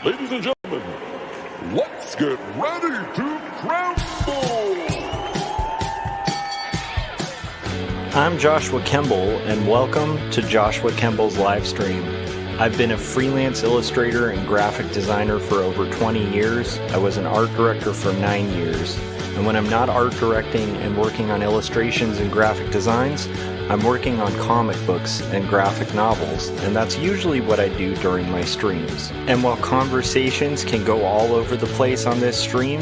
Ladies and gentlemen, let's get ready to crumble! I'm Joshua Kemble, and welcome to Joshua Kemble's Livestream. I've been a freelance illustrator and graphic designer for over 20 years. I was an art director for 9 years. And when I'm not art directing and working on illustrations and graphic designs, I'm working on comic books and graphic novels, and that's usually what I do during my streams. And while conversations can go all over the place on this stream,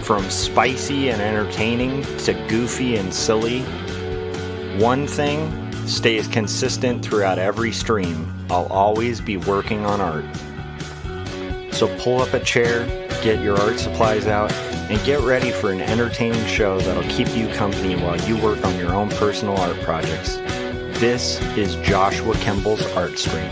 from spicy and entertaining to goofy and silly, one thing stays consistent throughout every stream. I'll always be working on art. So pull up a chair, get your art supplies out, and get ready for an entertaining show that'll keep you company while you work on your own personal art projects. This is Joshua Kemble's Art Stream.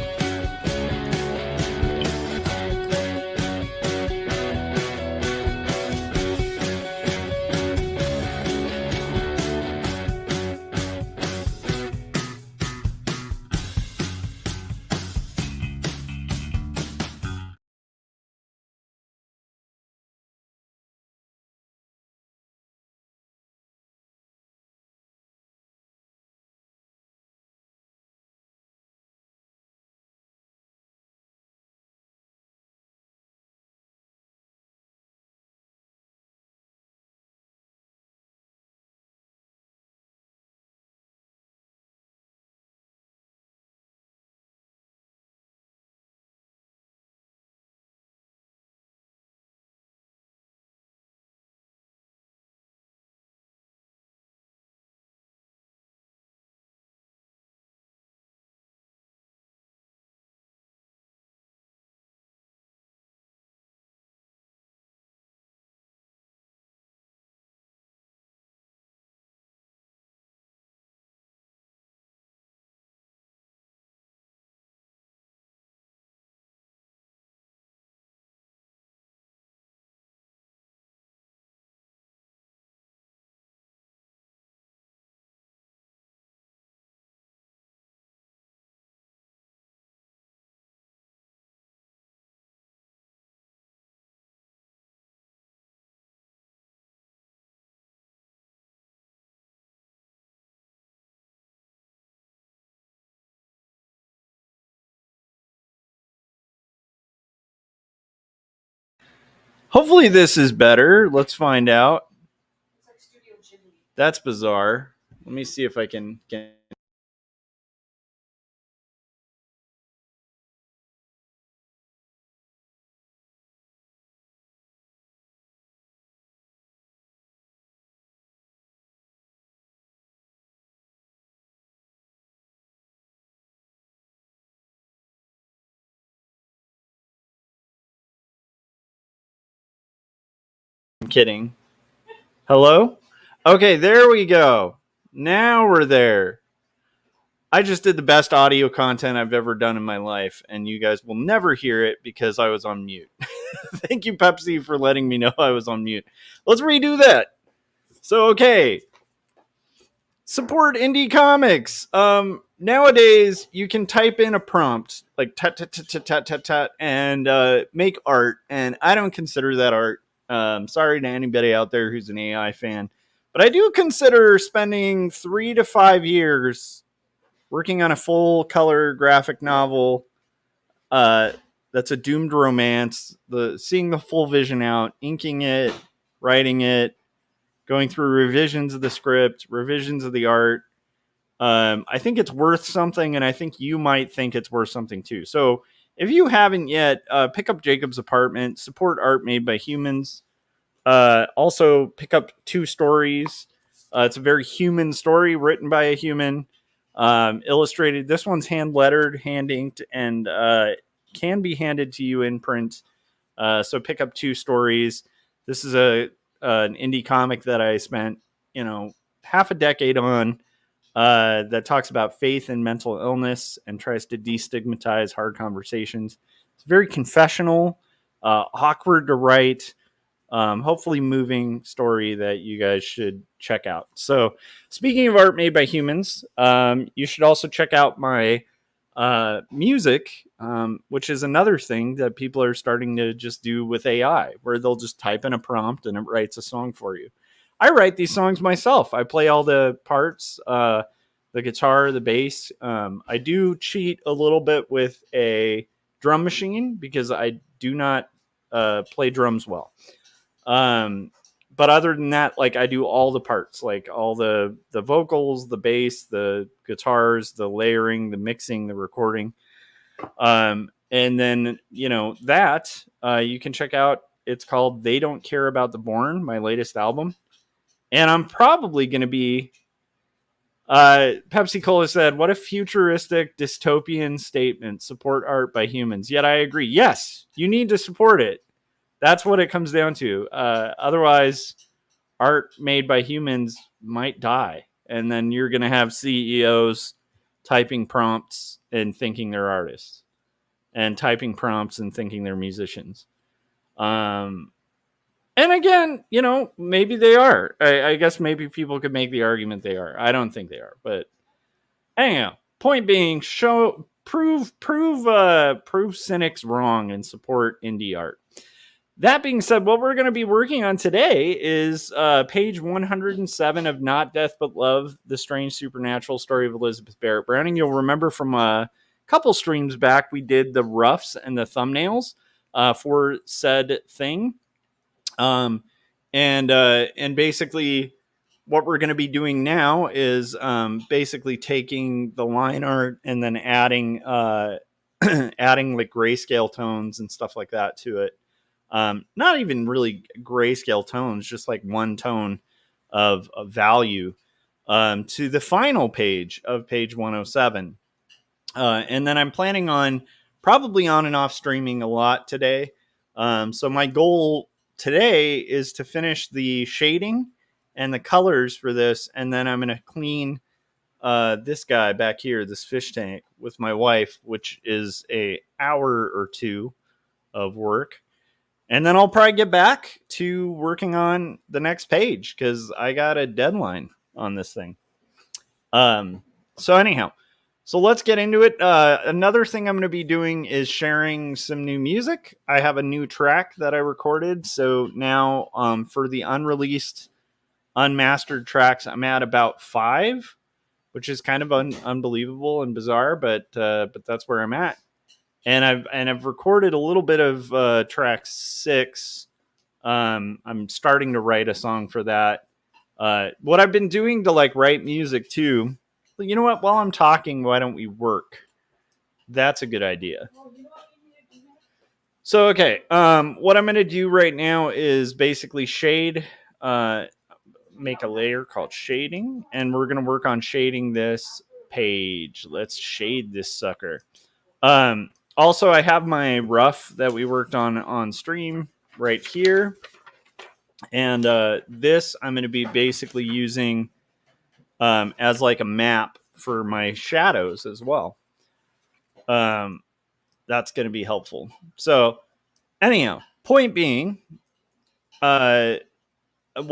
Hopefully this is better. Let's find out. That's bizarre. Let me see if I can get... I'm kidding. Hello? Okay, there we go. Now we're there. I just did the best audio content I've ever done in my life, and you guys will never hear it because I was on mute. Thank you, Pepsi, for letting me know I was on mute. Let's redo that. So, okay. Support indie comics. Nowadays, you can type in a prompt, like tat, tat, tat, tat, tat, tat, tat, and make art, and I don't consider that art. Sorry to anybody out there who's an AI fan, but I do consider spending 3 to 5 years working on a full color graphic novel that's a doomed romance, seeing the full vision out, inking it, writing it, going through revisions of the script, revisions of the art. I think it's worth something, and I think you might think it's worth something too. So if you haven't yet, pick up Jacob's Apartment, support art made by humans. Also, pick up 2 stories. It's a very human story written by a human. Illustrated. This one's hand lettered, hand inked, and can be handed to you in print. So pick up 2 stories. This is an indie comic that I spent, half a decade on. That talks about faith and mental illness and tries to destigmatize hard conversations. It's very confessional, awkward to write. Hopefully moving story that you guys should check out. So speaking of art made by humans, you should also check out my music, which is another thing that people are starting to just do with AI, where they'll just type in a prompt and it writes a song for you. I write these songs myself. I play all the parts, the guitar, the bass. I do cheat a little bit with a drum machine because I do not play drums well. Um, but other than that, like I do all the parts, like all the vocals, the bass, the guitars, the layering, the mixing, the recording. And then that you can check out. It's called "They Don't Care About the Born," my latest album, and I'm probably going to be. Pepsi Cola said, "What a futuristic dystopian statement! Support art by humans." Yet I agree. Yes, you need to support it. That's what it comes down to. Otherwise, art made by humans might die. And then you're going to have CEOs typing prompts and thinking they're artists, and typing prompts and thinking they're musicians. And again, maybe they are. I guess maybe people could make the argument they are. I don't think they are. But anyhow, point being, prove cynics wrong and support indie art. That being said, what we're going to be working on today is page 107 of Not Death But Love, The Strange Supernatural Story of Elizabeth Barrett Browning. You'll remember from a couple streams back, we did the roughs and the thumbnails for said thing. And basically what we're going to be doing now is basically taking the line art and then adding adding like grayscale tones and stuff like that to it. Not even really grayscale tones, just like one tone of value to the final page of page 107. And then I'm planning on probably on and off streaming a lot today. So my goal today is to finish the shading and the colors for this, and then I'm going to clean this guy back here, this fish tank, with my wife, which is a hour or two of work. And then I'll probably get back to working on the next page because I got a deadline on this thing. So anyhow, so let's get into it. Another thing I'm going to be doing is sharing some new music. I have a new track that I recorded. So now for the unreleased, unmastered tracks, I'm at about 5, which is kind of unbelievable and bizarre, but that's where I'm at. And I've recorded a little bit of track 6. I'm starting to write a song for that. What I've been doing to like write music too. You know what? While I'm talking, why don't we work? That's a good idea. So okay, what I'm going to do right now is basically shade. Make a layer called shading, and we're going to work on shading this page. Let's shade this sucker. Also, I have my rough that we worked on stream right here. And this I'm going to be basically using as like a map for my shadows as well. That's going to be helpful. So anyhow, point being, what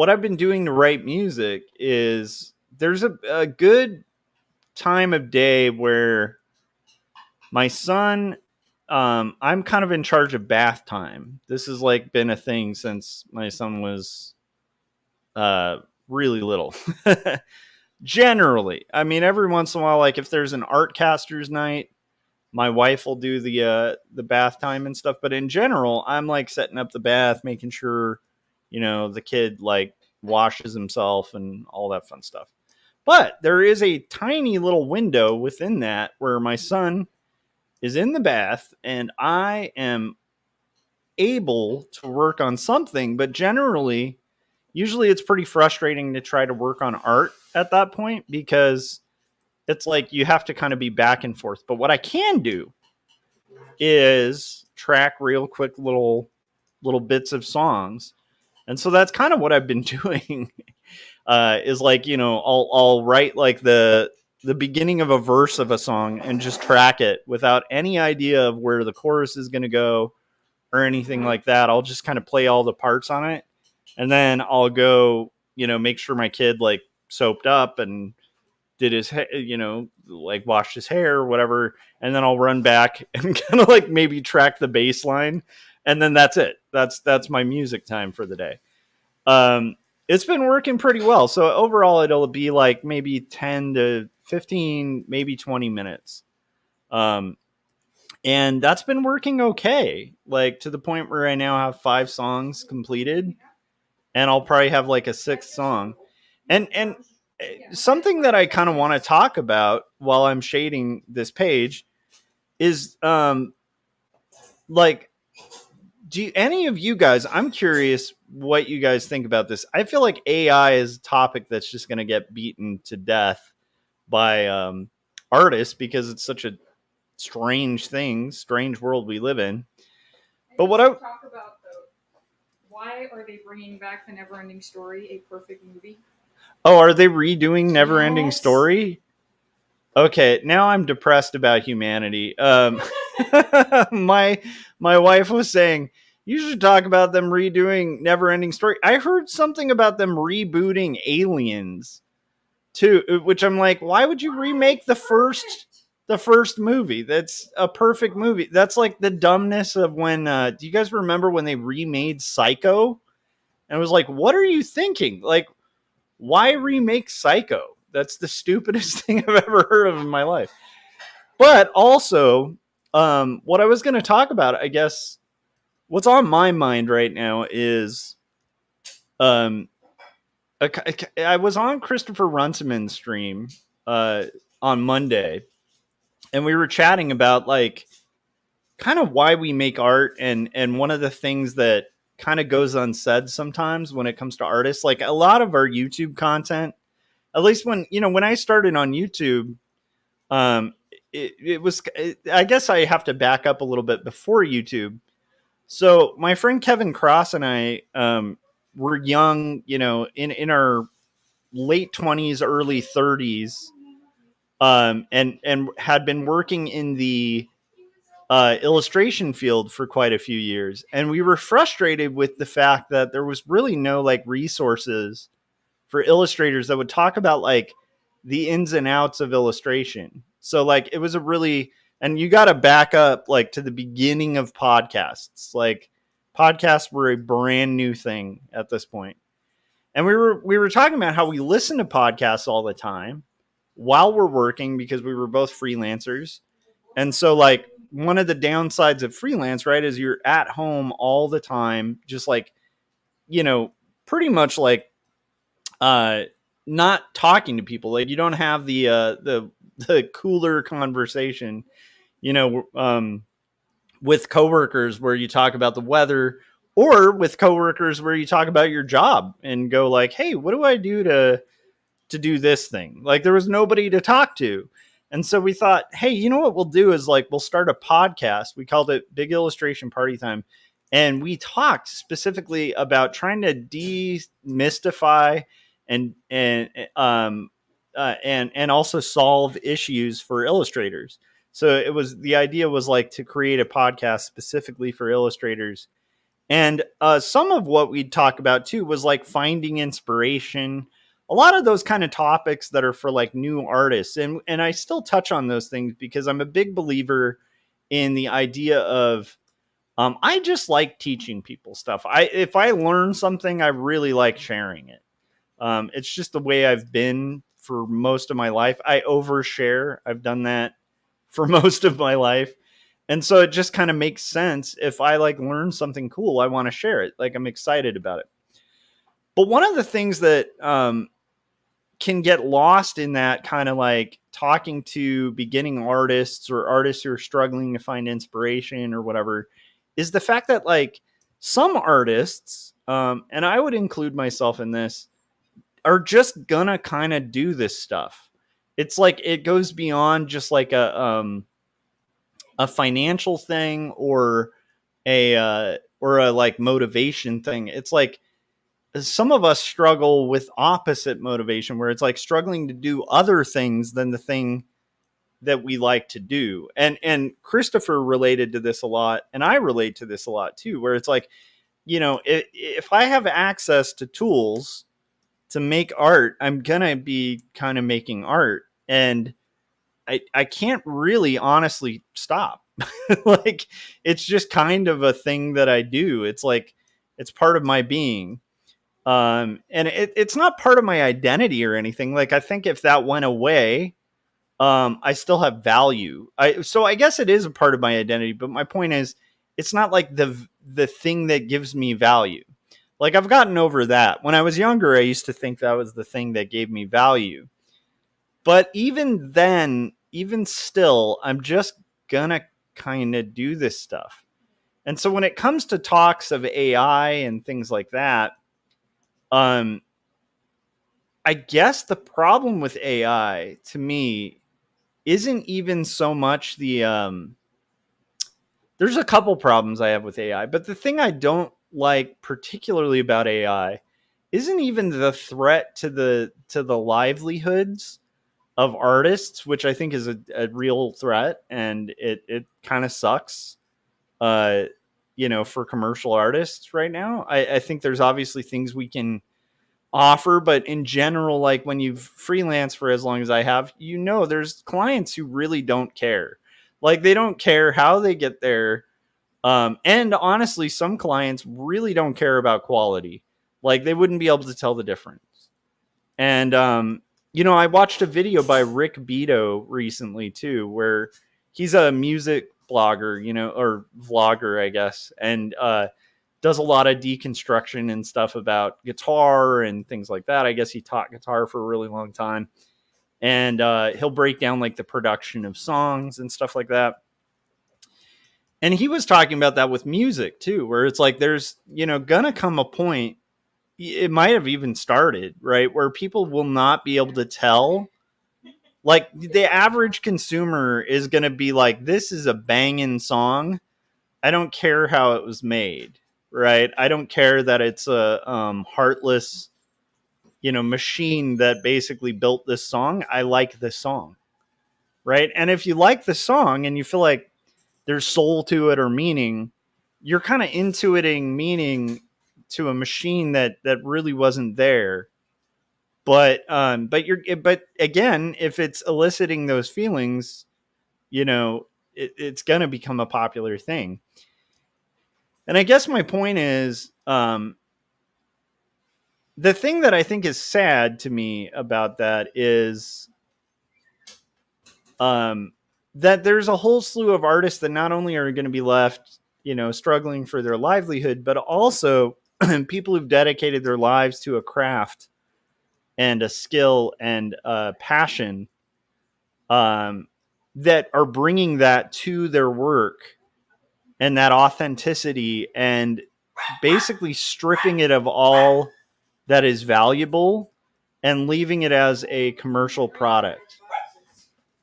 I've been doing to write music is there's a good time of day where my son, I'm kind of in charge of bath time. This has like been a thing since my son was really little. Generally, I mean, every once in a while, like if there's an art casters night, my wife will do the bath time and stuff. But in general, I'm like setting up the bath, making sure the kid like washes himself and all that fun stuff. But there is a tiny little window within that where my son is in the bath and I am able to work on something. But generally, usually it's pretty frustrating to try to work on art at that point because it's like you have to kind of be back and forth. But what I can do is track real quick little bits of songs. And so that's kind of what I've been doing. Is like, I'll write like the beginning of a verse of a song and just track it without any idea of where the chorus is going to go or anything like that. I'll just kind of play all the parts on it. And then I'll go, make sure my kid like soaped up and did his like washed his hair or whatever, and then I'll run back and kind of like maybe track the bass line, and then that's it. That's my music time for the day. It's been working pretty well. So overall, it'll be like maybe 10 to 15, maybe 20 minutes. And that's been working okay. Like to the point where I now have 5 songs completed, and I'll probably have like a 6th song. And something that I kind of want to talk about while I'm shading this page is like, do any of you guys, I'm curious what you guys think about this. I feel like AI is a topic that's just going to get beaten to death by artists because it's such a strange world we live in. But what I talk about though, why are they bringing back the Neverending Story, a perfect movie? Oh, are they redoing Neverending Story? Okay, now I'm depressed about humanity. My wife was saying you should talk about them redoing Neverending Story. I heard something about them rebooting Aliens too, which I'm like, why would you remake the first movie? That's a perfect movie. That's like the dumbness of when. Do you guys remember when they remade Psycho? And I was like, what are you thinking? Like, why remake Psycho? That's the stupidest thing I've ever heard of in my life. But also, what I was going to talk about, I guess, what's on my mind right now is, I was on Christopher Runciman's stream on Monday, and we were chatting about like kind of why we make art, and one of the things that kind of goes unsaid sometimes when it comes to artists, like a lot of our YouTube content, at least when I started on YouTube, it was, I guess I have to back up a little bit before YouTube. So my friend Kevin Cross and I were young, in our late 20s, early 30s, and had been working in the illustration field for quite a few years. And we were frustrated with the fact that there was really no like resources for illustrators that would talk about like the ins and outs of illustration. So like it was a really, and you got to back up like to the beginning of podcasts. Like podcasts were a brand new thing at this point. And we were talking about how we listen to podcasts all the time while we're working because we were both freelancers. And so like one of the downsides of freelance, right, is you're at home all the time, just like, pretty much like not talking to people. Like you don't have the cooler conversation, with coworkers where you talk about the weather, or with coworkers where you talk about your job and go like, hey, what do I do to do this thing? Like there was nobody to talk to. And so we thought, hey, you know what we'll do is like we'll start a podcast. We called it Big Illustration Party Time. And we talked specifically about trying to demystify and also solve issues for illustrators. So the idea was like to create a podcast specifically for illustrators. And some of what we'd talk about too was like finding inspiration, a lot of those kind of topics that are for like new artists. And I still touch on those things because I'm a big believer in the idea of, I just like teaching people stuff. If I learn something, I really like sharing it. It's just the way I've been for most of my life. I overshare. I've done that for most of my life. And so it just kind of makes sense. If I like learn something cool, I want to share it. Like I'm excited about it. But one of the things that can get lost in that kind of like talking to beginning artists or artists who are struggling to find inspiration or whatever is the fact that like some artists, and I would include myself in this, are just gonna kind of do this stuff. It's like it goes beyond just like a financial thing or a like motivation thing. It's like some of us struggle with opposite motivation, where it's like struggling to do other things than the thing that we like to do. And Christopher related to this a lot, and I relate to this a lot too, where it's like, if I have access to tools to make art, I'm gonna be kind of making art. and I can't really honestly stop. Like, it's just kind of a thing that I do. It's like, it's part of my being. And it's not part of my identity or anything. Like, I think if that went away, I still have value. So I guess it is a part of my identity, but my point is, it's not like the thing that gives me value. Like, I've gotten over that. When I was younger, I used to think that was the thing that gave me value. But even then, even still, I'm just gonna kind of do this stuff. And so when it comes to talks of AI and things like that, um, I guess the problem with AI to me isn't even so much there's a couple problems I have with AI, but the thing I don't like particularly about AI isn't even the threat to the livelihoods of artists, which I think is a real threat, and it kind of sucks. Uh, for commercial artists right now, I think there's obviously things we can offer, but in general, like when you've freelanced for as long as I have, there's clients who really don't care. Like, they don't care how they get there. And honestly, some clients really don't care about quality. Like, they wouldn't be able to tell the difference. And I watched a video by Rick Beto recently too, where he's a music blogger, or vlogger, I guess, and does a lot of deconstruction and stuff about guitar and things like that. I guess he taught guitar for a really long time, and he'll break down like the production of songs and stuff like that. And he was talking about that with music too, where it's like there's gonna come a point, it might have even started, right, where people will not be able to tell. Like, the average consumer is going to be like, this is a banging song. I don't care how it was made, right? I don't care that it's a heartless, machine that basically built this song. I like this song, right? And if you like the song and you feel like there's soul to it or meaning, you're kind of intuiting meaning to a machine that really wasn't there. But again, if it's eliciting those feelings, it's going to become a popular thing. And I guess my point is, the thing that I think is sad to me about that is, that there's a whole slew of artists that not only are going to be left, struggling for their livelihood, but also people who've dedicated their lives to a craft and a skill and a passion, that are bringing that to their work and that authenticity, and basically stripping it of all that is valuable and leaving it as a commercial product.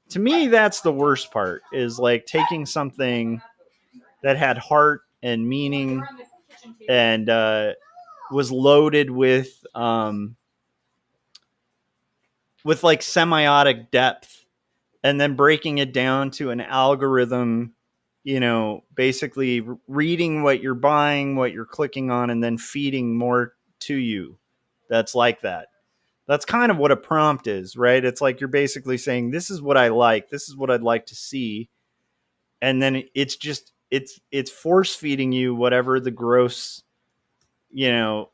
To me, that's the worst part, is like taking something that had heart and meaning and was loaded with like semiotic depth, and then breaking it down to an algorithm, basically reading what you're buying, what you're clicking on, and then feeding more to you. That's like that. That's kind of what a prompt is, right? It's like you're basically saying, this is what I like. This is what I'd like to see. And then it's force feeding you whatever the gross,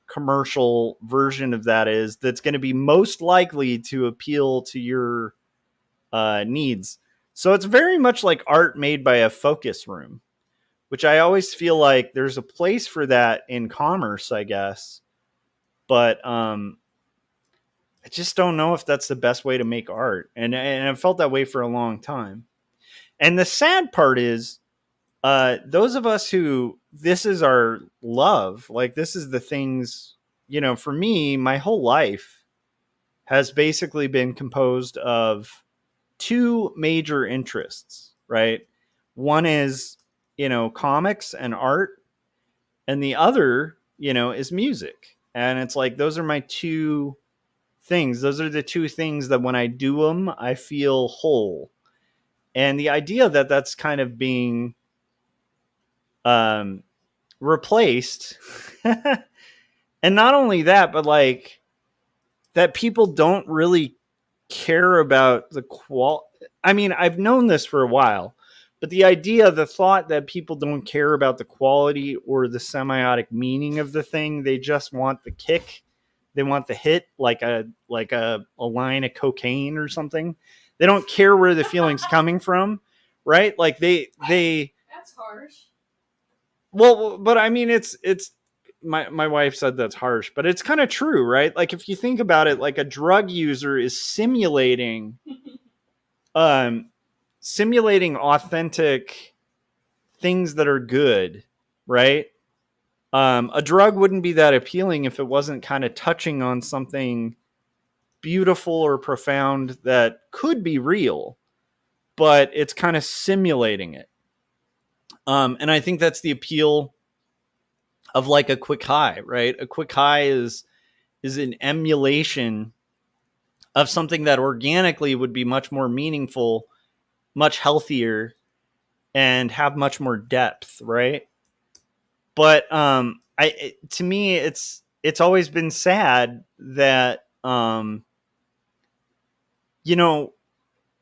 commercial version of that is, that's going to be most likely to appeal to your needs. So it's very much like art made by a focus room, which I always feel like there's a place for that in commerce, I guess. But I just don't know if that's the best way to make art. And I felt that way for a long time. And the sad part is, those of us who this is our love, like this is the things, for me, my whole life has basically been composed of two major interests, right? One is, comics and art, and the other, is music. And it's like, those are my two things. Those are the two things that when I do them, I feel whole. And the idea that that's kind of being replaced, and not only that, but like that people don't really care about the I mean, I've known this for a while, but the thought that people don't care about the quality or the semiotic meaning of the thing, they just want the kick, they want the hit, like a line of cocaine or something. They don't care where the feeling's coming from, right? Like they That's harsh. well, but I mean, it's my wife said that's harsh, but it's kind of true, right? Like if you think about it, like a drug user is um simulating authentic things that are good, right? A drug wouldn't be that appealing if it wasn't kind of touching on something beautiful or profound that could be real, but it's kind of simulating it. And I think that's the appeal of like a quick high, right? A quick high is an emulation of something that organically would be much more meaningful, much healthier, and have much more depth, right? But to me it's always been sad that you know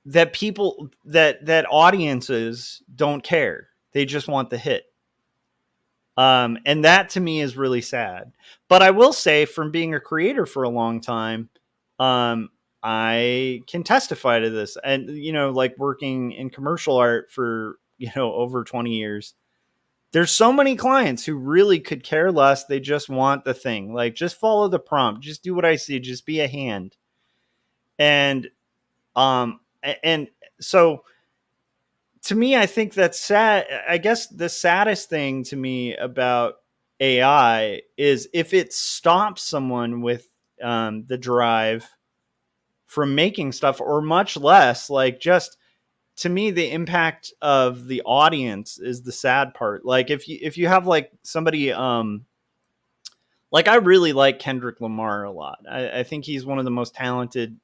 that people that audiences don't care. They just want the hit. And that to me is really sad. But I will say, from being a creator for a long time, I can testify to this. And, like working in commercial art for, over 20 years, there's so many clients who really could care less. They just want the thing. Like, just follow the prompt. Just do what I see. Just be a hand. And, and so to me, I think that's sad. I guess the saddest thing to me about AI is if it stops someone with the drive from making stuff, or much less, like, just to me, the impact of the audience is the sad part. Like if you have like somebody like, I really like Kendrick Lamar a lot. I think he's one of the most talented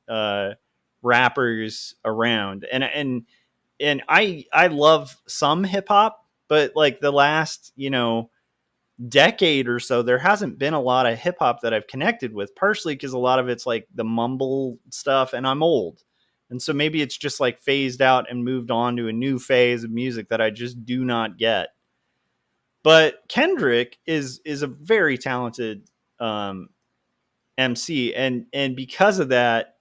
rappers around, and I love some hip hop, but like the last, decade or so, there hasn't been a lot of hip hop that I've connected with, partially because a lot of it's like the mumble stuff, and I'm old. And so maybe it's just like phased out and moved on to a new phase of music that I just do not get. But Kendrick is a very talented MC, and because of that,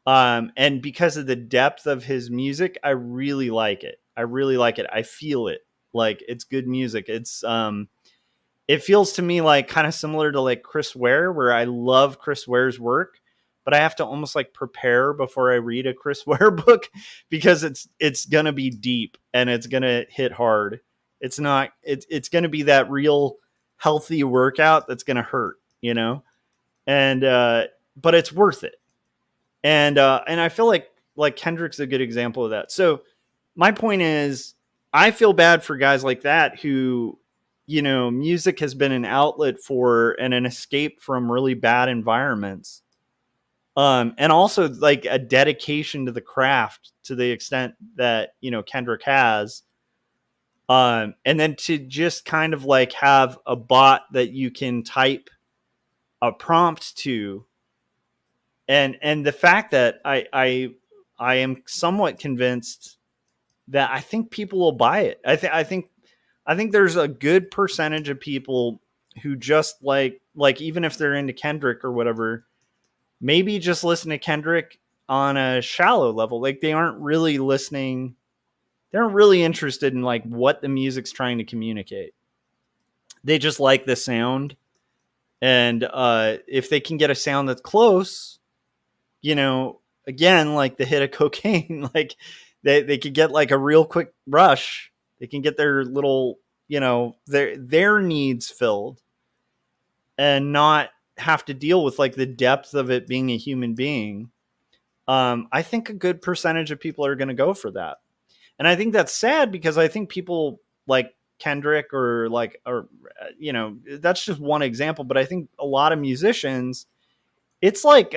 and because of the depth of his music, I really like it. I really like it. I feel it. Like, it's good music. It feels to me like kind of similar to like Chris Ware, where I love Chris Ware's work, but I have to almost like prepare before I read a Chris Ware book, because it's gonna be deep and it's gonna hit hard. It's gonna be that real healthy workout that's gonna hurt, and but it's worth it. And I feel like Kendrick's a good example of that. So my point is, I feel bad for guys like that who, music has been an outlet for and an escape from really bad environments. And also like a dedication to the craft to the extent that, Kendrick has. And then to just kind of like have a bot that you can type a prompt to, and the fact that I am somewhat convinced that I think people will buy it. I think there's a good percentage of people who just like even if they're into Kendrick or whatever, maybe just listen to Kendrick on a shallow level. Like, they aren't really listening. They aren't really interested in like what the music's trying to communicate. They just like the sound. And if they can get a sound that's close, again, like the hit of cocaine, like they could get like a real quick rush. They can get their little, their needs filled, and not have to deal with like the depth of it being a human being. I think a good percentage of people are going to go for that. And I think that's sad, because I think people like Kendrick or that's just one example, but I think a lot of musicians, it's like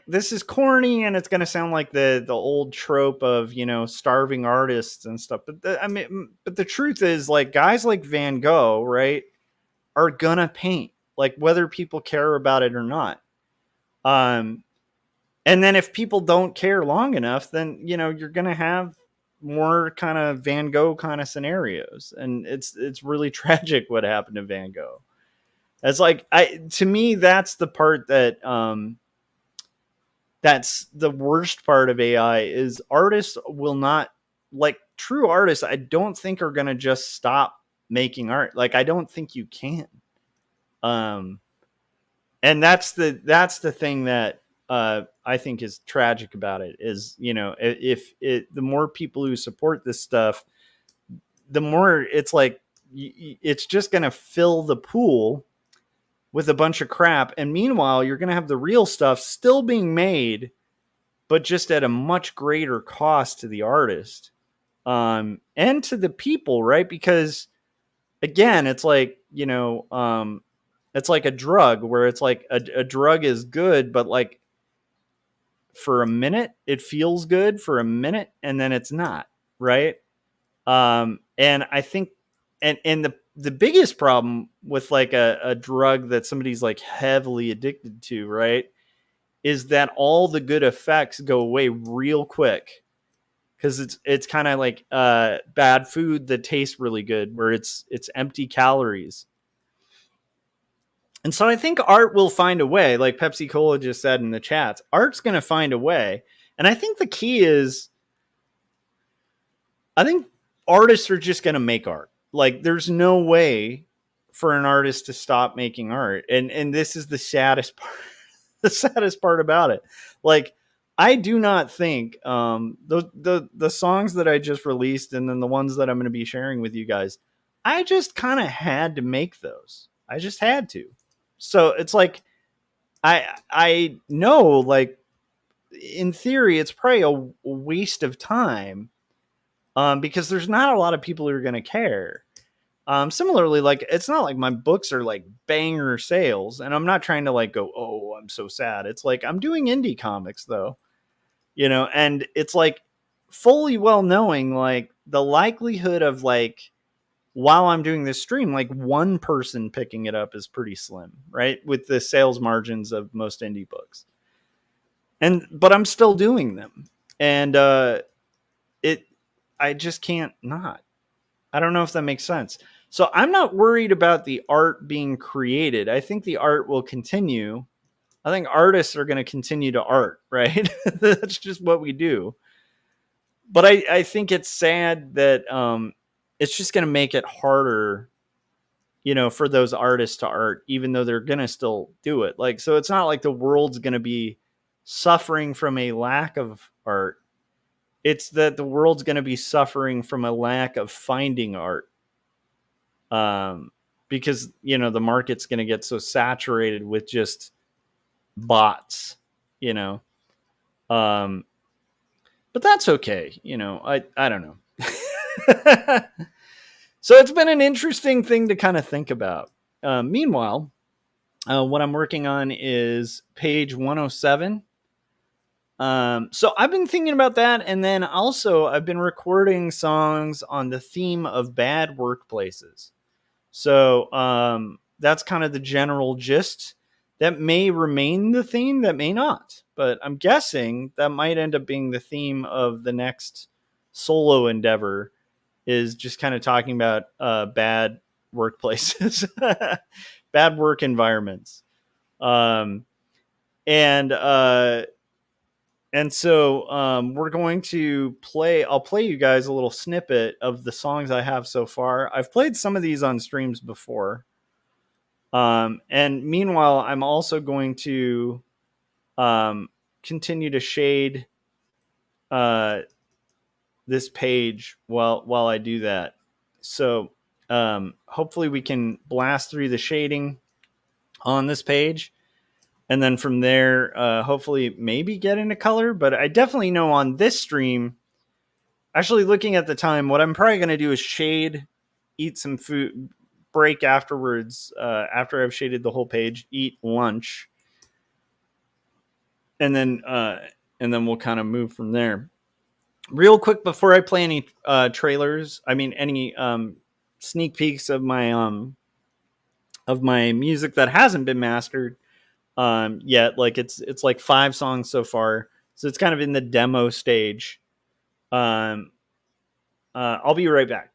this is corny, and it's going to sound like the old trope of, starving artists and stuff. But but the truth is, like, guys like Van Gogh, right, are going to paint, like, whether people care about it or not. And then if people don't care long enough, then, you're going to have more kind of Van Gogh kind of scenarios. And it's really tragic what happened to Van Gogh. It's like, to me, that's the part that's the worst part of AI is artists will not, like true artists, I don't think are going to just stop making art. Like, I don't think you can. And that's the thing that I think is tragic about it is, if the more people who support this stuff, the more it's like, it's just going to fill the pool with a bunch of crap. And meanwhile, you're going to have the real stuff still being made, but just at a much greater cost to the artist, and to the people, right? Because again, it's like, it's like a drug where it's like a drug is good, but like for a minute, it feels good for a minute and then it's not, right? And I think, and the biggest problem with like a drug that somebody's like heavily addicted to, right, is that all the good effects go away real quick. Because it's kind of like bad food that tastes really good, where it's empty calories. And so I think art will find a way, like Pepsi Cola just said in the chats. Art's going to find a way. And I think the key is, I think artists are just going to make art. Like, there's no way for an artist to stop making art. And this is the saddest part, the saddest part about it. Like, I do not think the songs that I just released and then the ones that I'm going to be sharing with you guys, I just kind of had to make those. I just had to. So it's like, I know, like, in theory, it's probably a waste of time, because there's not a lot of people who are going to care. Similarly, like, it's not like my books are like banger sales, and I'm not trying to like go, oh, I'm so sad. It's like, I'm doing indie comics though, and it's like fully well knowing like the likelihood of like, while I'm doing this stream, like one person picking it up is pretty slim, right? With the sales margins of most indie books. But I'm still doing them. And I just can't not. I don't know if that makes sense. So I'm not worried about the art being created. I think the art will continue. I think artists are going to continue to art, right? That's just what we do. But I think it's sad that it's just going to make it harder, for those artists to art, even though they're going to still do it. Like, so it's not like the world's going to be suffering from a lack of art. It's that the world's going to be suffering from a lack of finding art. Because, the market's going to get so saturated with just bots, but that's okay. I don't know. So it's been an interesting thing to kind of think about. Meanwhile, what I'm working on is page 107. So I've been thinking about that. And then also I've been recording songs on the theme of bad workplaces. So that's kind of the general gist. That may remain the theme, that may not. But I'm guessing that might end up being the theme of the next solo endeavor, is just kind of talking about bad workplaces, bad work environments. And so we're going to I'll play you guys a little snippet of the songs I have so far. I've played some of these on streams before. And meanwhile, I'm also going to continue to shade this page while I do that. So hopefully we can blast through the shading on this page. And then from there, hopefully maybe get into color. But I definitely know on this stream, actually looking at the time, what I'm probably going to do is shade, eat some food, break afterwards, after I've shaded the whole page, eat lunch. And then we'll kind of move from there. Real quick, before I play any trailers, any sneak peeks of my music that hasn't been mastered, yet. Like it's like 5 songs so far, so it's kind of in the demo stage. I'll be right back.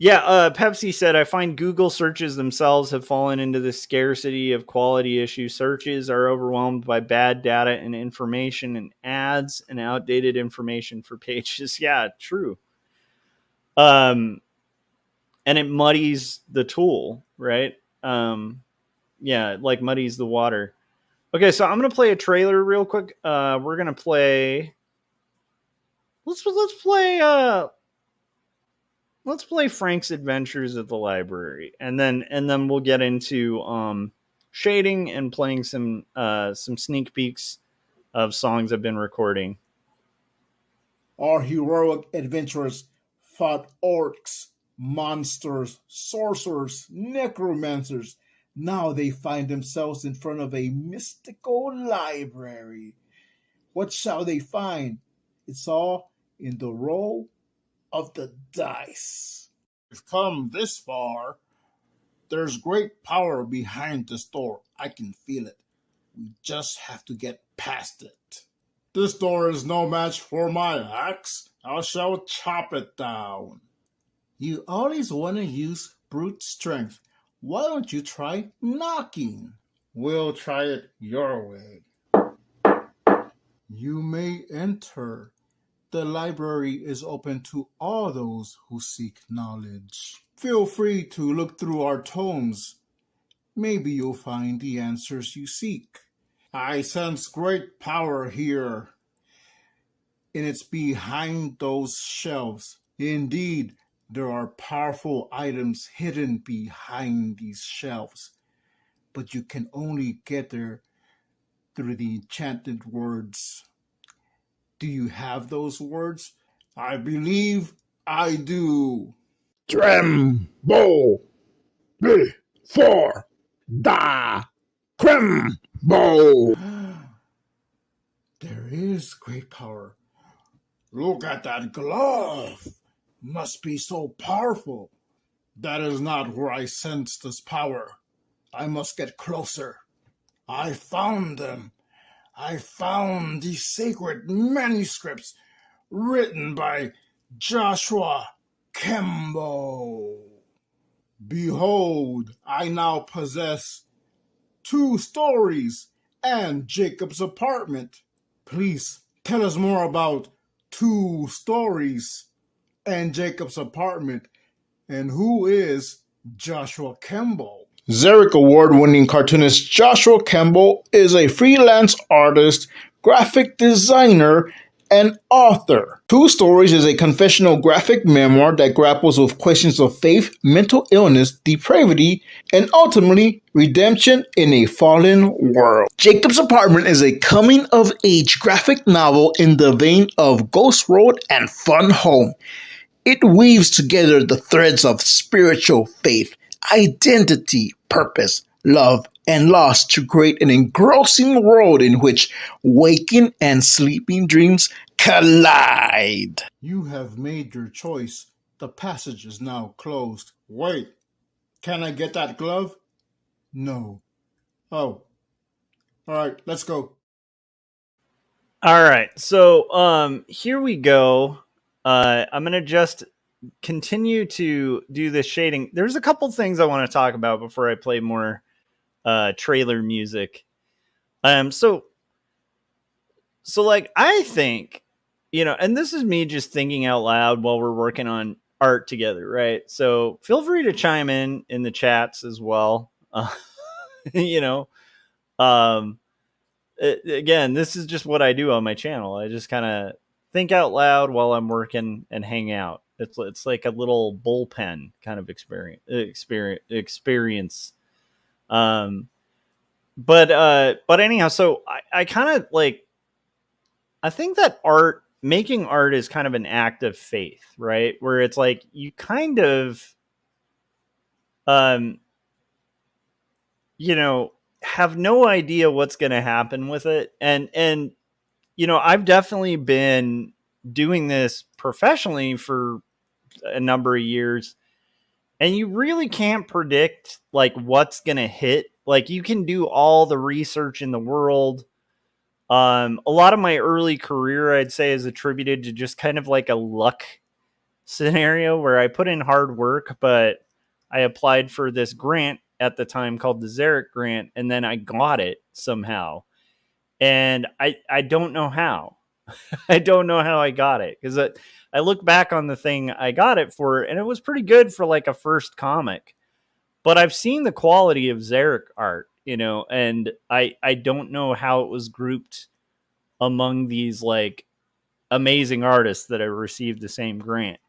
Pepsi said, I find Google searches themselves have fallen into the scarcity of quality issue. Searches are overwhelmed by bad data and information and ads and outdated information for pages. Yeah, true. And it muddies the tool, right? It like muddies the water. Okay, so I'm gonna play a trailer real quick. We're gonna play. Let's play Frank's Adventures at the Library, and then we'll get into shading and playing some sneak peeks of songs I've been recording. Our heroic adventurers fought orcs, monsters, sorcerers, necromancers. Now they find themselves in front of a mystical library. What shall they find? It's all in the roll of the dice. We've come this far. There's great power behind this door. I can feel it. We just have to get past it. This door is no match for my axe. I shall chop it down. You always want to use brute strength. Why don't you try knocking? We'll try it your way. You may enter. The library is open to all those who seek knowledge. Feel free to look through our tomes. Maybe you'll find the answers you seek. I sense great power here, and it's behind those shelves. Indeed, there are powerful items hidden behind these shelves, but you can only get there through the enchanted words. Do you have those words? I believe I do. Tremble before the Cremble. There is great power. Look at that glove. Must be so powerful. That is not where I sense this power. I must get closer. I found them. I found these sacred manuscripts written by Joshua Kemble. Behold, I now possess 2 stories and Jacob's apartment. Please tell us more about 2 stories and Jacob's apartment, and who is Joshua Kemble? Xeric Award-winning cartoonist Joshua Kemble is a freelance artist, graphic designer, and author. 2 Stories is a confessional graphic memoir that grapples with questions of faith, mental illness, depravity, and ultimately redemption in a fallen world. Jacob's Apartment is a coming-of-age graphic novel in the vein of Ghost Road and Fun Home. It weaves together the threads of spiritual faith, identity, purpose, love, and loss to create an engrossing world in which waking and sleeping dreams collide. You have made your choice. The passage is now closed. Wait, can I get that glove? No. Oh. All right, let's go. All right, so here we go. I'm gonna just continue to do this shading. There's a couple things I want to talk about before I play more trailer music. So like I think, and this is me just thinking out loud while we're working on art together, right? So feel free to chime in the chats as well. Again, this is just what I do on my channel. I just kind of think out loud while I'm working and hang out. It's like a little bullpen kind of experience. But anyhow, so I kind of like, I think that making art is kind of an act of faith, right? Where it's like you kind of have no idea what's going to happen with it. And I've definitely been doing this professionally for a number of years. And you really can't predict like what's going to hit. Like you can do all the research in the world. A lot of my early career, I'd say, is attributed to just kind of like a luck scenario where I put in hard work, but I applied for this grant at the time called the Zarek grant, and then I got it somehow. And I don't know how. I don't know how I got it, because I look back on the thing I got it for, and it was pretty good for like a first comic. But I've seen the quality of Zarek art, and I don't know how it was grouped among these like amazing artists that have received the same grant.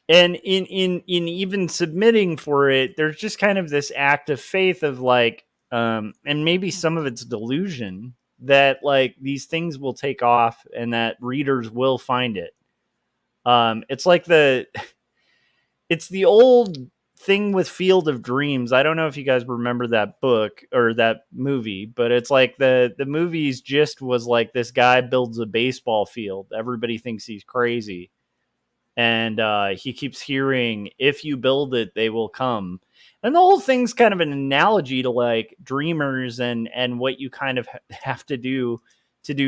And in even submitting for it, there's just kind of this act of faith of like, and maybe some of it's delusion that like these things will take off and that readers will find it. It's like it's the old thing with Field of Dreams. I don't know if you guys remember that book or that movie, but it's like the movie's gist was like this guy builds a baseball field. Everybody thinks he's crazy. And he keeps hearing, if you build it, they will come. And the whole thing's kind of an analogy to like dreamers and what you kind of have to do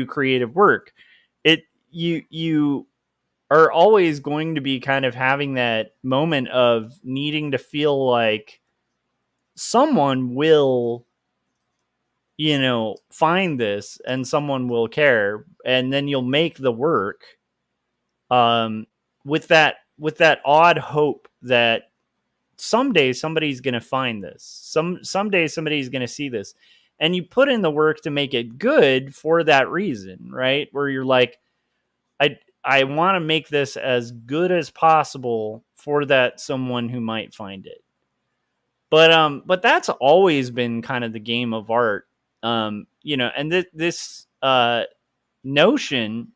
creative work. You are always going to be kind of having that moment of needing to feel like someone will, find this and someone will care, and then you'll make the work. With that odd hope that someday somebody's going to find this. Someday somebody's going to see this. And you put in the work to make it good for that reason, right? Where you're like, I want to make this as good as possible for that someone who might find it. But that's always been kind of the game of art. And this notion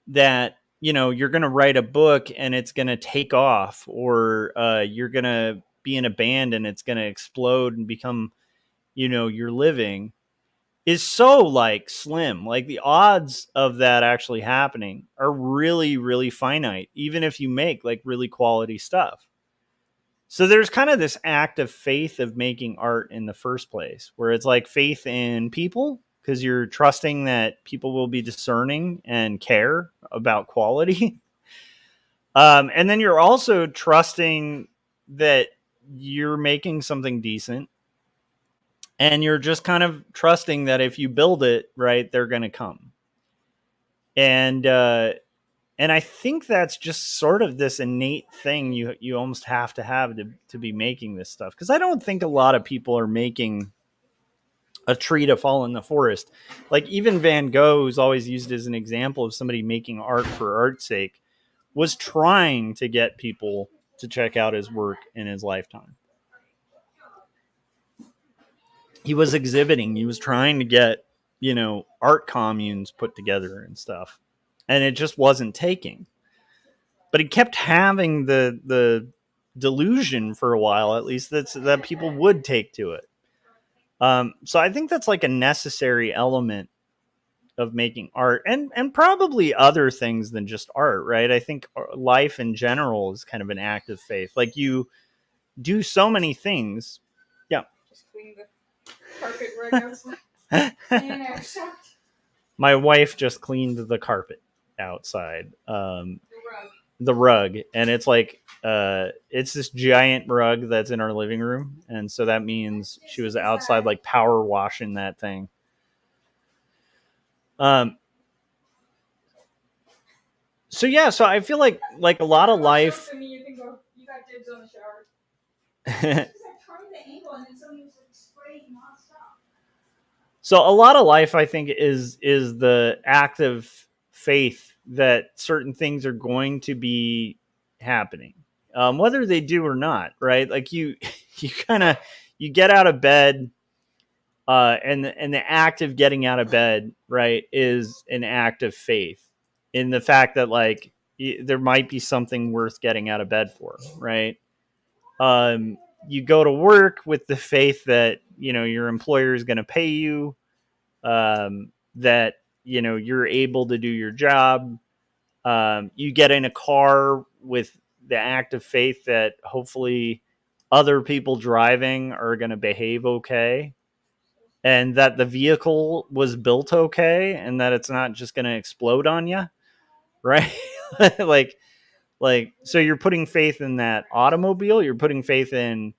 that you're going to write a book and it's going to take off, or you're going to be in a band and it's going to explode and become your living, is so like slim. Like the odds of that actually happening are really, really finite, even if you make like really quality stuff. So there's kind of this act of faith of making art in the first place, where it's like faith in people, because you're trusting that people will be discerning and care about quality. And then you're also trusting that you're making something decent. And you're just kind of trusting that if you build it right, they're going to come. And I think that's just sort of this innate thing you almost have to be making this stuff. Because I don't think a lot of people are making a tree to fall in the forest. Like even Van Gogh, who's always used as an example of somebody making art for art's sake, was trying to get people to check out his work in his lifetime. He was exhibiting. He was trying to get, art communes put together and stuff. And it just wasn't taking. But he kept having the delusion for a while, at least, that people would take to it. So I think that's like a necessary element of making art, and probably other things than just art, right? I think life in general is kind of an act of faith. Like you do so many things. Yeah. Just clean the carpet rug outside. My wife just cleaned the carpet outside. The rug, and it's like it's this giant rug that's in our living room, and so that means she was outside like power washing that thing. So yeah, so I feel like a lot of life. You got dibs on the shower. So a lot of life, I think, is the act of faith that certain things are going to be happening, whether they do or not, right? Like you get out of bed, and the act of getting out of bed, right, is an act of faith in the fact that like there might be something worth getting out of bed for, right? You go to work with the faith that your employer is going to pay you, that you're able to do your job. You get in a car with the act of faith that hopefully other people driving are going to behave okay, and that the vehicle was built okay, and that it's not just going to explode on you, right? like so you're putting faith in that automobile. You're putting faith in,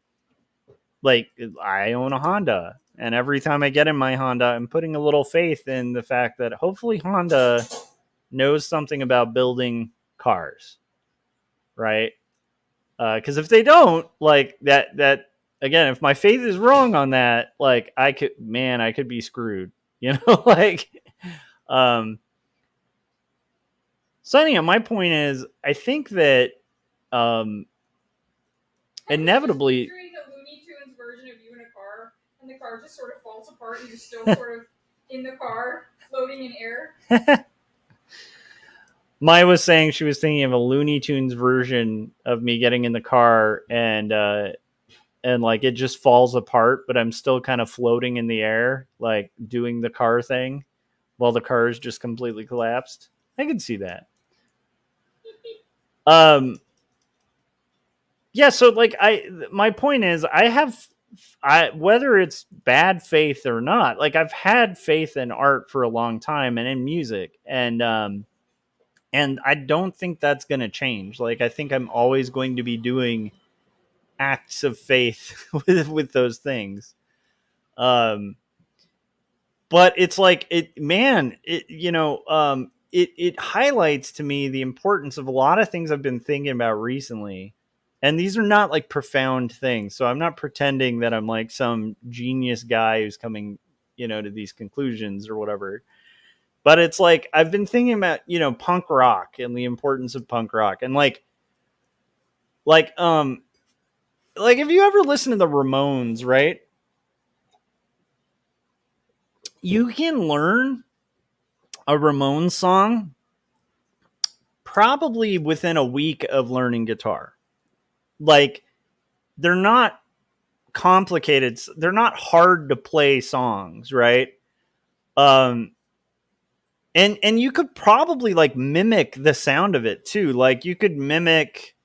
like, I own a Honda, and every time I get in my Honda, I'm putting a little faith in the fact that hopefully Honda knows something about building cars, right? Because if they don't, like, that again, if my faith is wrong on that, like, I could be screwed, like. um so anyhow, my point is, I think that um inevitably, Picturing the Looney Tunes version of you in a car, and the car just sort of falls apart, and you're still sort of in the car, floating in air. Maya was saying she was thinking of a Looney Tunes version of me getting in the car, and like it just falls apart, but I'm still kind of floating in the air, like doing the car thing while the car is just completely collapsed. I can see that. Yeah, so like my point is, whether it's bad faith or not, like I've had faith in art for a long time and in music, and I don't think that's going to change. Like, I think I'm always going to be doing acts of faith with those things. But it's like, it highlights to me the importance of a lot of things I've been thinking about recently. And these are not like profound things. So I'm not pretending that I'm like some genius guy who's coming, to these conclusions or whatever. But it's like, I've been thinking about, punk rock and the importance of punk rock. And like, if you ever listen to the Ramones, right? You can learn a Ramones song probably within a week of learning guitar. Like, they're not complicated. They're not hard to play songs, right? And you could probably like mimic the sound of it too. Like, you could mimic,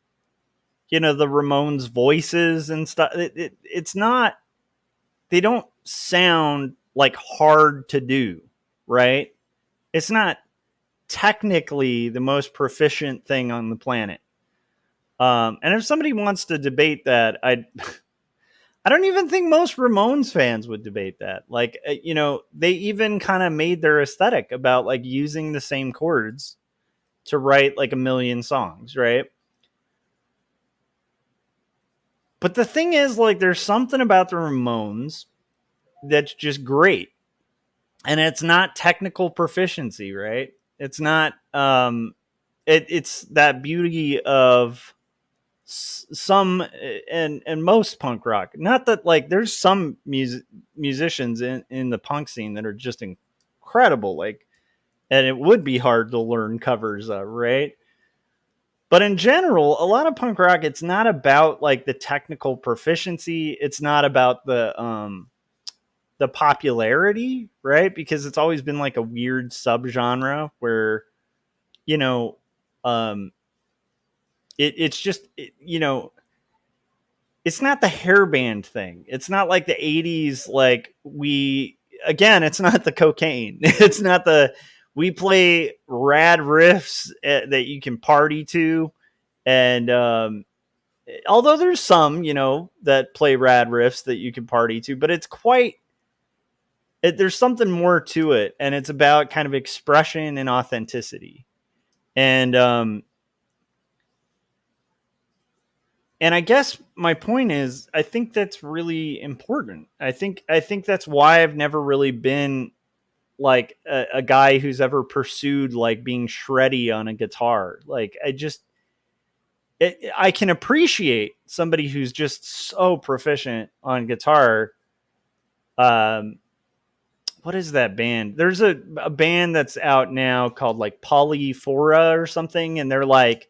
the Ramones voices and stuff. It's not, they don't sound like hard to do, right? It's not technically the most proficient thing on the planet. And if somebody wants to debate that, I don't even think most Ramones fans would debate that. Like, they even kind of made their aesthetic about like using the same chords to write like a million songs, right? But the thing is, like, there's something about the Ramones that's just great. And it's not technical proficiency, right? It's not, it's that beauty of some and most punk rock. Not that, like, there's some musicians in the punk scene that are just incredible, like, and it would be hard to learn covers of, right? But in general, a lot of punk rock, it's not about like the technical proficiency. It's not about the popularity, right? Because it's always been like a weird subgenre where, it's just, it's not the hairband thing. It's not like the 80s. Like, it's not the cocaine. It's not we play rad riffs that you can party to. And, although there's some, that play rad riffs that you can party to, but it's there's something more to it. And it's about kind of expression and authenticity. And I guess my point is, I think that's really important. I think that's why I've never really been like a guy who's ever pursued like being shreddy on a guitar. Like, I can appreciate somebody who's just so proficient on guitar. What is that band? There's a band that's out now called like Polyphora or something. And they're like,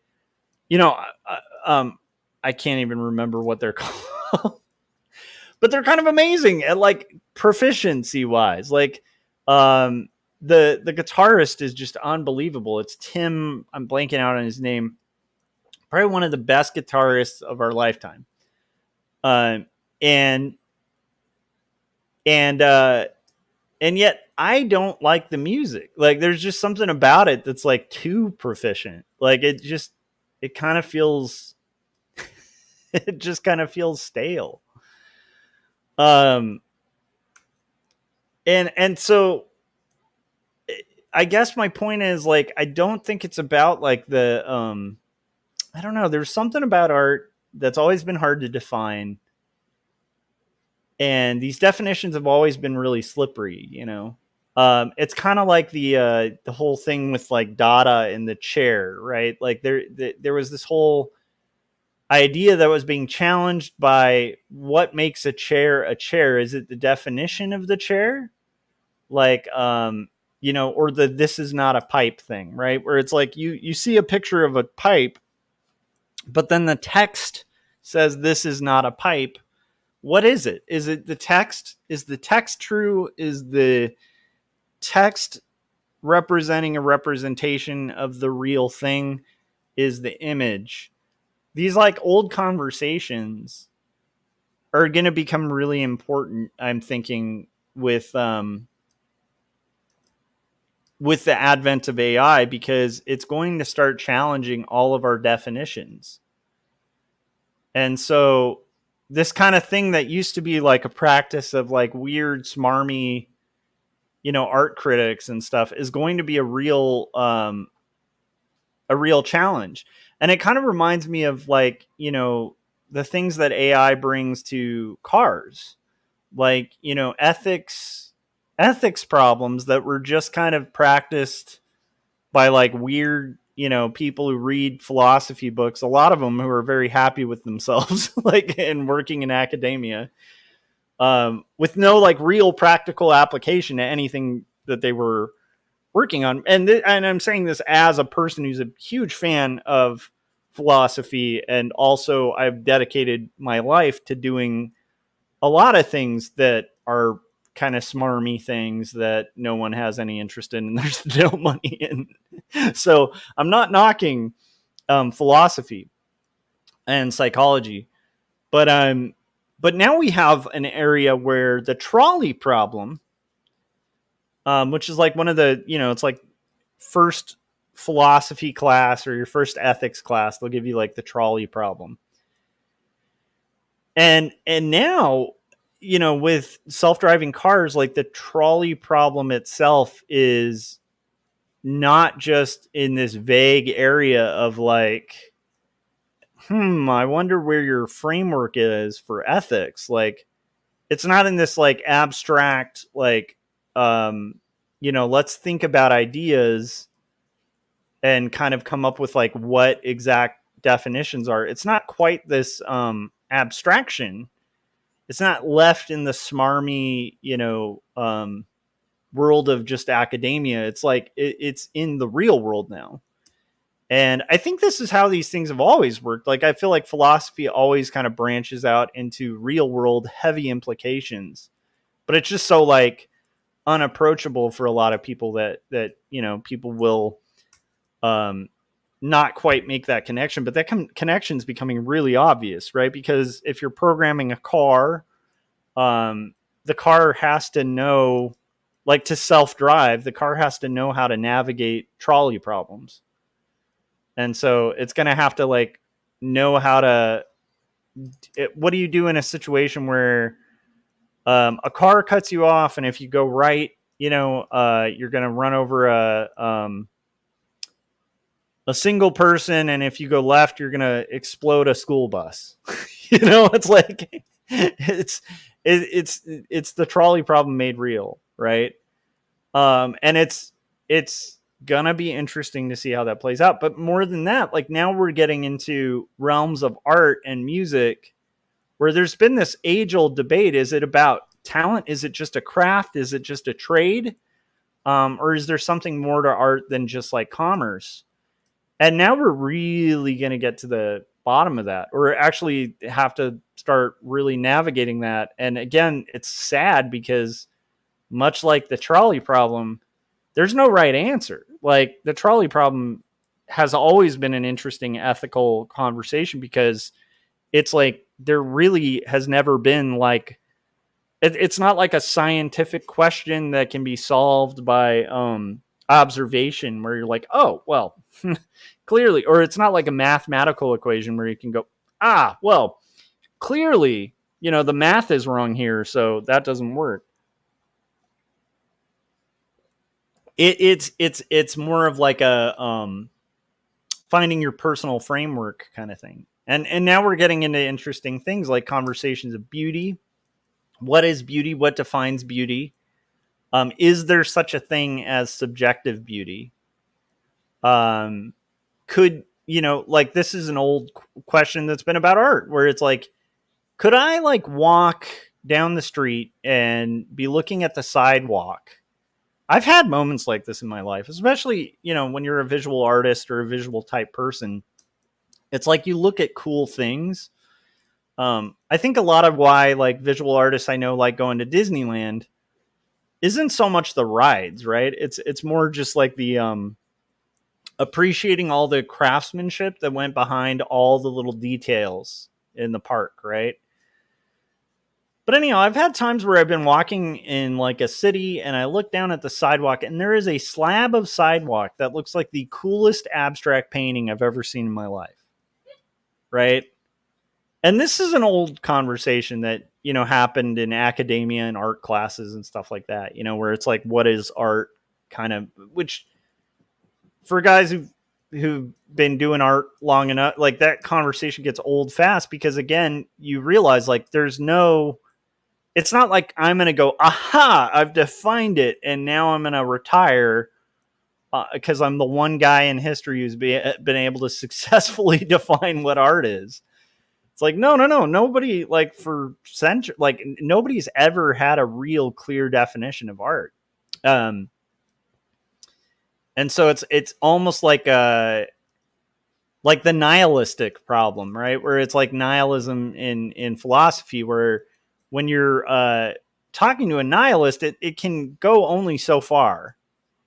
I can't even remember what they're called, but they're kind of amazing at like proficiency wise. Like, the guitarist is just unbelievable. It's Tim. I'm blanking out on his name, probably one of the best guitarists of our lifetime. And yet I don't like the music. Like, there's just something about it that's like too proficient. Like, it kind of feels, it just kind of feels stale. And so I guess my point is, like, I don't think it's about like the, I don't know. There's something about art that's always been hard to define. And these definitions have always been really slippery, you know? It's kind of like the whole thing with like Dada in the chair, right? Like there was this whole idea that was being challenged by what makes a chair a chair. Is it the definition of the chair? Like, you know, or the this is not a pipe thing, right? Where it's like you see a picture of a pipe, but then the text says this is not a pipe. What is it? Is it the text? Is the text true? Is the text representing a representation of the real thing? Is the image? These like old conversations are going to become really important, I'm thinking, with the advent of AI, because it's going to start challenging all of our definitions. And so this kind of thing that used to be like a practice of like weird, smarmy, you know, art critics and stuff is going to be a real challenge. And it kind of reminds me of like, you know, the things that AI brings to cars, like, you know, ethics problems that were just kind of practiced by like weird, you know, people who read philosophy books, a lot of them who are very happy with themselves, like, and working in academia, with no like real practical application to anything that they were working on. And I'm saying this as a person who's a huge fan of philosophy, and also I've dedicated my life to doing a lot of things that are kind of smarmy things that no one has any interest in and there's no money in. So I'm not knocking philosophy and psychology, but now we have an area where the trolley problem, which is like one of the, you know, it's like first philosophy class or your first ethics class, they'll give you like the trolley problem. And now, you know, with self-driving cars, like the trolley problem itself is not just in this vague area of like, I wonder where your framework is for ethics. Like, it's not in this like abstract, like, you know, let's think about ideas and kind of come up with like what exact definitions are. It's not quite this abstraction. It's not left in the smarmy, you know, world of just academia. It's like it's in the real world now. And I think this is how these things have always worked. Like, I feel like philosophy always kind of branches out into real world heavy implications, but it's just so like unapproachable for a lot of people that, you know, people will not quite make that connection, but that connection is becoming really obvious, right? Because if you're programming a car, the car has to know, like, to self-drive, the car has to know how to navigate trolley problems. And so it's going to have to like know how to, what do you do in a situation where a car cuts you off, and if you go right, you know, you're going to run over a single person, and if you go left, you're going to explode a school bus. You know, it's like it's the trolley problem made real, right? And it's gonna be interesting to see how that plays out. But more than that, like, now we're getting into realms of art and music where there's been this age-old debate. Is it about talent? Is it just a craft? Is it just a trade? Or is there something more to art than just like commerce? And now we're really going to get to the bottom of that, or actually have to start really navigating that. And again, it's sad because much like the trolley problem, there's no right answer. Like, the trolley problem has always been an interesting ethical conversation, because it's like there really has never been like it's not like a scientific question that can be solved by observation, where you're like, oh well, clearly, or it's not like a mathematical equation where you can go, well, clearly, the math is wrong here, so that doesn't work. It's more of like a finding your personal framework kind of thing. And now we're getting into interesting things like conversations of beauty. What is beauty? What defines beauty? Is there such a thing as subjective beauty? Could, like, this is an old question that's been about art, where it's like, could I like walk down the street and be looking at the sidewalk? I've had moments like this in my life, especially, when you're a visual artist or a visual type person. It's like you look at cool things. I think a lot of why like visual artists I know like going to Disneyland isn't so much the rides, right? It's more just like the appreciating all the craftsmanship that went behind all the little details in the park, right? But anyhow, I've had times where I've been walking in like a city and I look down at the sidewalk and there is a slab of sidewalk that looks like the coolest abstract painting I've ever seen in my life. Right? And this is an old conversation that, happened in academia and art classes and stuff like that, where it's like, what is art kind of, which for guys who've been doing art long enough, like that conversation gets old fast, because again, you realize like it's not like I'm going to go, aha, I've defined it, and now I'm going to retire because I'm the one guy in history who's been able to successfully define what art is. It's like, no. Nobody, like, for centuries, like, nobody's ever had a real clear definition of art. And so it's almost like the nihilistic problem, right? Where it's like nihilism in philosophy, where when you're talking to a nihilist, it can go only so far,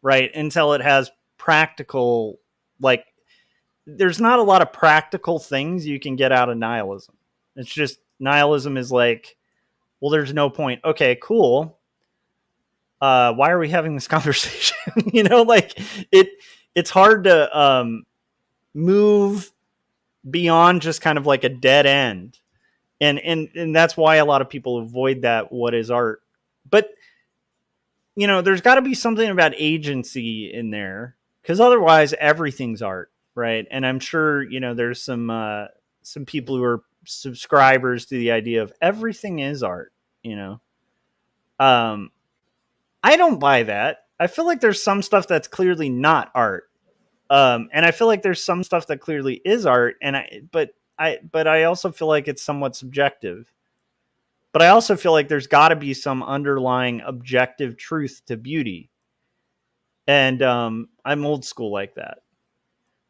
right? Until it has practical, like, there's not a lot of practical things you can get out of nihilism. It's just nihilism is like, well, there's no point. Okay, cool. Why are we having this conversation? Like it's hard to move beyond just kind of like a dead end. And that's why a lot of people avoid that. What is art? But there's got to be something about agency in there, because otherwise everything's art, right? And I'm sure there's some people who are subscribers to the idea of everything is art. I don't buy that. I feel like there's some stuff that's clearly not art, and I feel like there's some stuff that clearly is art. But I also feel like it's somewhat subjective. But I also feel like there's got to be some underlying objective truth to beauty. And I'm old school like that.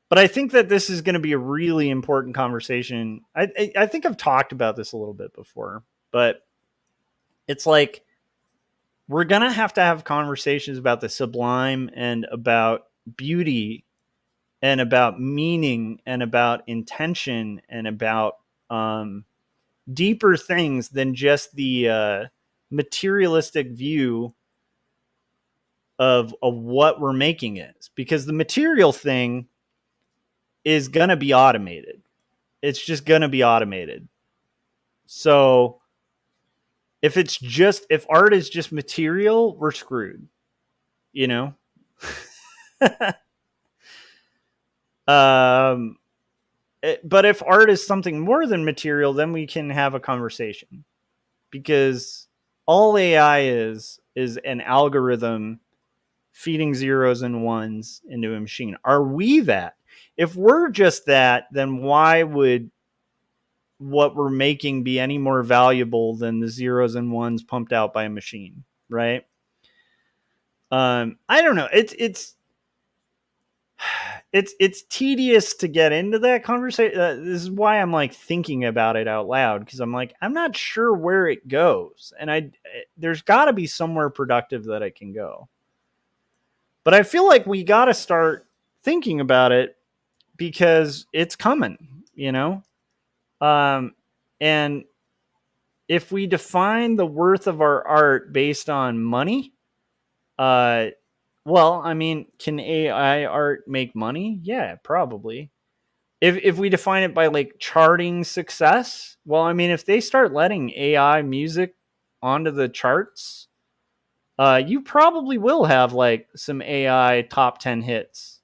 But I think that this is going to be a really important conversation. I think I've talked about this a little bit before, but it's like we're going to have conversations about the sublime and about beauty and about meaning and about intention and about deeper things than just the materialistic view of what we're making is, because the material thing is going to be automated. It's just going to be automated. So if art is just material, we're screwed, but if art is something more than material, then we can have a conversation, because all AI is an algorithm feeding zeros and ones into a machine. Are we that? If we're just that, then why would what we're making be any more valuable than the zeros and ones pumped out by a machine, right? I don't know. It's tedious to get into that conversation. This is why I'm like thinking about it out loud, because I'm like, I'm not sure where it goes, and there's got to be somewhere productive that it can go. But I feel like we got to start thinking about it because it's coming, and if we define the worth of our art based on money, well, I mean, can AI art make money? Yeah, probably. If we define it by like charting success, well, I mean, if they start letting AI music onto the charts, you probably will have like some AI top 10 hits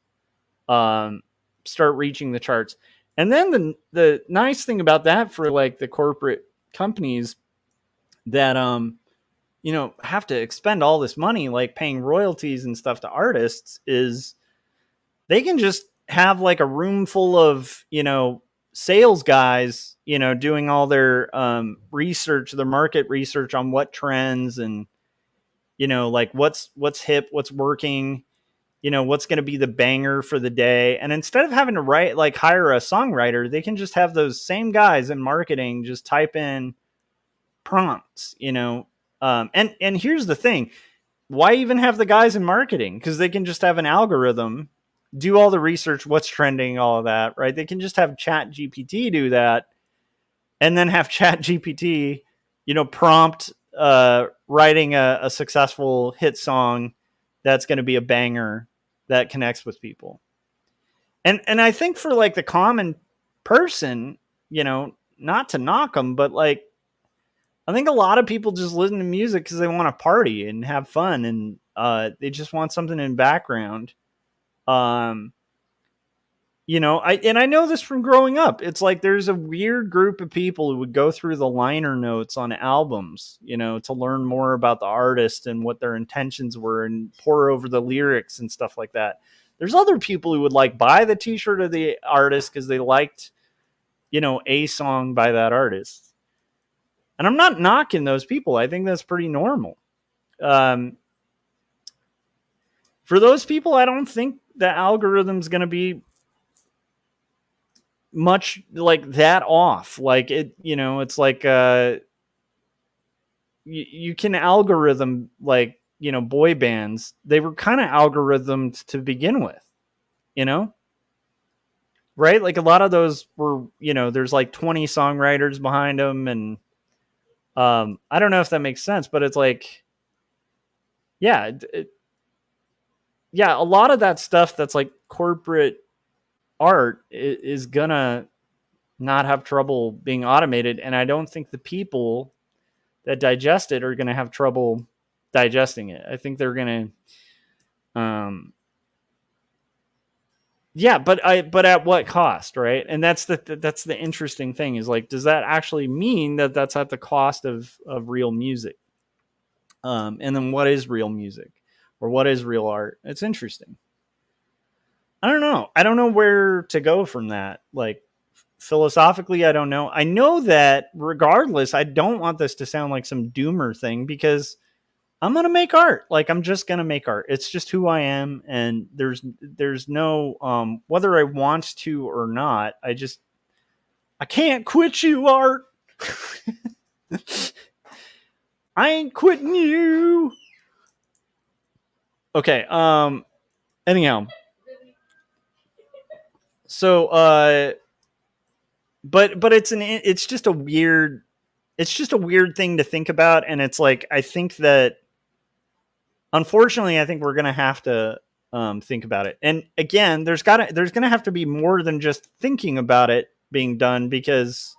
start reaching the charts. And then the nice thing about that for like the corporate companies that have to expend all this money like paying royalties and stuff to artists is they can just have like a room full of sales guys doing all their research, their market research on what trends and like what's hip, what's working, what's going to be the banger for the day. And instead of having to hire a songwriter, they can just have those same guys in marketing just type in prompts, and here's the thing. Why even have the guys in marketing? Because they can just have an algorithm do all the research, what's trending, all of that, right? They can just have Chat GPT do that, and then have Chat GPT, prompt writing a successful hit song that's going to be a banger that connects with people. And I think for like the common person, not to knock them, but like I think a lot of people just listen to music because they want to party and have fun, and they just want something in background. I know this from growing up. It's like there's a weird group of people who would go through the liner notes on albums, to learn more about the artist and what their intentions were and pour over the lyrics and stuff like that. There's other people who would like buy the t-shirt of the artist because they liked, a song by that artist. And I'm not knocking those people. I think that's pretty normal. For those people, I don't think the algorithm's going to be much like that off. Like it, it's like you can algorithm like, boy bands. They were kind of algorithmed to begin with, right? Like a lot of those were, there's like 20 songwriters behind them, and I don't know if that makes sense, but it's like, yeah, a lot of that stuff that's like corporate art is gonna not have trouble being automated, and I don't think the people that digest it are gonna have trouble digesting it. I think they're gonna, but at what cost, right? And that's the interesting thing is like, does that actually mean that that's at the cost of real music? And then what is real music, or what is real art? It's interesting. I don't know where to go from that. Like philosophically, I don't know. I know that regardless, I don't want this to sound like some doomer thing, because I'm going to make art. Like I'm just going to make art. It's just who I am. And there's no, whether I want to or not, I can't quit you, art. I ain't quitting you. Okay. Anyhow. So, but it's just a weird thing to think about. And it's like, I think that unfortunately, I think we're going to have to, think about it. And again, there's going to have to be more than just thinking about it being done, because,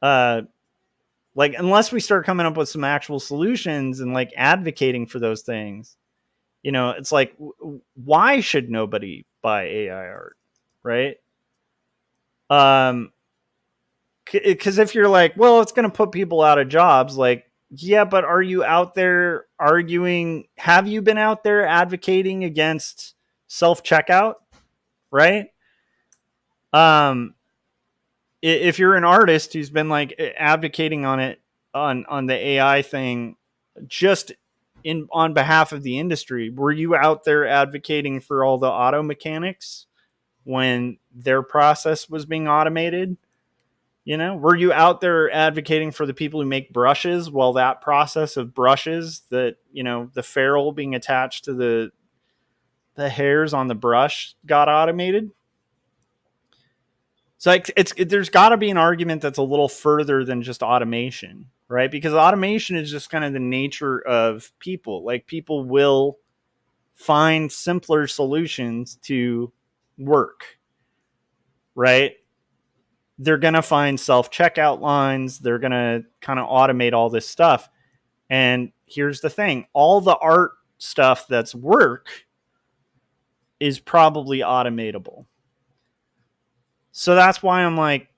like, unless we start coming up with some actual solutions and like advocating for those things, it's like, why should nobody buy AI art? Right. Because if you're like, well, it's going to put people out of jobs, like, yeah, but are you out there arguing? Have you been out there advocating against self-checkout? Right. If you're an artist who's been like advocating on it, on the AI thing, just on behalf of the industry, were you out there advocating for all the auto mechanics when their process was being automated? Were you out there advocating for the people who make brushes while that process of brushes, that, the ferrule being attached to the hairs on the brush got automated? So there's got to be an argument that's a little further than just automation, right? Because automation is just kind of the nature of people. Like people will find simpler solutions to work, right? They're going to find self-checkout lines. They're going to kind of automate all this stuff. And here's the thing. All the art stuff that's work is probably automatable. So that's why I'm like,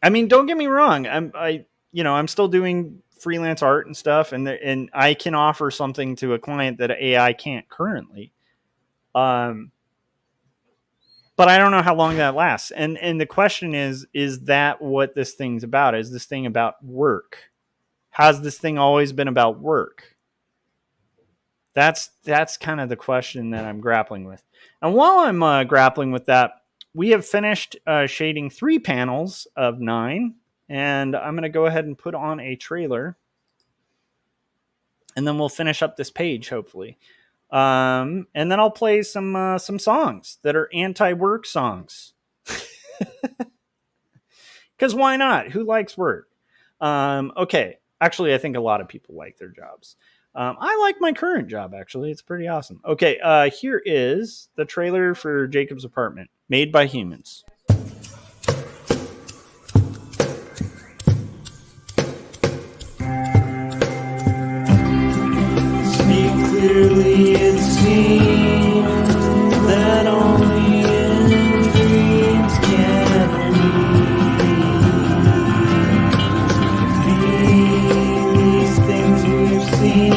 I mean, don't get me wrong. I'm still doing freelance art and stuff, and I can offer something to a client that AI can't currently. But I don't know how long that lasts. And the question is that what this thing's about? Is this thing about work? Has this thing always been about work? That's kind of the question that I'm grappling with. And while I'm grappling with that, we have finished shading 3 panels of 9. And I'm going to go ahead and put on a trailer. And then we'll finish up this page, hopefully. And then I'll play some songs that are anti-work songs. Because why not? Who likes work? Okay. Actually, I think a lot of people like their jobs. I like my current job, actually. It's pretty awesome. Okay, here is the trailer for Jacob's Apartment, made by humans. Speak clearly, it seems that only in dreams can we be these things we've seen.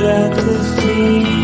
At the seams.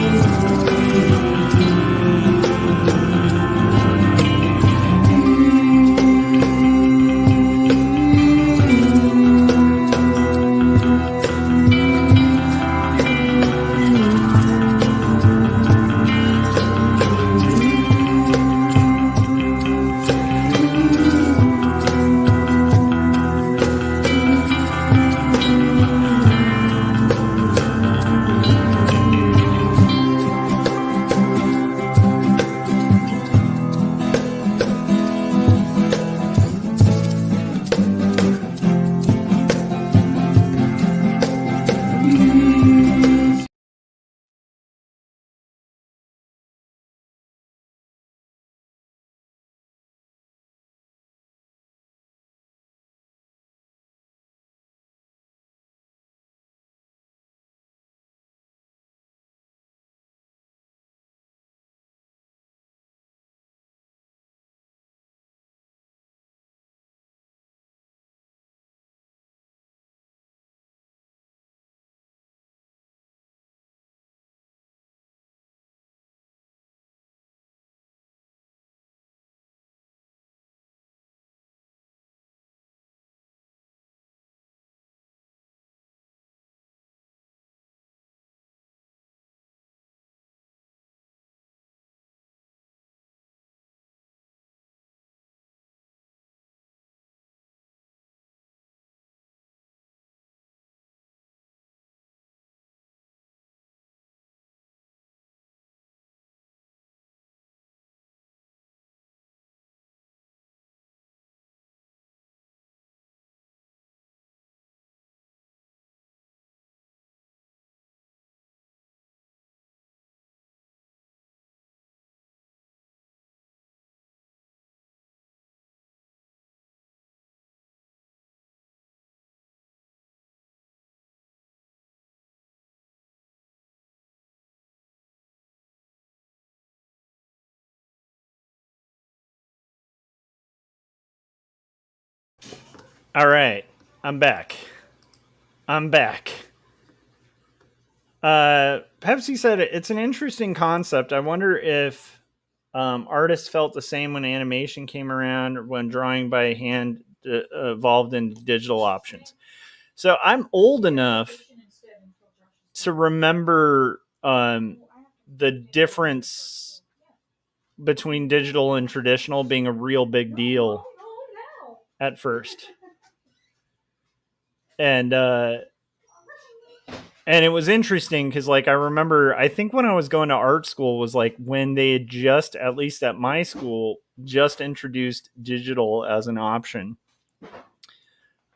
All right, I'm back. Pepsi said it's an interesting concept. I wonder if artists felt the same when animation came around, or when drawing by hand evolved into digital options. So I'm old enough to remember the difference between digital and traditional being a real big deal at first. And it was interesting because, like, I remember, I think when I was going to art school was like when they had just, at least at my school, just introduced digital as an option.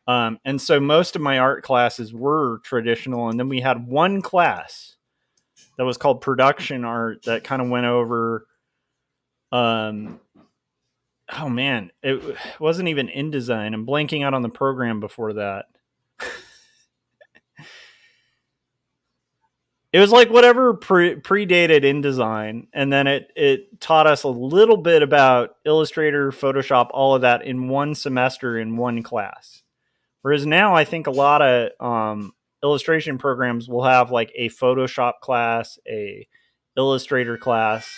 And so most of my art classes were traditional. And then we had one class that was called production art that kind of went over, oh man, it wasn't even InDesign. I'm blanking out on the program before that. It was like whatever predated InDesign, and then it taught us a little bit about Illustrator, Photoshop, all of that in one semester in one class. Whereas now I think a lot of illustration programs will have like a Photoshop class, a Illustrator class,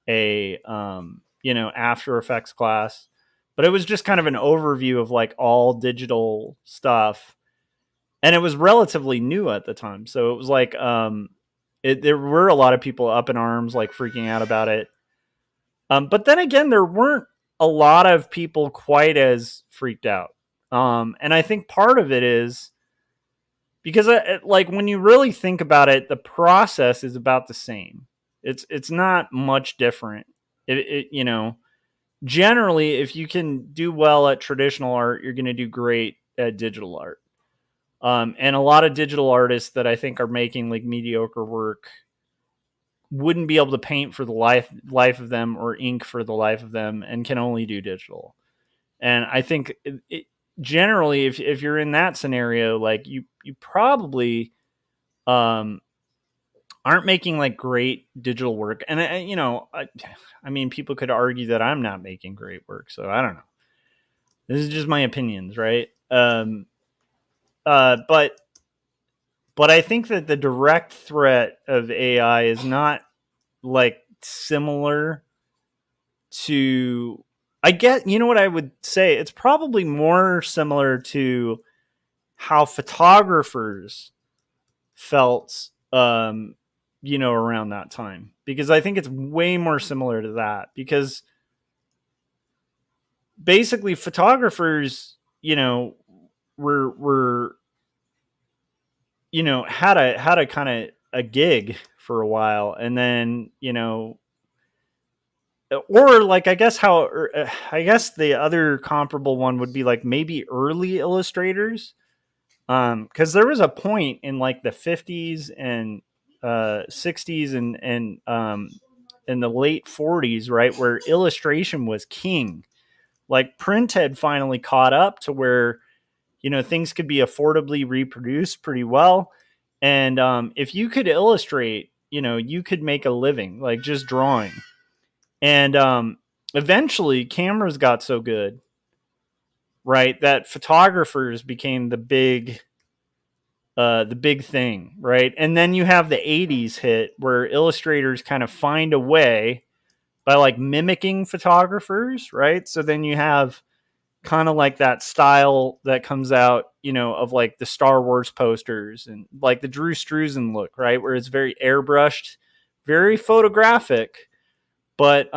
a After Effects class. But it was just kind of an overview of like all digital stuff. And it was relatively new at the time. So it was like there were a lot of people up in arms, like freaking out about it. But then again, there weren't a lot of people quite as freaked out. And I think part of it is because like when you really think about it, the process is about the same. It's not much different. Generally, if you can do well at traditional art, you're going to do great at digital art. And a lot of digital artists that I think are making like mediocre work wouldn't be able to paint for the life of them or ink for the life of them and can only do digital. And I think generally, if you're in that scenario, like you probably aren't making like great digital work. And I mean, people could argue that I'm not making great work, so I don't know. This is just my opinions, right? But I think that the direct threat of AI is not like similar to, I get, you know what I would say? It's probably more similar to how photographers felt, around that time, because I think it's way more similar to that, because basically photographers, were had a kind of a gig for a while, and then or like I guess the other comparable one would be like maybe early illustrators, because there was a point in like the 50s and 60s and in the late 40s, right, where illustration was king. Like print had finally caught up to where things could be affordably reproduced pretty well. And if you could illustrate, you could make a living, like just drawing. And eventually cameras got so good, right, that photographers became the big thing, right? And then you have the 80s hit where illustrators kind of find a way by like mimicking photographers, right? So then you have kind of like that style that comes out, of like the Star Wars posters and like the Drew Struzan look, right? Where it's very airbrushed, very photographic, but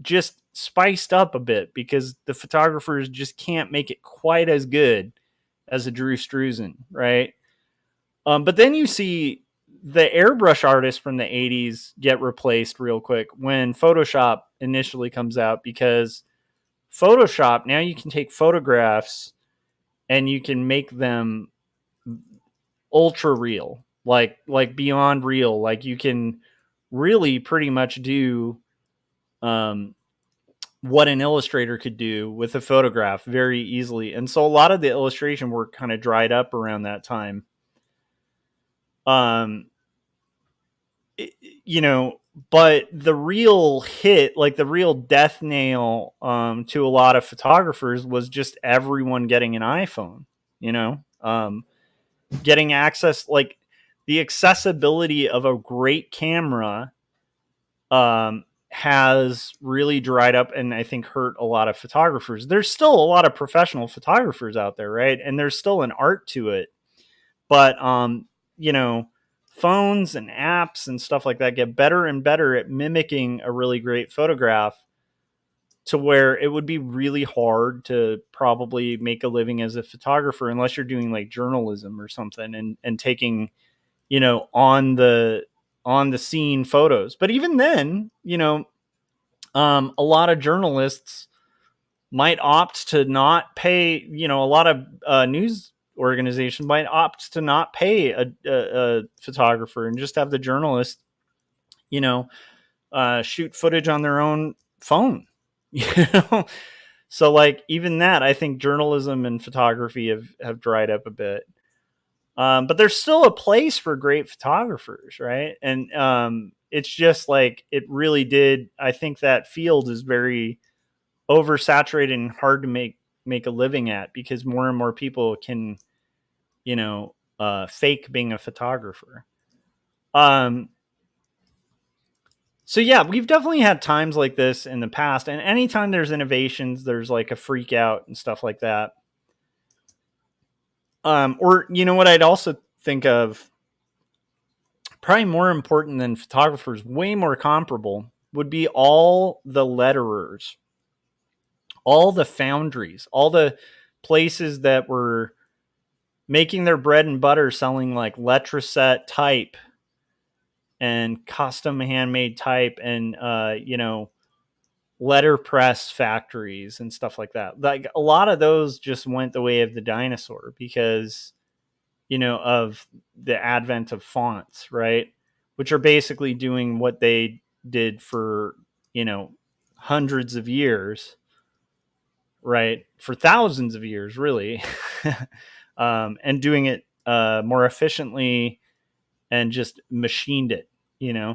just spiced up a bit because the photographers just can't make it quite as good as a Drew Struzan, right? But then you see the airbrush artists from the 80s get replaced real quick when Photoshop initially comes out, because Photoshop, now you can take photographs and you can make them ultra real, like beyond real. Like you can really pretty much do what an illustrator could do with a photograph very easily. And so a lot of the illustration work kind of dried up around that time. But the real hit, like the real death nail to a lot of photographers was just everyone getting an iPhone, getting access, like the accessibility of a great camera has really dried up and I think hurt a lot of photographers. There's still a lot of professional photographers out there, right? And there's still an art to it. But you know, phones and apps and stuff like that get better and better at mimicking a really great photograph, to where it would be really hard to probably make a living as a photographer unless you're doing like journalism or something and taking, you know, on the scene photos. But even then, you know, a lot of journalists might opt to not pay, you know, a lot of news organizations might opt to not pay a photographer and just have the journalist, you know, shoot footage on their own phone. You know, so like even that, I think journalism and photography have dried up a bit. But there's still a place for great photographers, right? And it's just like it really did. I think that field is very oversaturated and hard to make a living at, because more and more people can, you know, fake being a photographer. So yeah, we've definitely had times like this in the past, and anytime there's innovations, there's like a freak out and stuff like that. Or you know what I'd also think of, probably more important than photographers, way more comparable, would be all the letterers, all the foundries, all the places that were making their bread and butter selling like letraset type and custom handmade type and you know, letterpress factories and stuff like that. Like a lot of those just went the way of the dinosaur because, you know, of the advent of fonts, right? Which are basically doing what they did for, you know, hundreds of years, right? For thousands of years, really. And doing it more efficiently and just machined it, you know?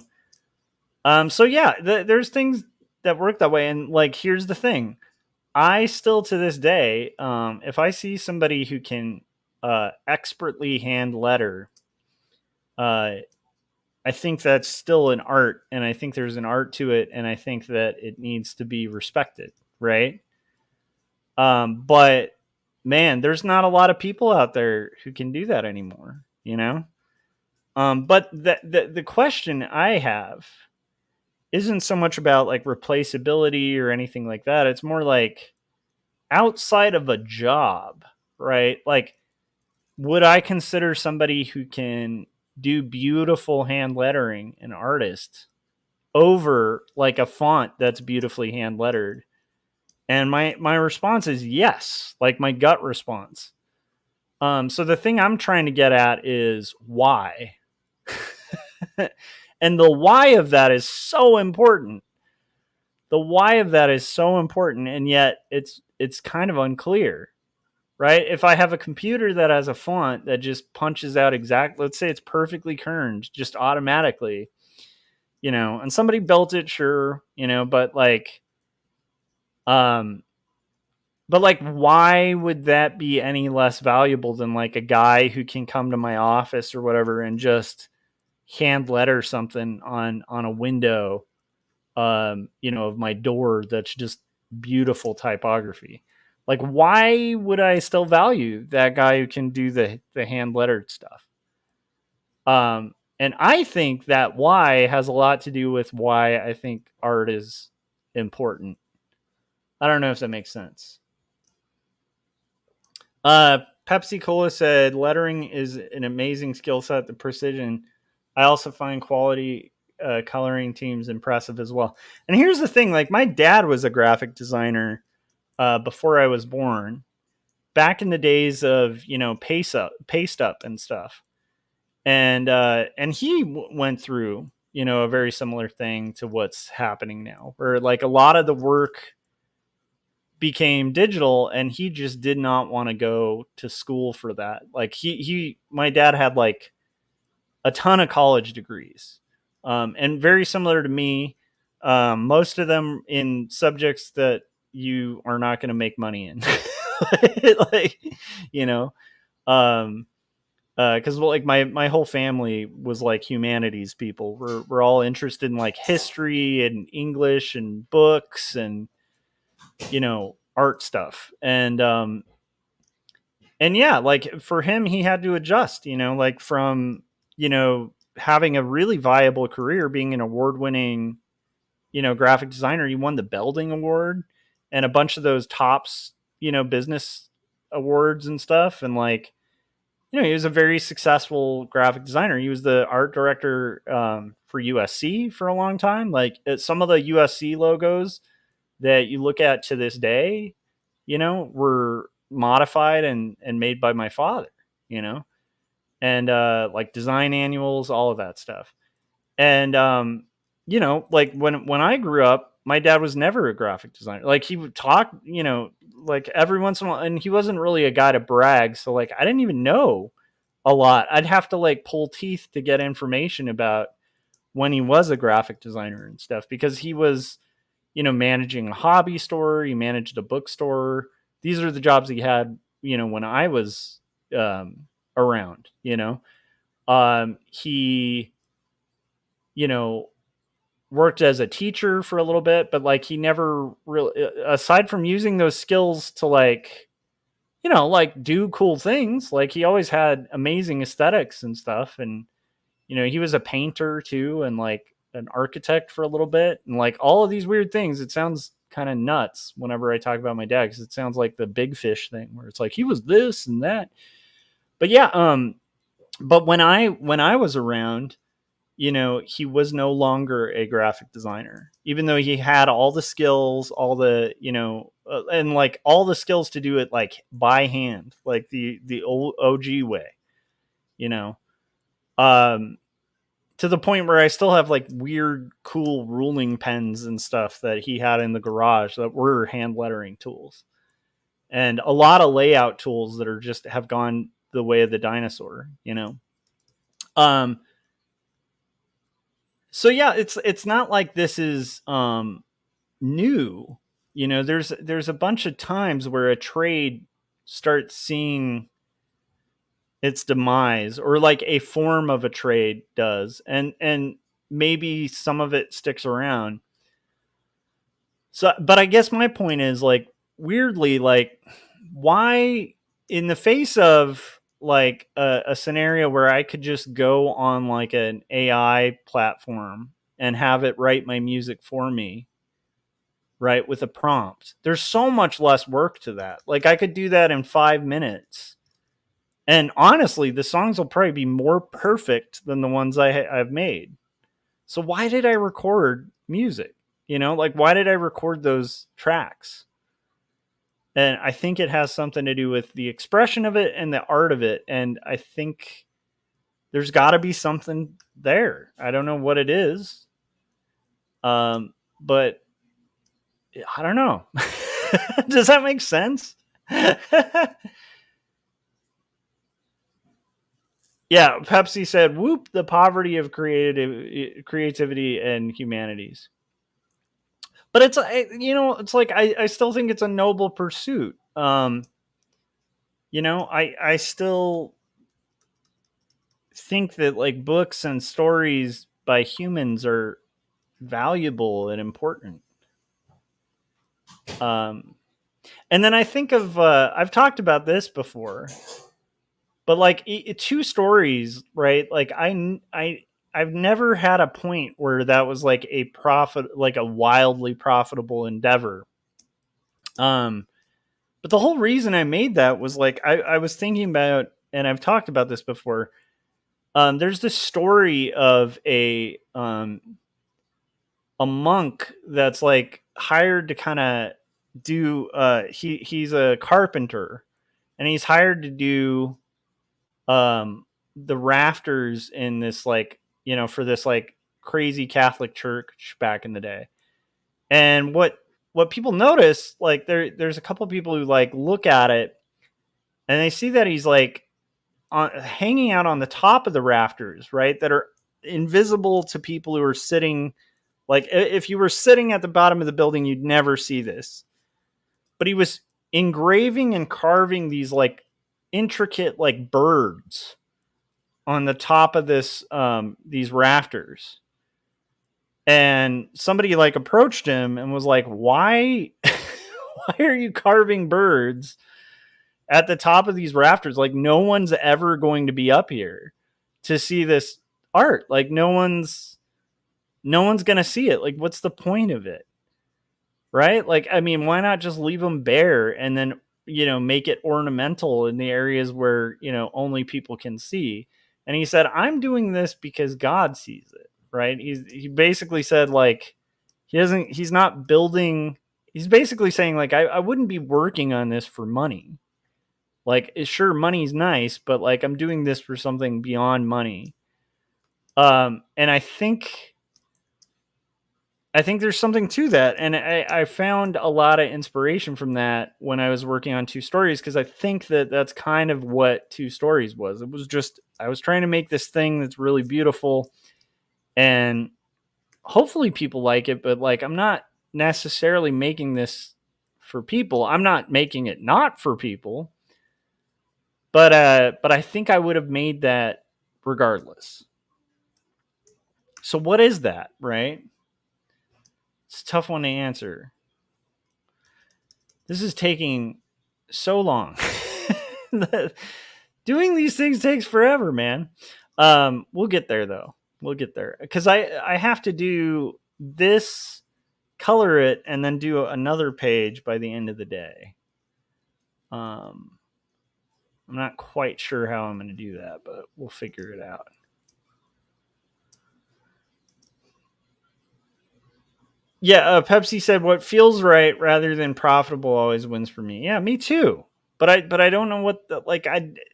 So yeah, there's things that work that way. And like, here's the thing. I still to this day, if I see somebody who can expertly hand letter, I think that's still an art, and I think there's an art to it, and I think that it needs to be respected, right? But man, there's not a lot of people out there who can do that anymore, you know? But the question I have isn't so much about like replaceability or anything like that. It's more like outside of a job, right? Like, would I consider somebody who can do beautiful hand lettering an artist over like a font that's beautifully hand lettered? And my response is yes, like my gut response. So the thing I'm trying to get at is why. And the why of that is so important. The why of that is so important, and yet it's kind of unclear, right? If I have a computer that has a font that just punches out let's say it's perfectly kerned, just automatically, you know, and somebody built it, sure, you know, but like, why would that be any less valuable than like a guy who can come to my office or whatever and just hand letter something on a window, you know, of my door that's just beautiful typography? Like, why would I still value that guy who can do the hand lettered stuff? And I think that why has a lot to do with why I think art is important. I don't know if that makes sense. Pepsi Cola said lettering is an amazing skill set. The precision. I also find quality coloring teams impressive as well. And here's the thing: like, my dad was a graphic designer before I was born, back in the days of, you know, paste up and stuff. And he went through, you know, a very similar thing to what's happening now, where like a lot of the work became digital, and he just did not want to go to school for that. Like my dad had like a ton of college degrees, and very similar to me, most of them in subjects that you are not going to make money in. Like, you know, because like my whole family was like humanities people. We're all interested in like history and English and books and art stuff. And yeah, like for him, he had to adjust, like from, having a really viable career, being an award winning, graphic designer. He won the Belding Award and a bunch of those tops, business awards and stuff. And like, he was a very successful graphic designer. He was the art director for USC for a long time. Like some of the USC logos that you look at to this day, were modified and made by my father, and like design annuals, all of that stuff. And like when I grew up, my dad was never a graphic designer. Like he would talk, like every once in a while, and he wasn't really a guy to brag. So like I didn't even know a lot. I'd have to like pull teeth to get information about when he was a graphic designer and stuff, because he was, managing a hobby store, he managed a bookstore. These are the jobs he had, when I was around, he, worked as a teacher for a little bit, but like he never really, aside from using those skills to like, like do cool things, like he always had amazing aesthetics and stuff. And, he was a painter too, and like an architect for a little bit, and like all of these weird things. It sounds kind of nuts whenever I talk about my dad, because it sounds like the big fish thing where it's like he was this and that. But yeah, but when I was around, he was no longer a graphic designer, even though he had all the skills, all the, and like all the skills to do it like by hand, like the old OG way, um, to the point where I still have like weird, cool ruling pens and stuff that he had in the garage that were hand lettering tools, and a lot of layout tools that are just have gone the way of the dinosaur, Um, so yeah, it's not like this is new. There's a bunch of times where a trade starts seeing its demise, or like a form of a trade does, and maybe some of it sticks around. So, but I guess my point is like, weirdly, like, why, in the face of like a scenario where I could just go on like an AI platform and have it write my music for me, right, with a prompt, there's so much less work to that. Like I could do that in 5 minutes. And honestly, the songs will probably be more perfect than the ones I've made. So why did I record music? Like why did I record those tracks? And I think it has something to do with the expression of it and the art of it. And I think there's got to be something there. I don't know what it is. But I don't know. Does that make sense? Yeah, Pepsi said, "Whoop the poverty of creativity and humanities." But it's it's like I still think it's a noble pursuit. I still think that like books and stories by humans are valuable and important. And then I think of I've talked about this before, but like two stories, right? Like I've never had a point where that was like like a wildly profitable endeavor. But the whole reason I made that was like I was thinking about, and I've talked about this before. There's this story of a monk that's like hired to kind of do. He's a carpenter, and he's hired to do the rafters in this like for this like crazy Catholic church back in the day. And what people notice, like there's a couple of people who like look at it and they see that he's like hanging out on the top of the rafters, right, that are invisible to people who are sitting. Like if you were sitting at the bottom of the building, you'd never see this. But he was engraving and carving these like intricate like birds, on the top of these rafters. And somebody like approached him and was like, why why are you carving birds at the top of these rafters? Like, no one's ever going to be up here to see this art. Like, no one's gonna see it. Like, what's the point of it? Right? Like, I mean, why not just leave them bare and then, make it ornamental in the areas where, only people can see? And he said, I'm doing this because God sees it. Right? He basically said, like, he's not building. He's basically saying, like, I wouldn't be working on this for money. Like, sure, money's nice, but like, I'm doing this for something beyond money. And I think there's something to that. And I found a lot of inspiration from that when I was working on Two Stories, because I think that's kind of what Two Stories was. It was just, I was trying to make this thing that's really beautiful, and hopefully people like it, but like, I'm not necessarily making this for people. I'm not making it not for people. But I think I would have made that regardless. So what is that, right? It's a tough one to answer. This is taking so long. Doing these things takes forever, man. We'll get there though. We'll get there, because I have to do this, color it, and then do another page by the end of the day. I'm not quite sure how I'm going to do that, but we'll figure it out. Yeah, Pepsi said, "What feels right rather than profitable always wins for me." Yeah, me too. But I don't know what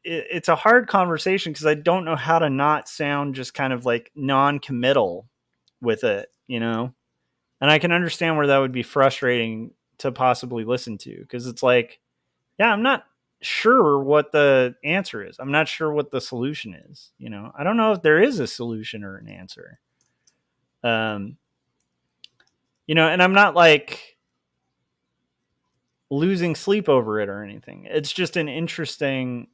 it's a hard conversation, because I don't know how to not sound just kind of like non-committal with it, And I can understand where that would be frustrating to possibly listen to, because it's like, yeah, I'm not sure what the answer is. I'm not sure what the solution is. I don't know if there is a solution or an answer. And I'm not like losing sleep over it or anything. It's just an interesting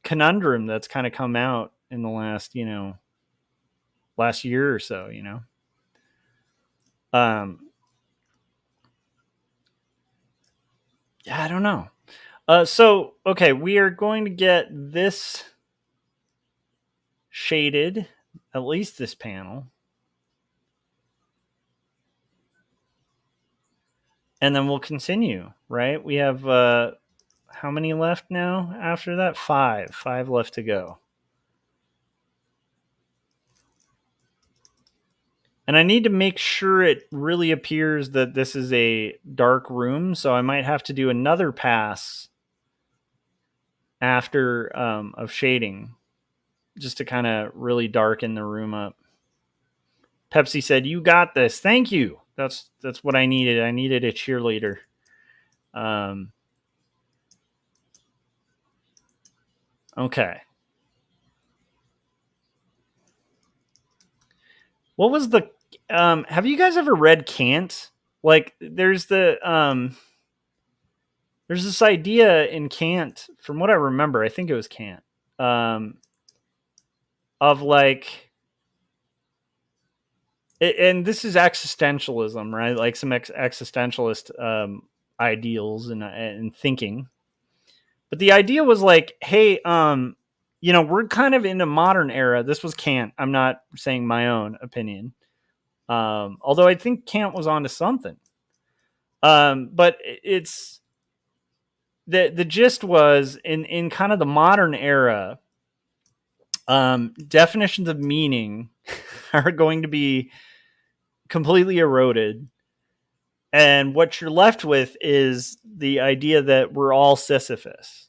conundrum that's kind of come out in the last year or so, yeah, I don't know. So, okay, we are going to get this shaded, at least this panel. And then we'll continue, right? We have, how many left now after that? 5 left to go. And I need to make sure it really appears that this is a dark room, so I might have to do another pass after of shading, just to kind of really darken the room up. Pepsi said, "You got this." Thank you. That's what I needed. I needed a cheerleader. Okay. What was the have you guys ever read Kant? Like, there's this idea in Kant, from what I remember, I think it was Kant, of like, and this is existentialism, right? Like some existentialist ideals and thinking. But the idea was like, hey, we're kind of in a modern era. This was Kant. I'm not saying my own opinion. Although I think Kant was onto something. But it's the gist was in kind of the modern era, definitions of meaning are going to be completely eroded. And what you're left with is the idea that we're all Sisyphus,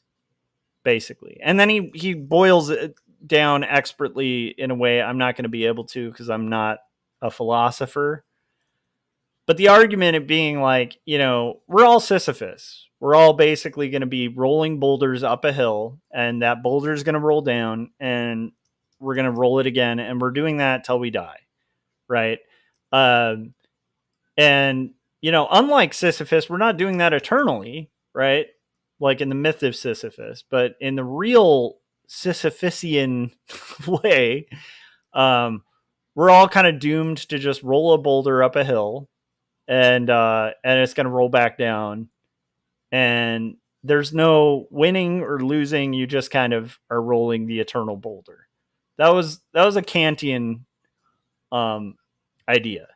basically. And then he boils it down expertly in a way I'm not going to be able to, because I'm not a philosopher. But the argument of being like, we're all Sisyphus. We're all basically going to be rolling boulders up a hill, and that boulder is going to roll down, and we're going to roll it again. And we're doing that till we die. Right. And, unlike Sisyphus, we're not doing that eternally. Right. Like in the myth of Sisyphus, but in the real Sisyphusian way, we're all kind of doomed to just roll a boulder up a hill, and it's going to roll back down, and there's no winning or losing. You just kind of are rolling the eternal boulder. That was a Kantian idea.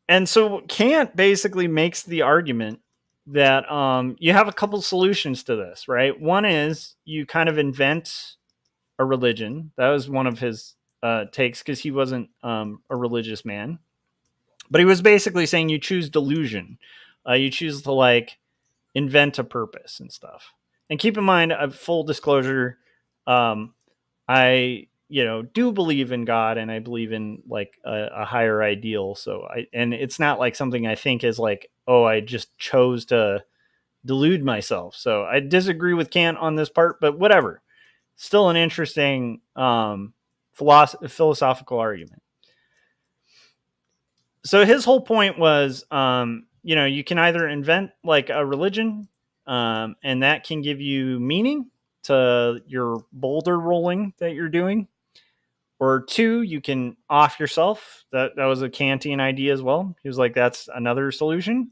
And so Kant basically makes the argument that you have a couple solutions to this, right? One is you kind of invent a religion. That was one of his takes, because he wasn't a religious man. But he was basically saying you choose delusion. You choose to like invent a purpose and stuff. And keep in mind, full disclosure, I do believe in God, and I believe in like a higher ideal. So and it's not like something I think is like, oh, I just chose to delude myself. So I disagree with Kant on this part, but whatever. Still an interesting philosophical argument. So his whole point was, you can either invent like a religion, and that can give you meaning to your boulder rolling that you're doing. Or two, you can off yourself. That was a Kantian idea as well. He was like, that's another solution.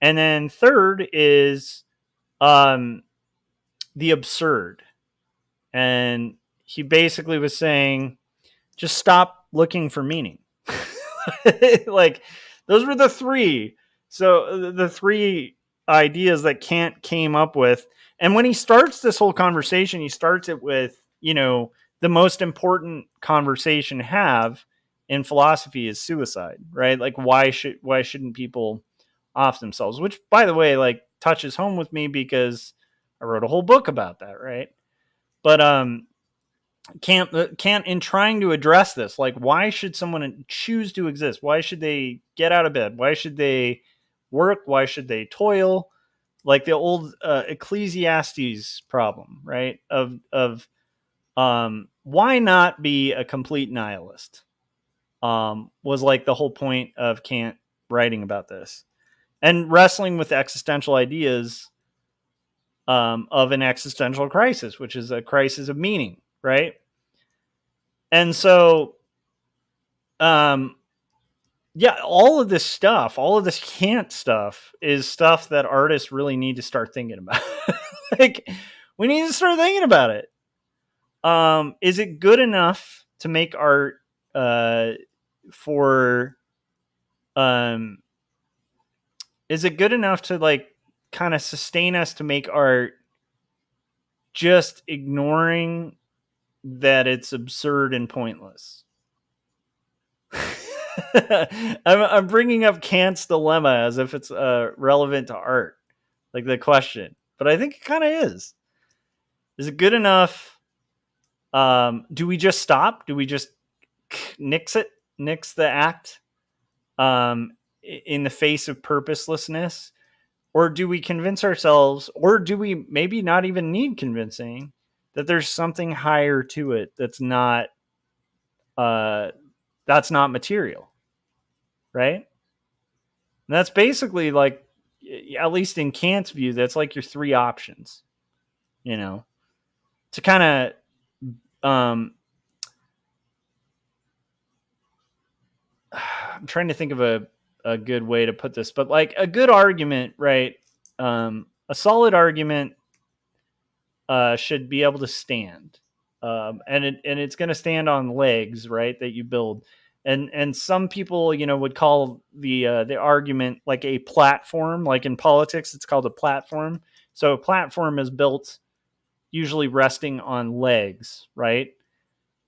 And then third is the absurd. And he basically was saying, just stop looking for meaning. Like, those were the three. So the three ideas that Kant came up with. And when he starts this whole conversation, he starts it with, the most important conversation to have in philosophy is suicide, right? Like, why shouldn't people off themselves? Which, by the way, like touches home with me because I wrote a whole book about that, right? But Kant, in trying to address this, like, why should someone choose to exist? Why should they get out of bed? Why should they work? Why should they toil? Like the old Ecclesiastes problem, right? Of why not be a complete nihilist? Was like the whole point of Kant writing about this and wrestling with existential ideas of an existential crisis, which is a crisis of meaning, right? And so, all of this stuff, all of this Kant stuff is stuff that artists really need to start thinking about. Like, we need to start thinking about it. Is it good enough to make art is it good enough to like kind of sustain us to make art, just ignoring that it's absurd and pointless? I'm bringing up Kant's dilemma as if it's relevant to art, like the question, but I think it kind of is. Is it good enough? Do we just stop? Do we just nix the act in the face of purposelessness? Or do we convince ourselves, or do we maybe not even need convincing, that there's something higher to it that's not material, right? And that's basically like, at least in Kant's view, that's like your three options, to kind of I'm trying to think of a good way to put this, but like a good argument, right? A solid argument should be able to stand, and it's going to stand on legs, right? That you build, and some people, would call the argument like a platform. Like in politics, it's called a platform. So a platform is built usually resting on legs, right?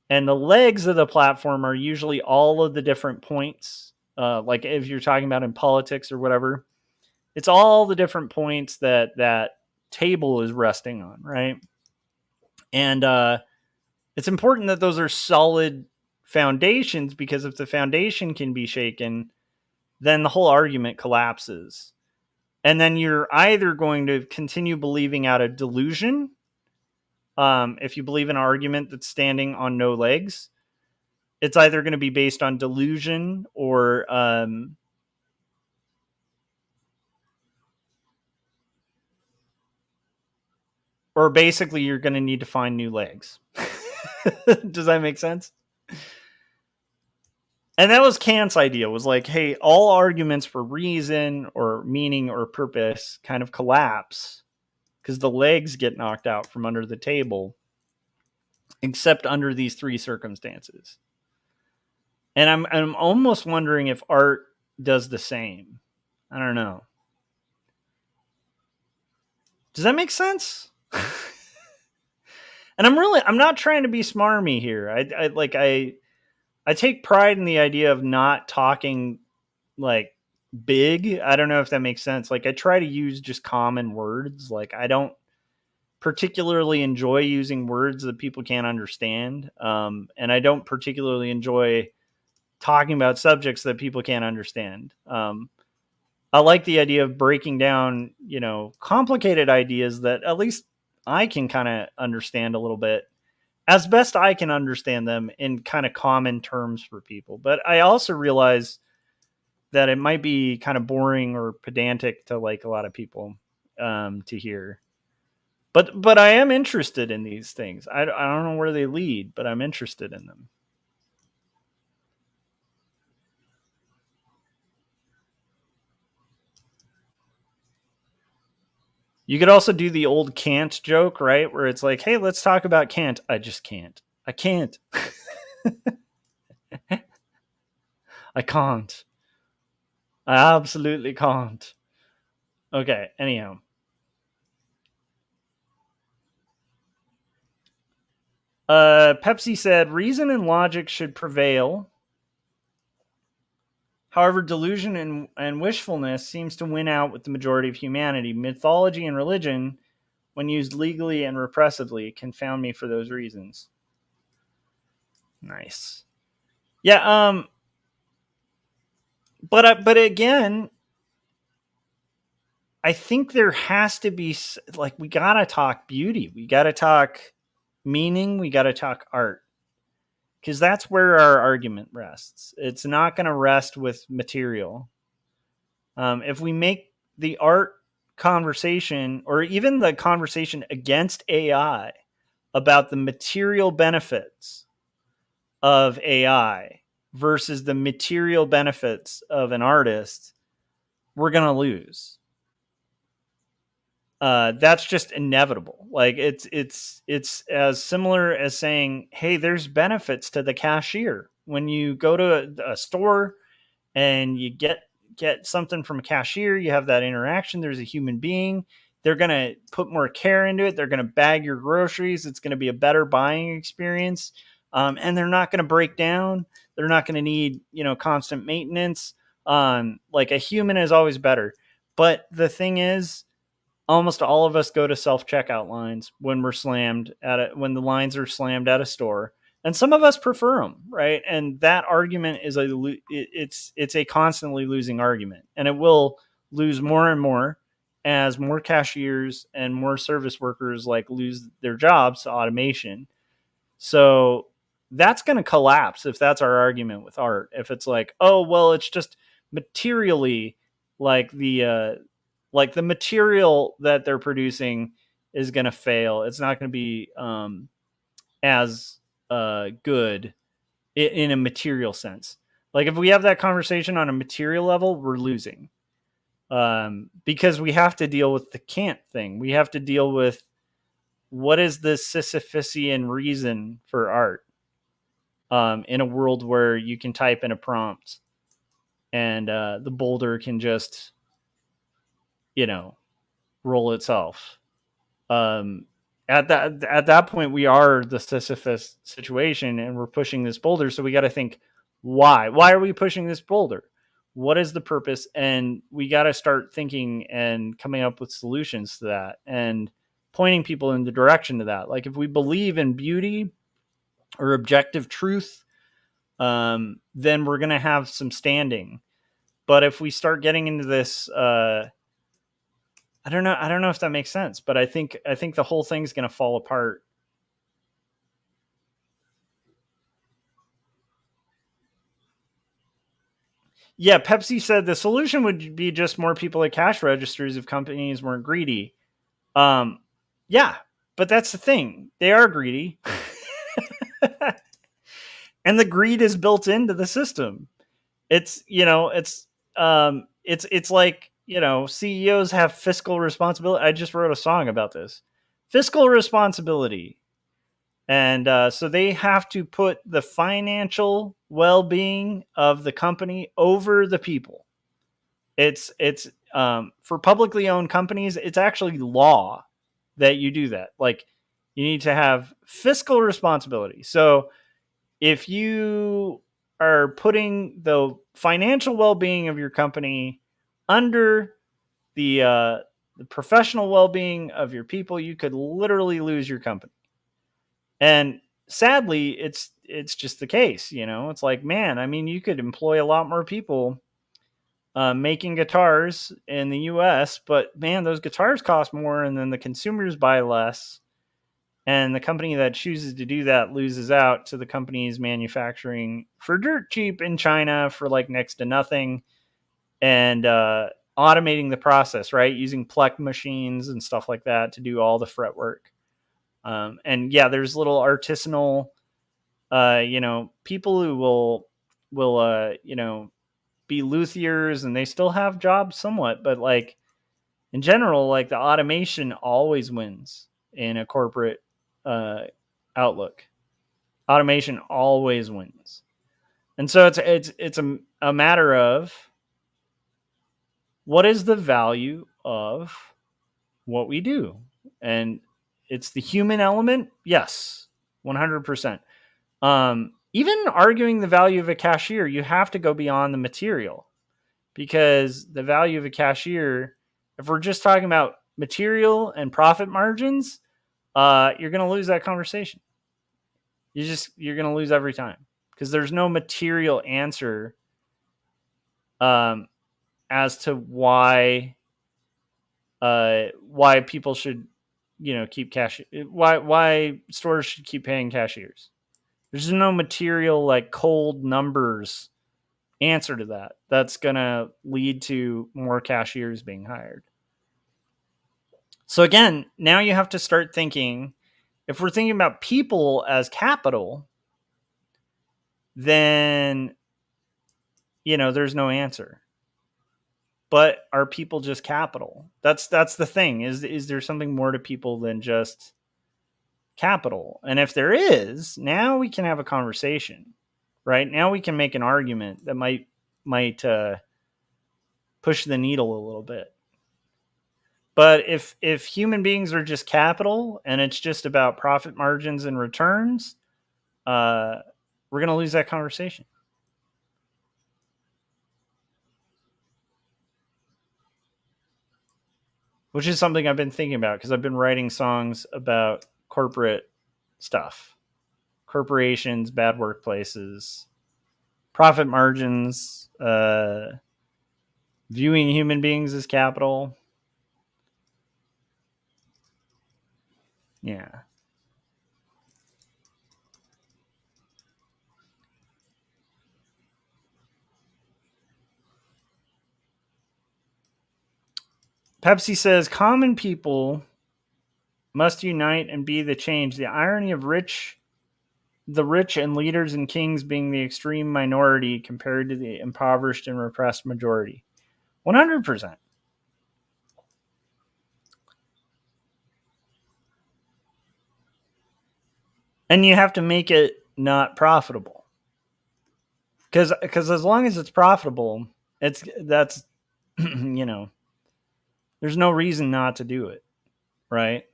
And the legs of the platform are usually all of the different points. Like if you're talking about in politics or whatever, it's all the different points that table is resting on, right? And it's important that those are solid foundations, because if the foundation can be shaken, then the whole argument collapses. And then you're either going to continue believing out of delusion, if you believe an argument that's standing on no legs, it's either going to be based on delusion or or basically you're going to need to find new legs. Does that make sense? And that was Kant's idea, was like, hey, all arguments for reason or meaning or purpose kind of collapse because the legs get knocked out from under the table, except under these three circumstances. And I'm almost wondering if art does the same. I don't know. Does that make sense? And I'm not trying to be smarmy here. I take pride in the idea of not talking like big. I don't know if that makes sense. Like I try to use just common words. Like I don't particularly enjoy using words that people can't understand. And I don't particularly enjoy talking about subjects that people can't understand. I like the idea of breaking down, complicated ideas that at least I can kind of understand a little bit, as best I can understand them in kind of common terms for people. But I also realize that it might be kind of boring or pedantic to like a lot of people to hear. But I am interested in these things. I don't know where they lead, but I'm interested in them. You could also do the old Kant joke, right? Where it's like, hey, let's talk about Kant. I just can't. I can't. I can't. I absolutely can't. Okay, anyhow. Pepsi said, reason and logic should prevail. However, delusion and wishfulness seems to win out with the majority of humanity. Mythology and religion, when used legally and repressively, confound me for those reasons. Nice. Yeah, but again, I think there has to be, like, we got to talk beauty. We got to talk meaning. We got to talk art. Because that's where our argument rests. It's not going to rest with material. If we make the art conversation, or even the conversation against AI, about the material benefits of AI versus the material benefits of an artist, we're going to lose. That's just inevitable. Like it's as similar as saying, hey, there's benefits to the cashier. When you go to a store and you get something from a cashier, you have that interaction. There's a human being. They're going to put more care into it. They're going to bag your groceries. It's going to be a better buying experience. And they're not going to break down. They're not going to need, constant maintenance. Like a human is always better. But the thing is, almost all of us go to self-checkout lines when we're slammed when the lines are slammed at a store, and some of us prefer them, right? And that argument is it's a constantly losing argument, and it will lose more and more as more cashiers and more service workers like lose their jobs to automation. So that's going to collapse if that's our argument with art. If it's like, oh, well, it's just materially like the material that they're producing is going to fail. It's not going to be as good in a material sense. Like if we have that conversation on a material level, we're losing because we have to deal with the Kant thing. We have to deal with what is the Sisyphusian reason for art in a world where you can type in a prompt and the boulder can just, roll itself. At that point, we are the Sisyphus situation, and we're pushing this boulder. So we got to think, why are we pushing this boulder? What is the purpose? And we got to start thinking and coming up with solutions to that, and pointing people in the direction of that. Like if we believe in beauty or objective truth, then we're going to have some standing. But if we start getting into this, I don't know if that makes sense, but I think the whole thing's going to fall apart. Yeah, Pepsi said the solution would be just more people at cash registers if companies weren't greedy. Yeah, but that's the thing. They are greedy. And the greed is built into the system. It's, it's like, CEOs have fiscal responsibility. I just wrote a song about this. Fiscal responsibility. And so they have to put the financial well-being of the company over the people. It's for publicly owned companies, it's actually law that you do that. Like, you need to have fiscal responsibility. So if you are putting the financial well-being of your company under the professional well-being of your people, you could literally lose your company. And sadly, it's just the case. It's like, man, I mean, you could employ a lot more people making guitars in the US, but man, those guitars cost more, and then the consumers buy less. And the company that chooses to do that loses out to the companies manufacturing for dirt cheap in China for like next to nothing, and automating the process, right? Using Plek machines and stuff like that to do all the fretwork. And yeah, there's little artisanal, people who will be luthiers, and they still have jobs somewhat, but like in general, like the automation always wins in a corporate outlook. Automation always wins. And so it's a matter of what is the value of what we do? And it's the human element. Yes, 100%. Even arguing the value of a cashier, you have to go beyond the material, because the value of a cashier, if we're just talking about material and profit margins, you're going to lose that conversation. You're going to lose every time, because there's no material answer as to why people should keep cash, why stores should keep paying cashiers. There's no material, like cold numbers answer to that that's going to lead to more cashiers being hired. So again, now you have to start thinking, if we're thinking about people as capital, then there's no answer. But are people just capital? That's the thing. Is there something more to people than just capital? And if there is, now we can have a conversation. Right? Now we can make an argument that might push the needle a little bit. But if human beings are just capital, and it's just about profit margins and returns, we're going to lose that conversation. Which is something I've been thinking about, because I've been writing songs about corporate stuff. Corporations, bad workplaces, profit margins, viewing human beings as capital. Yeah. Pepsi says, common people must unite and be the change. The irony of the rich and leaders and kings being the extreme minority compared to the impoverished and repressed majority. 100%. And you have to make it not profitable. Because as long as it's profitable, that's there's no reason not to do it, right?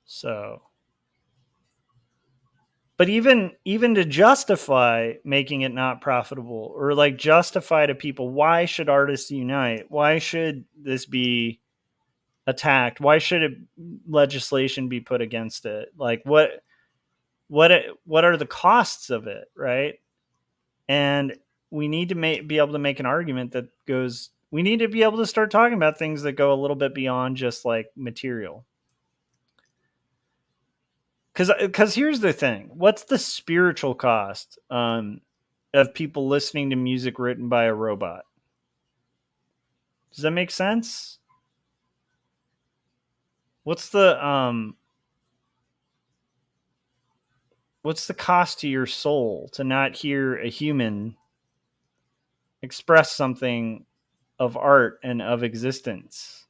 So, but even to justify making it not profitable, or like justify to people, why should artists unite? Why should this be attacked? Why should legislation be put against it? Like what are the costs of it, right? And we need to be able to make an argument that goes, we need to be able to start talking about things that go a little bit beyond just like material. Because here's the thing. What's the spiritual cost of people listening to music written by a robot? Does that make sense? What's the cost to your soul to not hear a human express something of art and of existence,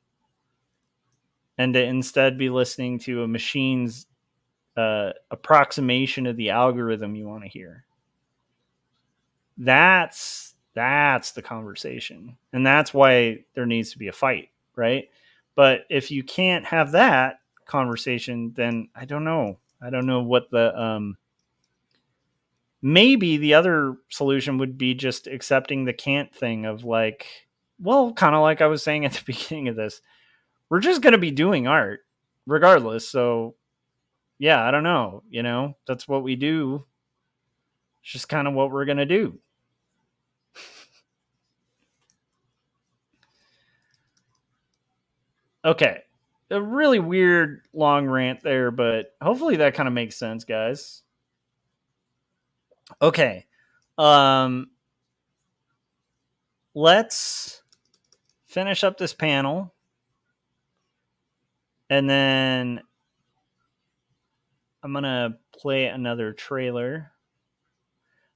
and to instead be listening to a machine's approximation of the algorithm you want to hear? That's the conversation, and that's why there needs to be a fight, right? But if you can't have that conversation, then I don't know what the maybe the other solution would be just accepting the Kant thing of like, well, kind of like I was saying at the beginning of this, we're just going to be doing art regardless. So yeah, I don't know, that's what we do. It's just kind of what we're going to do. Okay. A really weird long rant there, but hopefully that kind of makes sense, guys. Okay. Let's finish up this panel, and then I'm going to play another trailer.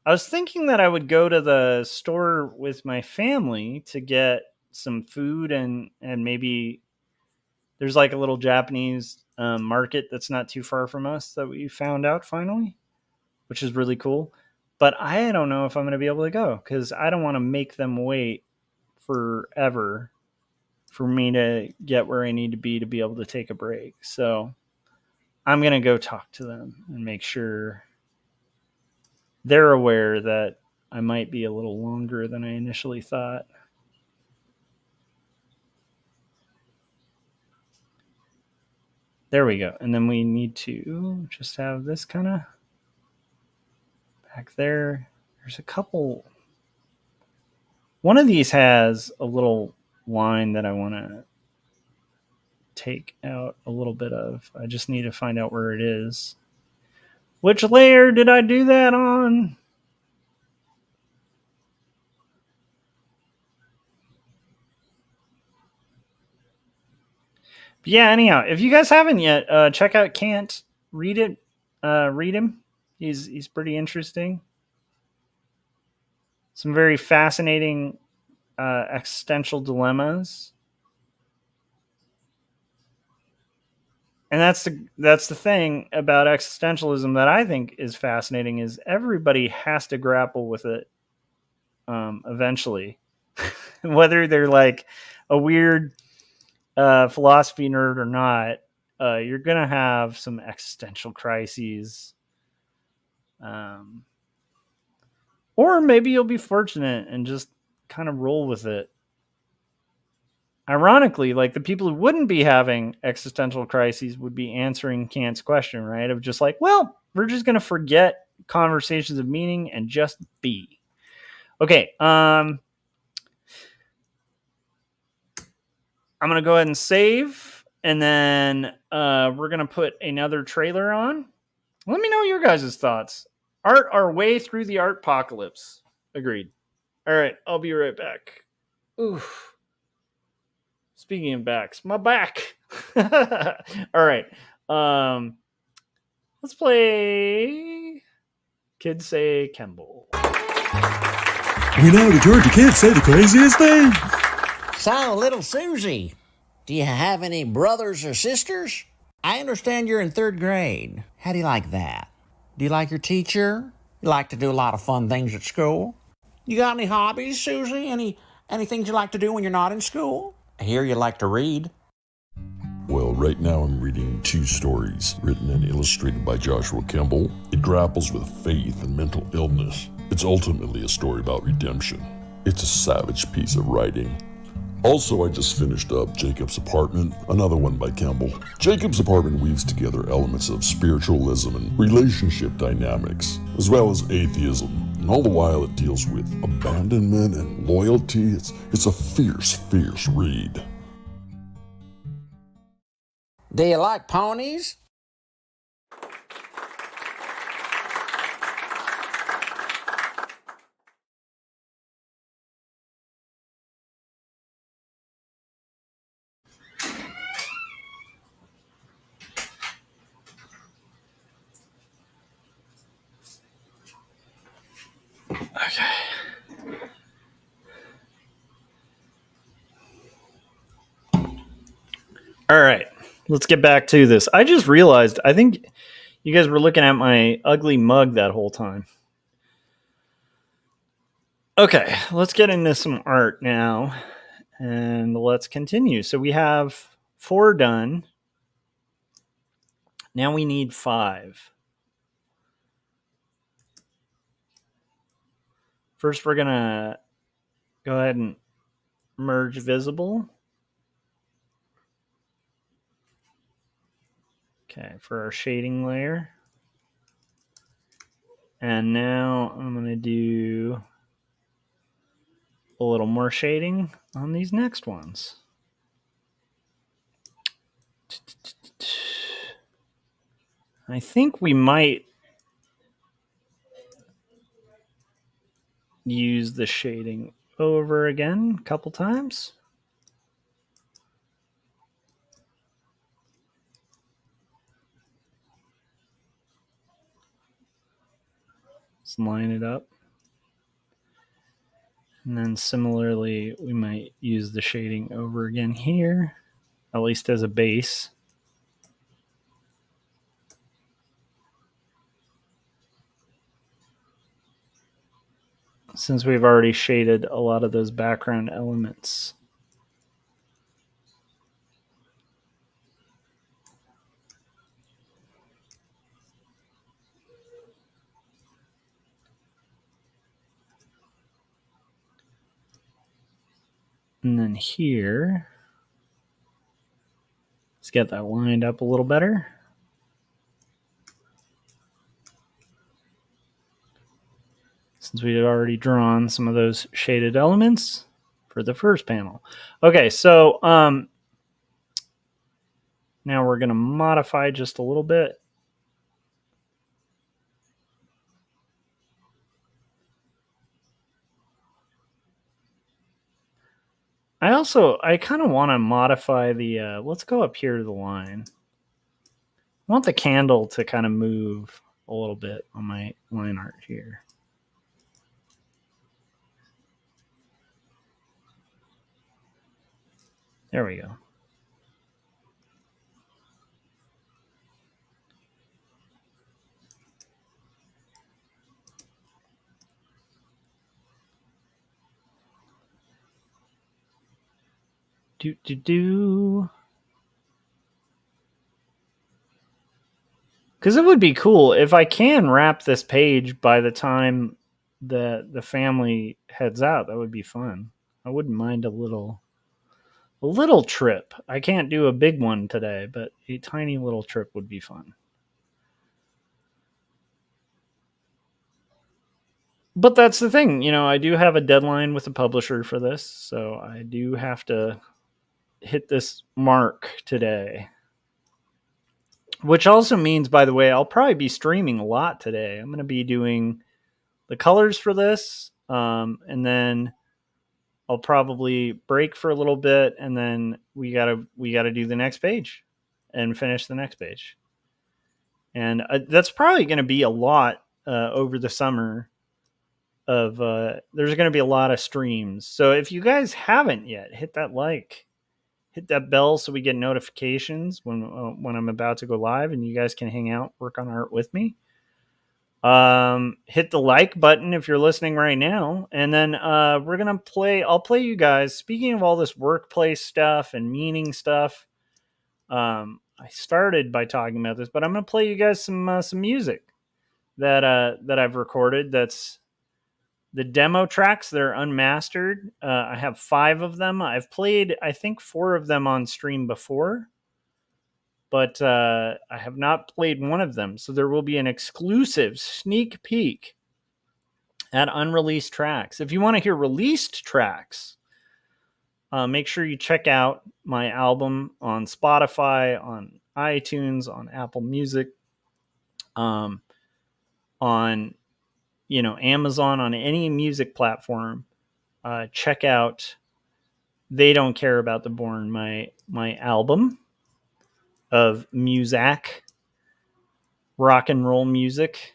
I was thinking that I would go to the store with my family to get some food, and maybe there's like a little Japanese market that's not too far from us that we found out finally, which is really cool. But I don't know if I'm going to be able to go because I don't want to make them wait forever for me to get where I need to be able to take a break. So I'm going to go talk to them and make sure they're aware that I might be a little longer than I initially thought. There we go. And then we need to just have this kind of back there. There's a couple. One of these has a little line that I want to take out a little bit of. I just need to find out where it is. Which layer did I do that on? But yeah, anyhow, if you guys haven't yet, check out Kant. Read it. Read him. He's pretty interesting. Some very fascinating existential dilemmas. And that's the thing about existentialism that I think is fascinating is everybody has to grapple with it eventually, whether they're like a weird philosophy nerd or not. You're gonna have some existential crises, or maybe you'll be fortunate and just kind of roll with it. Ironically, like the people who wouldn't be having existential crises would be answering Kant's question, right? Of just like, well, we're just going to forget conversations of meaning and just be. Okay. I'm going to go ahead and save, and then we're going to put another trailer on. Let me know your guys' thoughts. Art our way through the art apocalypse. Agreed. All right. I'll be right back. Oof. Speaking of backs, my back. All right. Let's play Kids Say Kemble. We now return to Kids Say the Craziest Thing. So, little Susie, do you have any brothers or sisters? I understand you're in 3rd grade. How do you like that? Do you like your teacher? You like to do a lot of fun things at school? You got any hobbies, Susie? Any things you like to do when you're not in school? I hear you like to read. Well, right now I'm reading 2 stories, written and illustrated by Joshua Kemble. It grapples with faith and mental illness. It's ultimately a story about redemption. It's a savage piece of writing. Also, I just finished up Jacob's Apartment, another one by Kemble. Jacob's Apartment weaves together elements of spiritualism and relationship dynamics, as well as atheism, and all the while it deals with abandonment and loyalty. It's a fierce read. Do you like ponies? All right, let's get back to this. I just realized, I think you guys were looking at my ugly mug that whole time. Okay, let's get into some art now, and let's continue. So we have 4 done. Now we need 5. First, we're going to go ahead and merge visible. Okay, for our shading layer. And now I'm going to do a little more shading on these next ones. I think we might use the shading over again a couple times. Let's line it up. And then similarly, we might use the shading over again here, at least as a base. Since we've already shaded a lot of those background elements. And then here, let's get that lined up a little better. Since we had already drawn some of those shaded elements for the first panel. Okay, so now we're going to modify just a little bit. I kind of want to modify the, let's go up here to the line. I want the candle to kind of move a little bit on my line art here. There we go. Because it would be cool if I can wrap this page by the time the family heads out. That would be fun. I wouldn't mind a little trip. I can't do a big one today, but a tiny little trip would be fun. But that's the thing, you know, I do have a deadline with the publisher for this, so I do have to hit this mark today. Which also means, by the way, I'll probably be streaming a lot today. I'm going to be doing the colors for this, and then I'll probably break for a little bit, and then we gotta do the next page and finish the next page. And that's probably going to be a lot over the summer. There's going to be a lot of streams. So if you guys haven't yet, hit that like, hit that bell so we get notifications when I'm about to go live, and you guys can hang out, work on art with me. Hit the like button if you're listening right now, and then we're gonna play. I'll play you guys. Speaking of all this workplace stuff and meaning stuff, I started by talking about this, but I'm gonna play you guys some music that I've recorded. That's the demo tracks. They're unmastered. I have 5 of them. I've played, I think, 4 of them on stream before, but I have not played one of them. So there will be an exclusive sneak peek at unreleased tracks. If you want to hear released tracks, make sure you check out my album on Spotify, on iTunes, on Apple Music, on Amazon, on any music platform. Check out They Don't Care About the Born, my album of music, rock and roll music.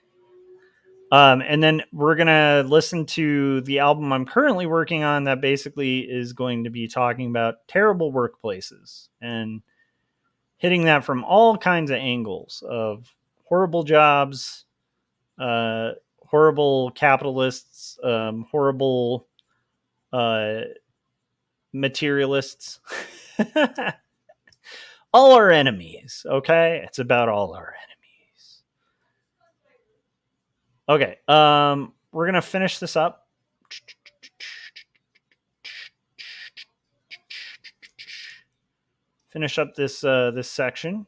And then we're going to listen to the album I'm currently working on that basically is going to be talking about terrible workplaces. And hitting that from all kinds of angles of horrible jobs, horrible capitalists, horrible materialists. All our enemies, okay? It's about all our enemies. Okay, we're going to finish this up. Finish up this this section.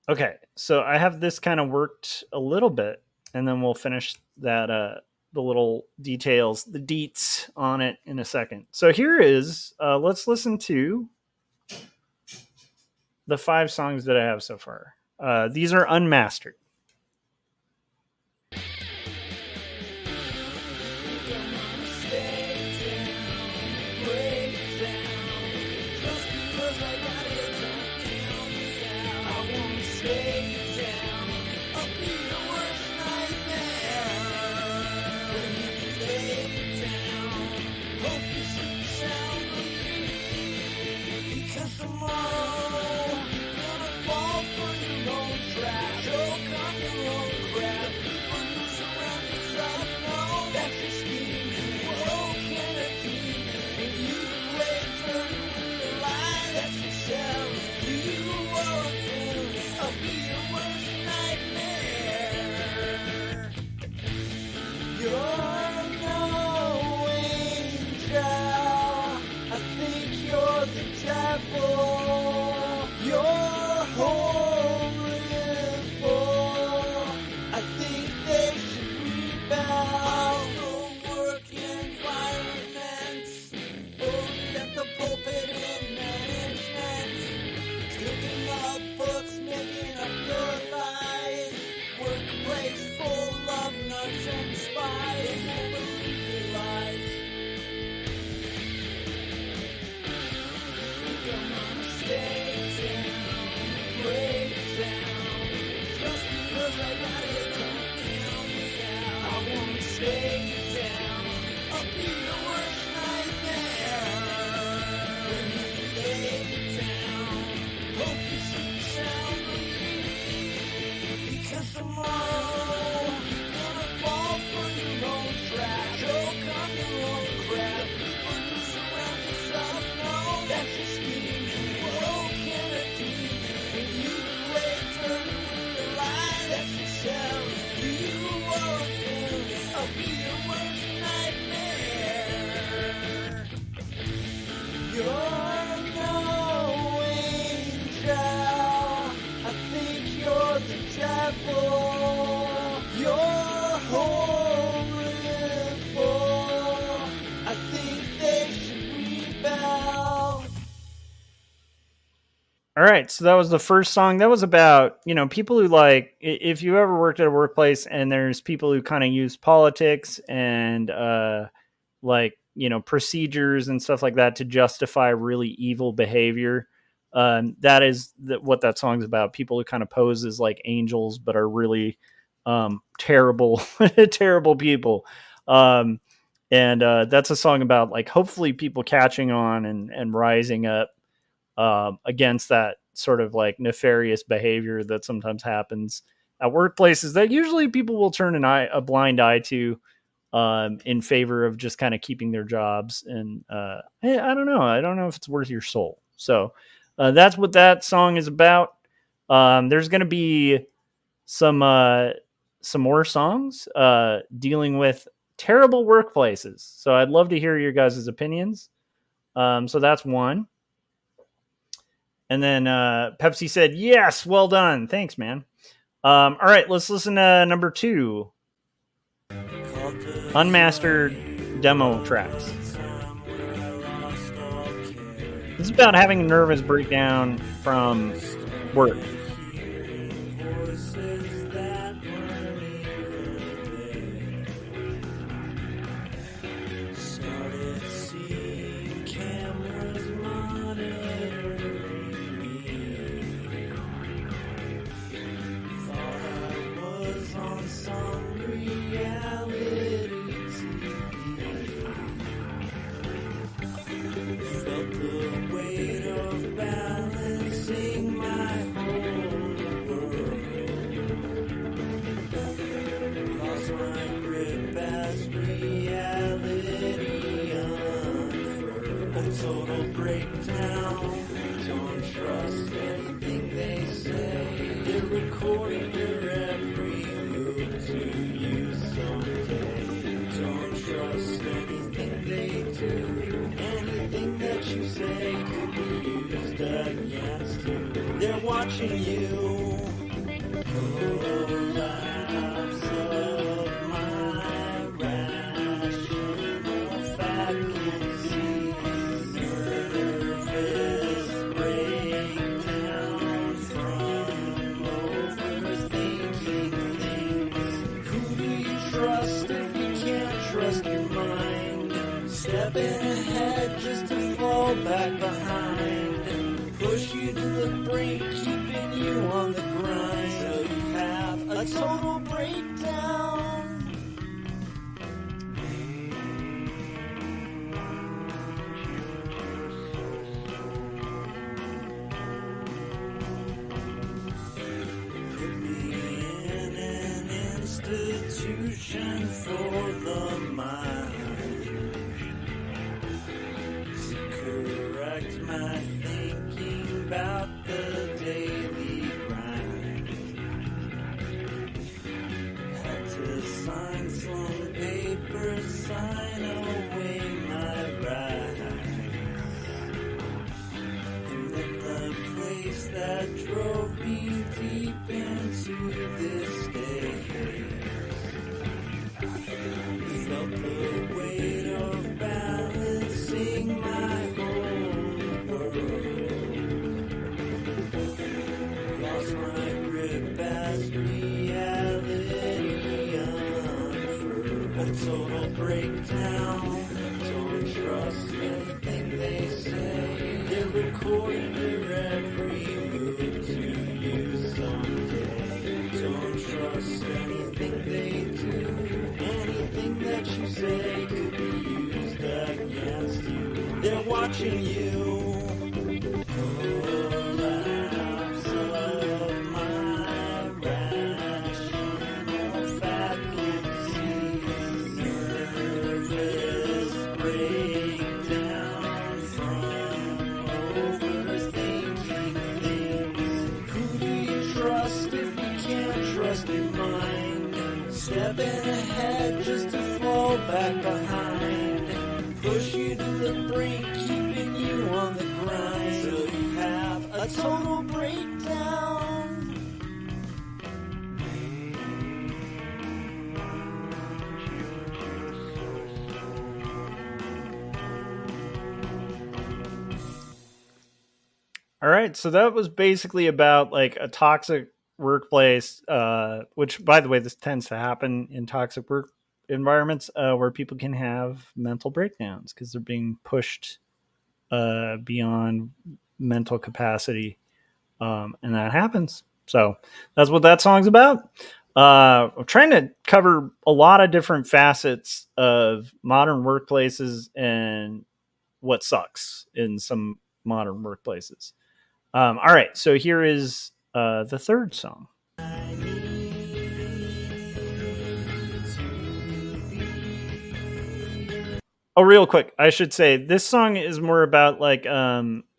Okay, so I have this kind of worked a little bit, and then we'll finish that the little details, the deets on it in a second. So here is let's listen to the 5 songs that I have so far. These are unmastered. All right, so that was the first song. That was about, people who if you ever worked at a workplace and there's people who kind of use politics and procedures and stuff like that to justify really evil behavior. That is what that song's about. People who kind of pose as like angels, but are really terrible, terrible people. And that's a song about like hopefully people catching on and rising up against that sort of like nefarious behavior that sometimes happens at workplaces that usually people will turn a blind eye to in favor of just kind of keeping their jobs. And I don't know if it's worth your soul. So that's what that song is about. There's going to be some more songs dealing with terrible workplaces. So I'd love to hear your guys' opinions. So that's one. And then Pepsi said, yes, well done. Thanks, man. All right, let's listen to number 2. Unmastered demo tracks. This is about having a nervous breakdown from work. my grip as reality unfurls. A total breakdown. Don't trust anything they say. They're recording your every move to you someday. Don't trust anything they do. Anything that you say could be used against you. They're watching you. Collapse of my rational faculties. Nervous breakdown from overthinking things. Who do you trust if you can't trust your mind? Stepping ahead just to fall back behind. Push you to the brink, keeping you on the grind. So you have a total breakdown. Put me in an institution for the mind to correct my thinking about the daily grind. Had to sign some papers, sign away my rights. And then the place that drove me deep into this state felt the weight of balancing my whole world. Lost my grip as reality unfurled. A total breakdown. Don't trust anything they say. They're recording your every move to you someday. Don't trust anything they do. Anything that you say could be used against you. They're watching you. Collapse of my rational faculties. Nervous breakdown from overthinking things. Who do you trust if you can't trust your mind? Stepping ahead just to fall back behind. Push you to the brink, keeping you on the grind. So you have a total breakdown. All right, so that was basically about like a toxic workplace, which, by the way, this tends to happen in toxic work environments where people can have mental breakdowns because they're being pushed beyond mental capacity, and that happens. So that's what that song's about. I'm trying to cover a lot of different facets of modern workplaces and what sucks in some modern workplaces. All right, so here is the third song. Oh, real quick, I should say this song is more about like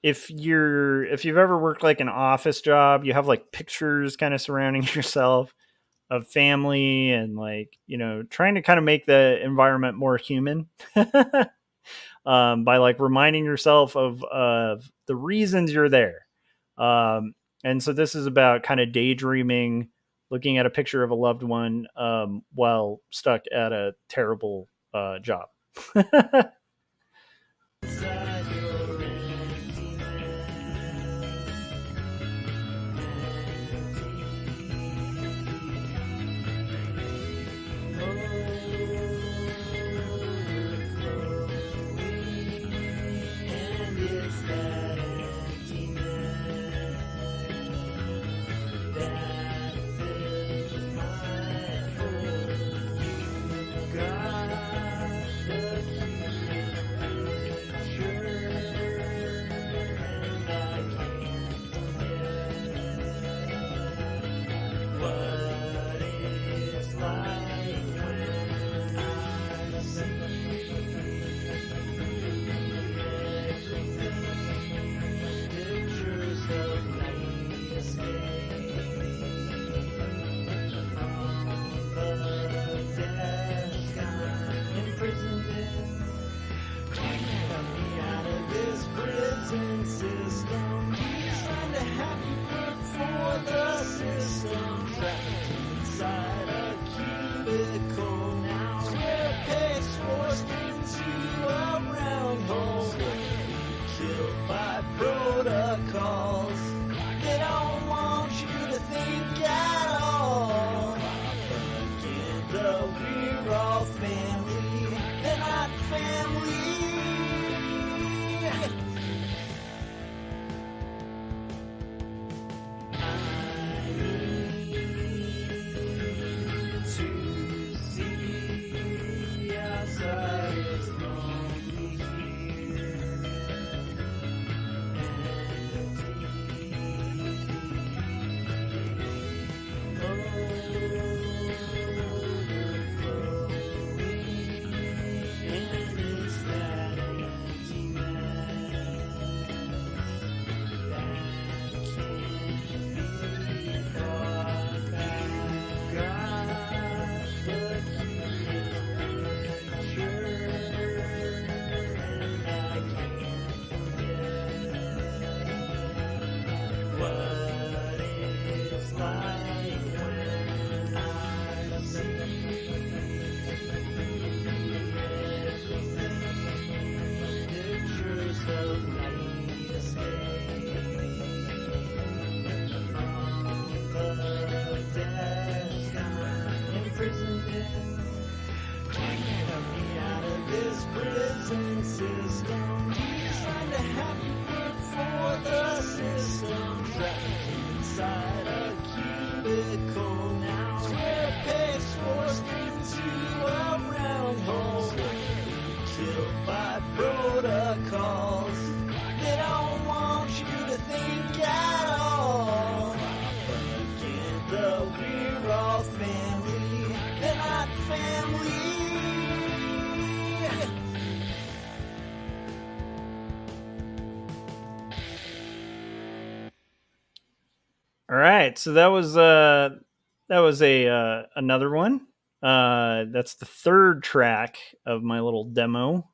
if you've ever worked like an office job, you have like pictures kind of surrounding yourself of family and like, you know, trying to kind of make the environment more human by like reminding yourself of the reasons you're there. And so this is about kind of daydreaming, looking at a picture of a loved one while stuck at a terrible job. all family. They're not family. To see outside is lonely here. Prison system, trying to have you work for the system, trapped inside a cubicle now. Square pegs forced into a round hole, killed by protocols. They don't want you to think at all. Again, though we're all family, they're not family. All right, so that was a another one. That's the third track of my little demo.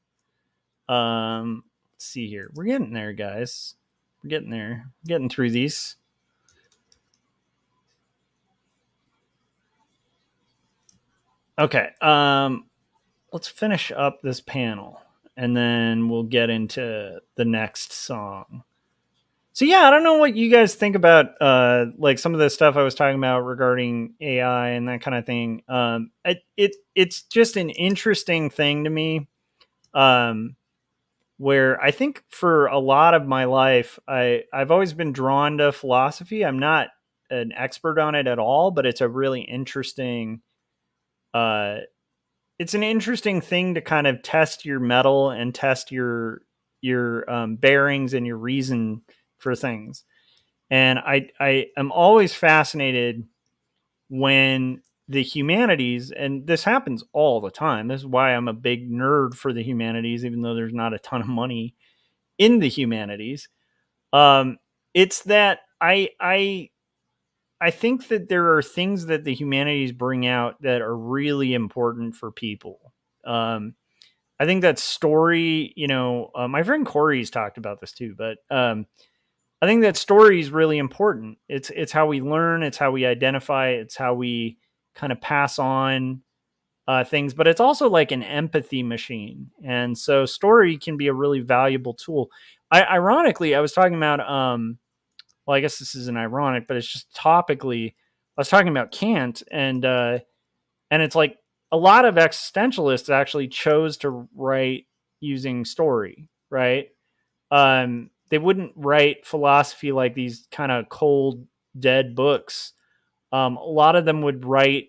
Let's see here. We're getting there, guys. We're getting there. Getting through these. Okay. Let's finish up this panel, and then we'll get into the next song. So yeah, I don't know what you guys think about like some of the stuff I was talking about regarding AI and that kind of thing. It's just an interesting thing to me, where I think for a lot of my life, I've always been drawn to philosophy. I'm not an expert on it at all, but it's a really interesting. It's an interesting thing to kind of test your mettle and test your bearings and your reason for things. And I am always fascinated when the humanities, and this happens all the time. This is why I'm a big nerd for the humanities, even though there's not a ton of money in the humanities. It's that I think that there are things that the humanities bring out that are really important for people. I think that story, my friend Corey's talked about this too, but I think that story is really important. It's how we learn, it's how we identify, it's how we kind of pass on things, but it's also like an empathy machine. And so story can be a really valuable tool. Ironically, I was talking about, well, I guess this isn't ironic, but it's just topically, I was talking about Kant, and it's like a lot of existentialists actually chose to write using story, right? They wouldn't write philosophy like these kind of cold, dead books. A lot of them would write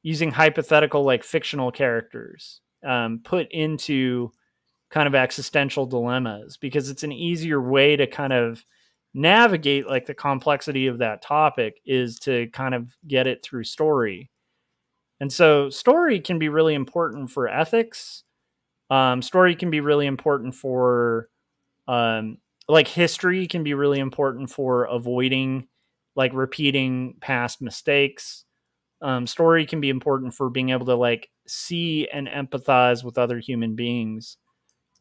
using hypothetical, like fictional characters, put into kind of existential dilemmas, because it's an easier way to kind of navigate like the complexity of that topic is to kind of get it through story. And so story can be really important for ethics. Story can be really important for like history can be really important for avoiding like repeating past mistakes. Story can be important for being able to like see and empathize with other human beings,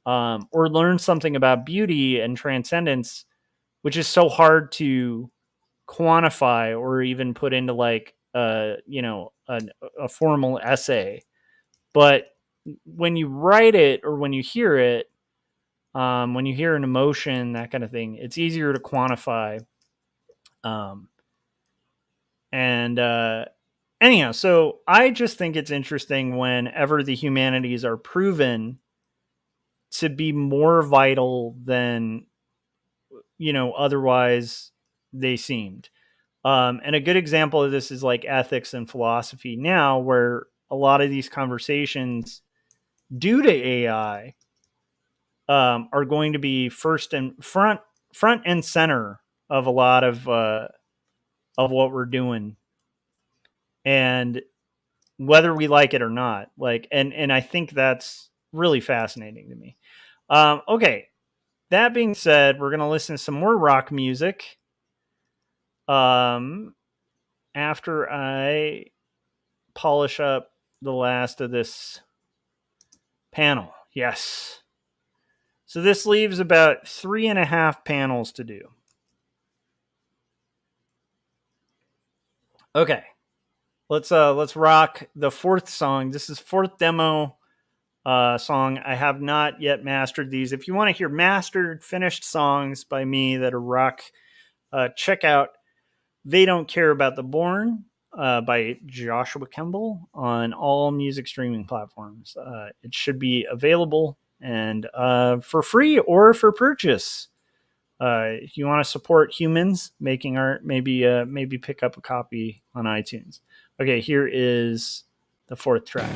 or learn something about beauty and transcendence, which is so hard to quantify or even put into like a formal essay. But when you write it or when you hear it, when you hear an emotion, that kind of thing, it's easier to quantify. And anyhow, so I just think it's interesting whenever the humanities are proven to be more vital than, otherwise they seemed. And a good example of this is like ethics and philosophy now, where a lot of these conversations due to AI are going to be front and center of a lot of what we're doing, and whether we like it or not. And I think that's really fascinating to me. Okay, that being said, we're gonna listen to some more rock music. After I polish up the last of this panel. Yes. So this leaves about 3.5 panels to do. Okay. Let's rock the fourth song. This is fourth demo song. I have not yet mastered these. If you want to hear mastered, finished songs by me that are rock, check out They Don't Care About the Born by Joshua Kemble on all music streaming platforms. It should be available and for free or for purchase. If you want to support humans making art, maybe pick up a copy on iTunes. Okay, here is the fourth track.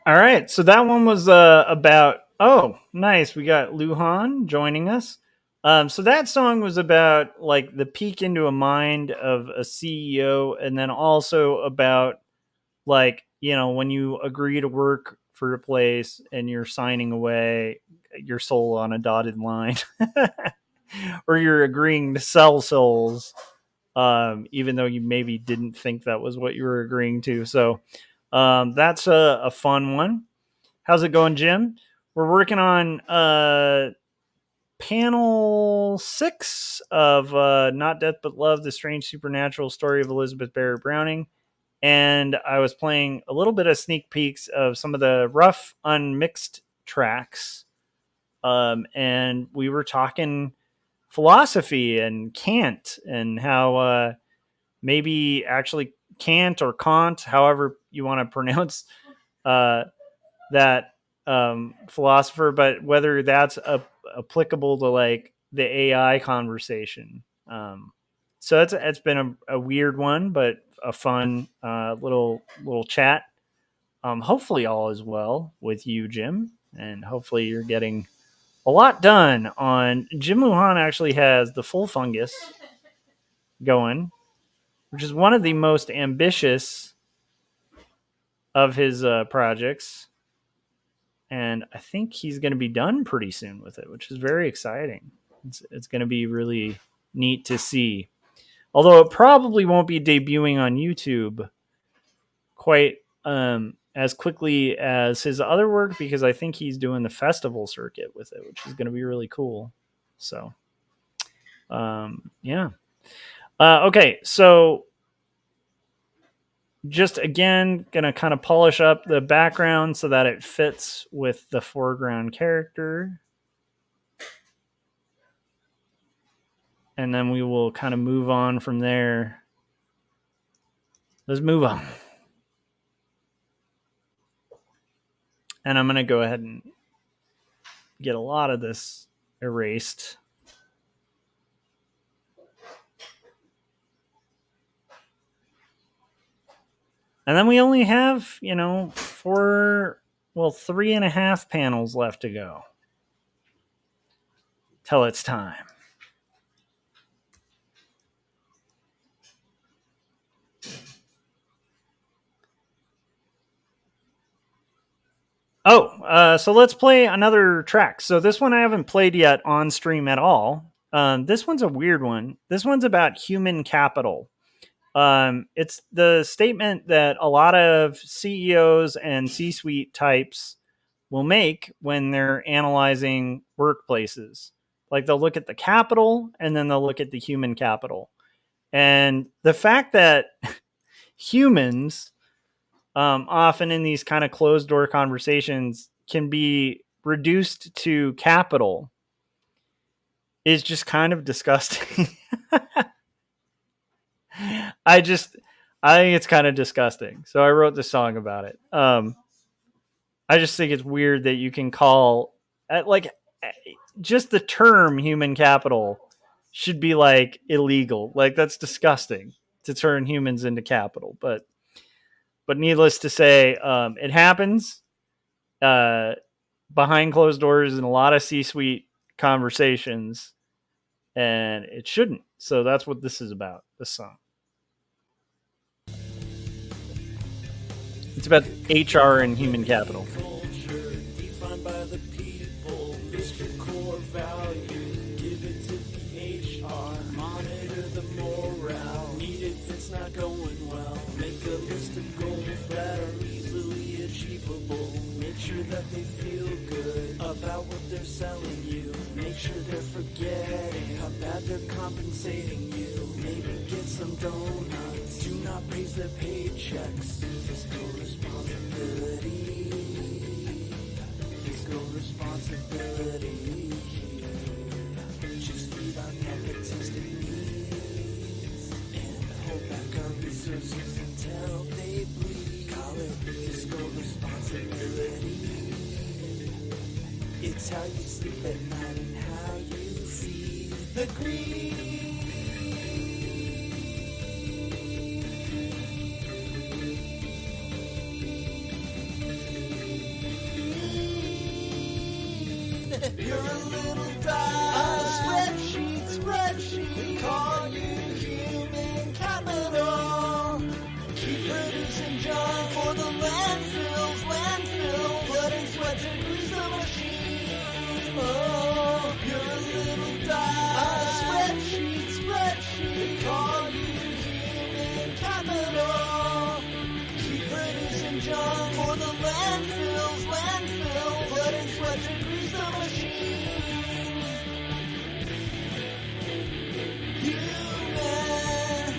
All right, so that one was about. Oh, nice. We got Luhan joining us. So that song was about like the peek into a mind of a CEO, and then also about like when you agree to work for a place and you're signing away your soul on a dotted line, or you're agreeing to sell souls, even though you maybe didn't think that was what you were agreeing to. So. That's a fun one. How's it going, Jim? We're working on panel 6 of Not Death But Love, The Strange Supernatural Story of Elizabeth Barrett Browning. And I was playing a little bit of sneak peeks of some of the rough, unmixed tracks and we were talking philosophy and Kant and how maybe actually Kant or Kant, however you want to pronounce that philosopher, but whether that's applicable to like the AI conversation. So it's been a weird one, but a fun little chat. Hopefully all is well with you, Jim, and hopefully you're getting a lot done on. Jim Lujan actually has the full fungus going, which is one of the most ambitious of his projects. And I think he's going to be done pretty soon with it, which is very exciting. It's going to be really neat to see. Although it probably won't be debuting on YouTube quite as quickly as his other work, because I think he's doing the festival circuit with it, which is going to be really cool. So, yeah. Okay, so just again, going to kind of polish up the background so that it fits with the foreground character. And then we will kind of move on from there. Let's move on. And I'm going to go ahead and get a lot of this erased. And then we only have, 3.5 panels left to go till it's time. So let's play another track. So this one I haven't played yet on stream at all. This one's a weird one. This one's about human capital. It's the statement that a lot of CEOs and C-suite types will make when they're analyzing workplaces. Like they'll look at the capital and then they'll look at the human capital. And the fact that humans often in these kind of closed door conversations can be reduced to capital is just kind of disgusting. I think it's kind of disgusting. So I wrote this song about it. I just think it's weird that you can call just the term human capital should be like illegal. Like that's disgusting to turn humans into capital. But needless to say, it happens behind closed doors in a lot of C-suite conversations, and it shouldn't. So that's what this is about, this song. It's about HR and human capital. Culture defined by the people, list your core values, give it to the HR, monitor the morale, need if it's not going well, make a list of goals that are easily achievable, make sure that they feel good about what they're selling you, make sure they're forgetting how bad they're compensating you, maybe get some donuts, do not raise their paychecks, fiscal responsibility, fiscal responsibility, just feed on nepotistic needs, and hold back our resources until they bleed, call it fiscal responsibility, it's how you sleep at night and how you feed the greed. You're a little die. Spreadsheet. We call you human capital. Keep producing junk for the landfills. Putting sweat to grease the machine. Oh, you're a little die. Spreadsheet. We call you human capital. Keep producing junk for the landfills. Putting sweat to grease the machine. Human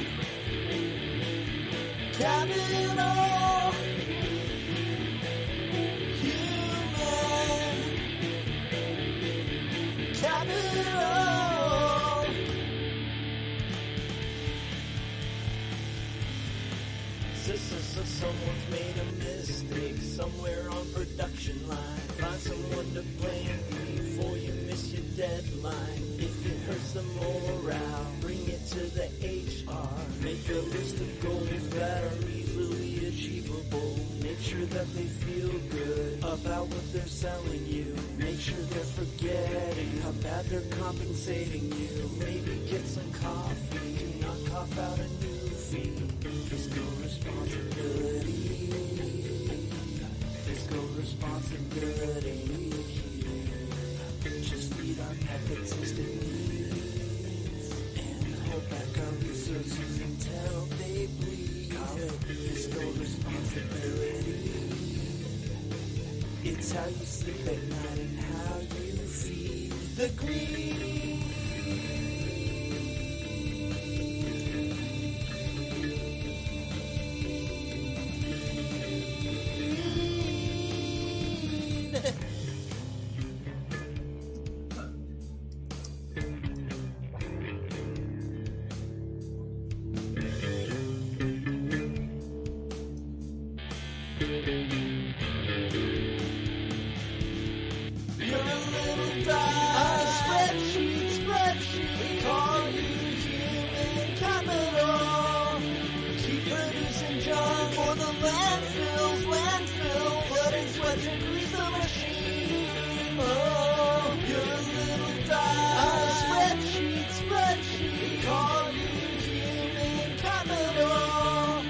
capital. Human so someone's made a mistake somewhere on production line. Find someone to blame before you miss your deadline. If it hurts the morale, bring it to the HR. Make a list of goals that are easily achievable. Make sure that they feel good about what they're selling you. Make sure they're forgetting how bad they're compensating you. Maybe get some coffee. Do not cough out a new fee. Fiscal responsibility. Fiscal responsibility. Just feed our nepotistic needs and hold back our resources until they bleed. Fiscal responsibility. It's how you sleep at night and how you feed the greed. You're a little die. Spreadsheet. We call you human capital. Keep producing junk for the landfills. Blood and sweat to grease the machine. Oh, you're a little die. Spreadsheet. We call you human capital.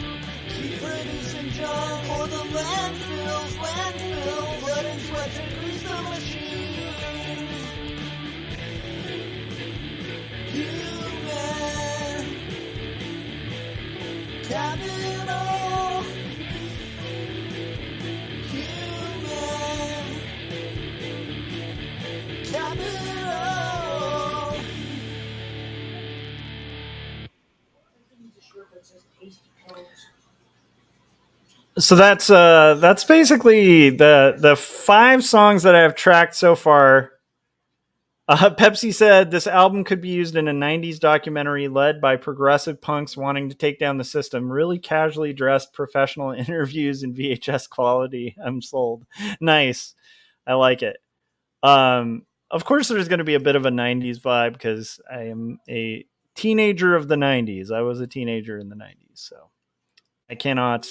Keep producing junk for the landfills. Blood and sweat to grease the machine. Human capital. Human capital. So that's basically the 5 songs that I've tracked so far. Pepsi said this album could be used in a 90s documentary led by progressive punks wanting to take down the system. Really casually dressed professional interviews in VHS quality. I'm sold. Nice. I like it. Of course, there's going to be a bit of a 90s vibe because I am a teenager of the 90s. I was a teenager in the 90s, so I cannot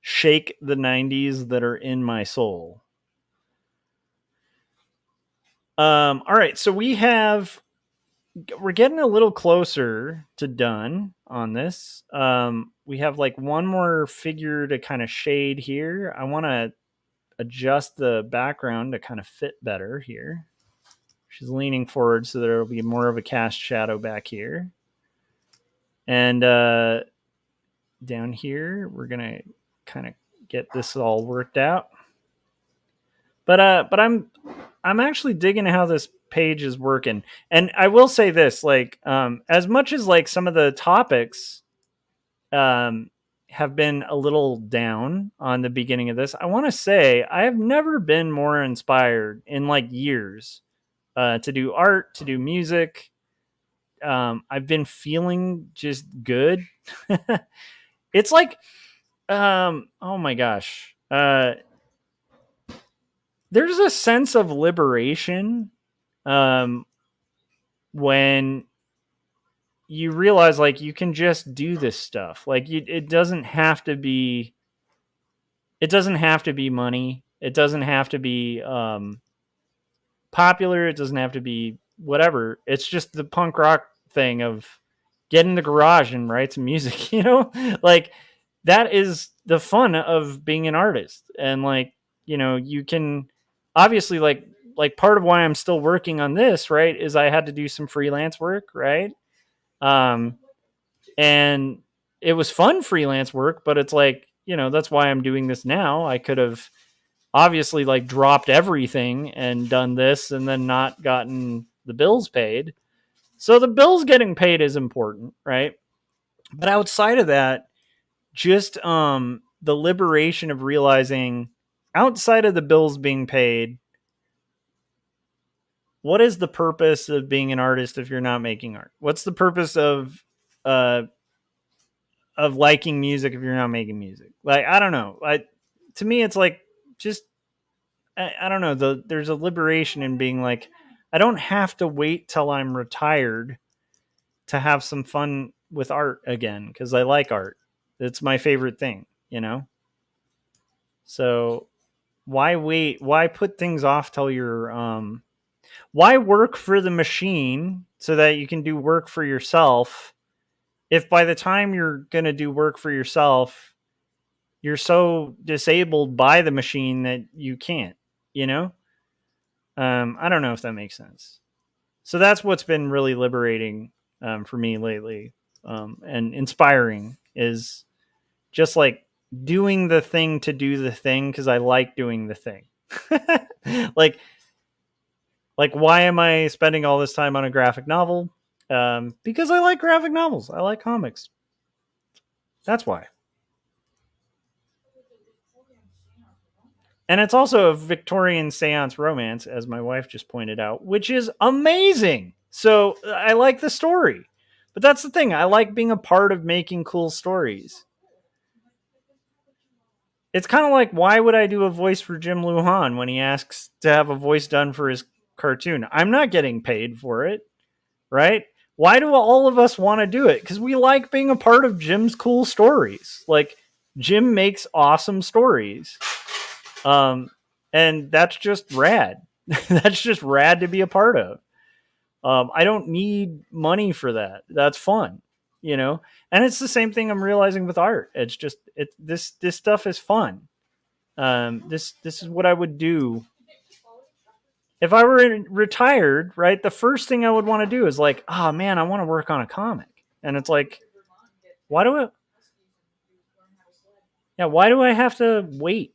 shake the 90s that are in my soul. All right, so we're getting a little closer to done on this. We have like one more figure to kind of shade here. I want to adjust the background to kind of fit better here. She's leaning forward, so there will be more of a cast shadow back here. And down here, we're going to kind of get this all worked out. But I'm actually digging how this page is working. And I will say this, like, as much as like some of the topics have been a little down on the beginning of this, I want to say I have never been more inspired in like years to do art, to do music. I've been feeling just good. It's like, oh my gosh. There's a sense of liberation when you realize like you can just do this stuff. Like it doesn't have to be money. It doesn't have to be popular. It doesn't have to be whatever. It's just the punk rock thing of get in the garage and write some music, you know? Like that is the fun of being an artist. And like, you know, you can obviously like part of why I'm still working on this, right, is I had to do some freelance work, right? And it was fun freelance work, but it's like, you know, that's why I'm doing this now. I could have obviously like dropped everything and done this and then not gotten the bills paid. So the bills getting paid is important, right? But outside of that, just the liberation of realizing outside of the bills being paid, what is the purpose of being an artist if you're not making art? What's the purpose of of liking music if you're not making music. Like, I don't know. To me, it's like just I don't know. There's a liberation in being like, I don't have to wait till I'm retired to have some fun with art again because I like art. It's my favorite thing, you know. So why wait? Why put things off till you're why work for the machine so that you can do work for yourself if by the time you're going to do work for yourself you're so disabled by the machine that you can't, you know? I don't know if that makes sense. So that's what's been really liberating for me lately, and inspiring is just like doing the thing to do the thing because I like doing the thing. like why am I spending all this time on a graphic novel? Because I like graphic novels. I like comics. That's why. And it's also a Victorian seance romance, as my wife just pointed out, which is amazing. So I like the story. But that's the thing. I like being a part of making cool stories. It's kind of like, why would I do a voice for Jim Lujan when he asks to have a voice done for his cartoon? I'm not getting paid for it, right? Why do all of us want to do it? Because we like being a part of Jim's cool stories. Like, Jim makes awesome stories. And that's just rad. That's just rad to be a part of. I don't need money for that. That's fun, you know? And it's the same thing I'm realizing with art. It's just, this stuff is fun. This is what I would do if I were retired, right? The first thing I would want to do is like, oh man, I want to work on a comic. And it's like, why do I have to wait?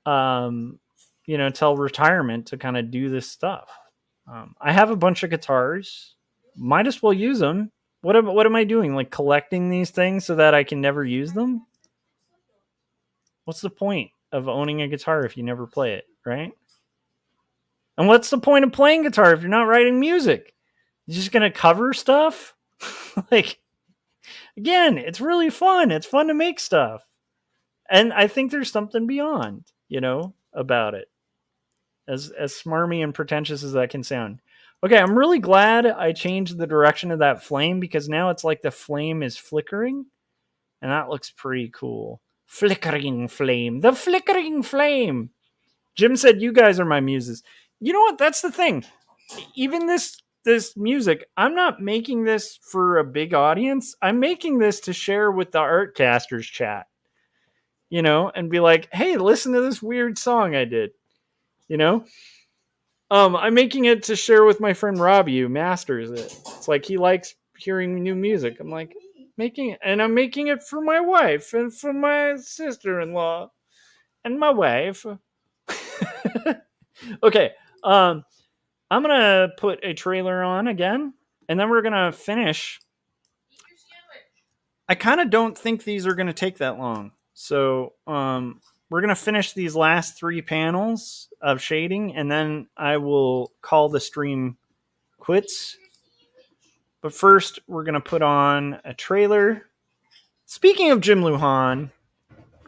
Till retirement to kind of do this stuff. I have a bunch of guitars. Might as well use them. What am I doing? Like collecting these things so that I can never use them? What's the point of owning a guitar if you never play it, right? And what's the point of playing guitar if you're not writing music? You're just going to cover stuff? Like, again, it's really fun. It's fun to make stuff. And I think there's something beyond, about it. As smarmy and pretentious as that can sound. Okay, I'm really glad I changed the direction of that flame because now it's like the flame is flickering. And that looks pretty cool. Flickering flame. The flickering flame. Jim said, you guys are my muses. You know what? That's the thing. Even this music, I'm not making this for a big audience. I'm making this to share with the Artcasters chat. And be like, hey, listen to this weird song I did. I'm making it to share with my friend Robbie, who masters it. It's like he likes hearing new music. I'm like, I'm making it for my wife and for my sister-in-law and my wife. Okay, I'm gonna put a trailer on again, and then we're gonna finish. I kind of don't think these are gonna take that long, so we're going to finish these last 3 panels of shading, and then I will call the stream quits. But first, we're going to put on a trailer. Speaking of Jim Lujan,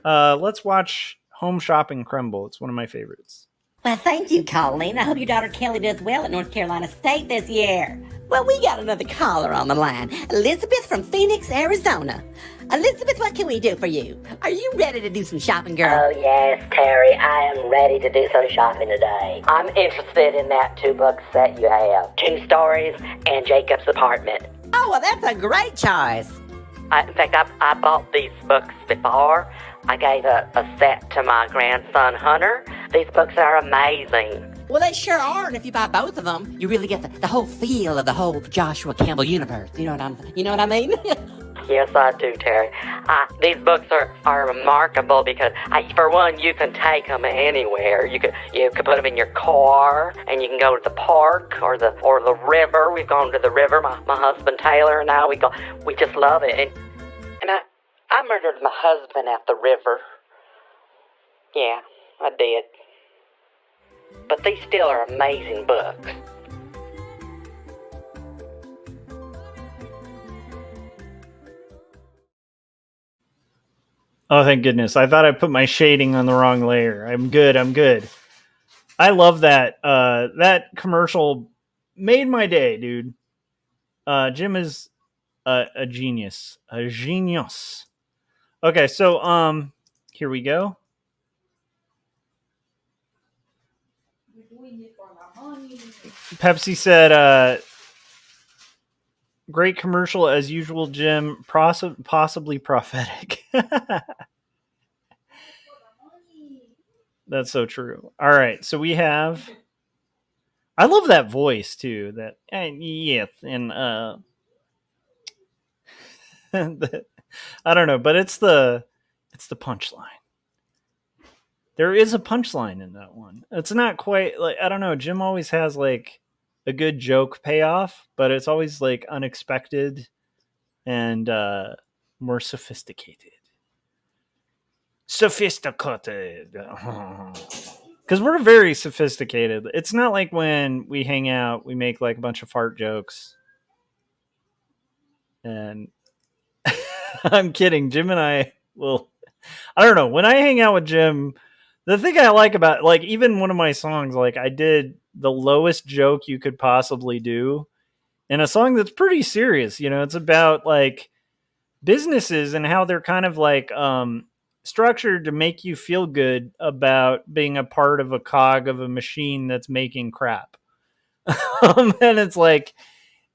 let's watch Home Shopping Crumble. It's one of my favorites. Well, thank you, Colleen. I hope your daughter Kelly does well at North Carolina State this year. Well, we got another caller on the line. Elizabeth from Phoenix, Arizona. Elizabeth, what can we do for you? Are you ready to do some shopping, girl? Oh, yes, Terry. I am ready to do some shopping today. I'm interested in that 2-book set you have. 2 Stories and Jacob's Apartment. Oh, well, that's a great choice. In fact, I bought these books before. I gave a set to my grandson, Hunter. These books are amazing. Well, they sure are, and if you buy both of them, you really get the whole feel of the whole Joshua Kemble universe. You know what I mean? Yes, I do, Terry. These books are remarkable because, for one, you can take them anywhere. You could put them in your car, and you can go to the park or the river. We've gone to the river. My husband Taylor and I, we just love it. And I murdered my husband at the river. Yeah, I did. But these still are amazing books. Oh, thank goodness. I thought I put my shading on the wrong layer. I'm good. I love that. That commercial made my day, dude. Jim is a genius. A genius. Okay, so here we go. Pepsi said, great commercial as usual, Jim. Possibly prophetic. That's so true. All right, so we have. I love that voice too. That yes, and I don't know, but it's the punchline. There is a punchline in that one. It's not quite like, I don't know. Jim always has like a good joke payoff, but it's always like unexpected and more sophisticated. Sophisticated. Because we're very sophisticated. It's not like when we hang out, we make like a bunch of fart jokes. And I'm kidding. Jim and I will. I don't know. When I hang out with Jim, the thing I like about, like, even one of my songs, like, I did the lowest joke you could possibly do in a song that's pretty serious. You know, it's about like businesses and how they're kind of like structured to make you feel good about being a part of a cog of a machine that's making crap. And it's like,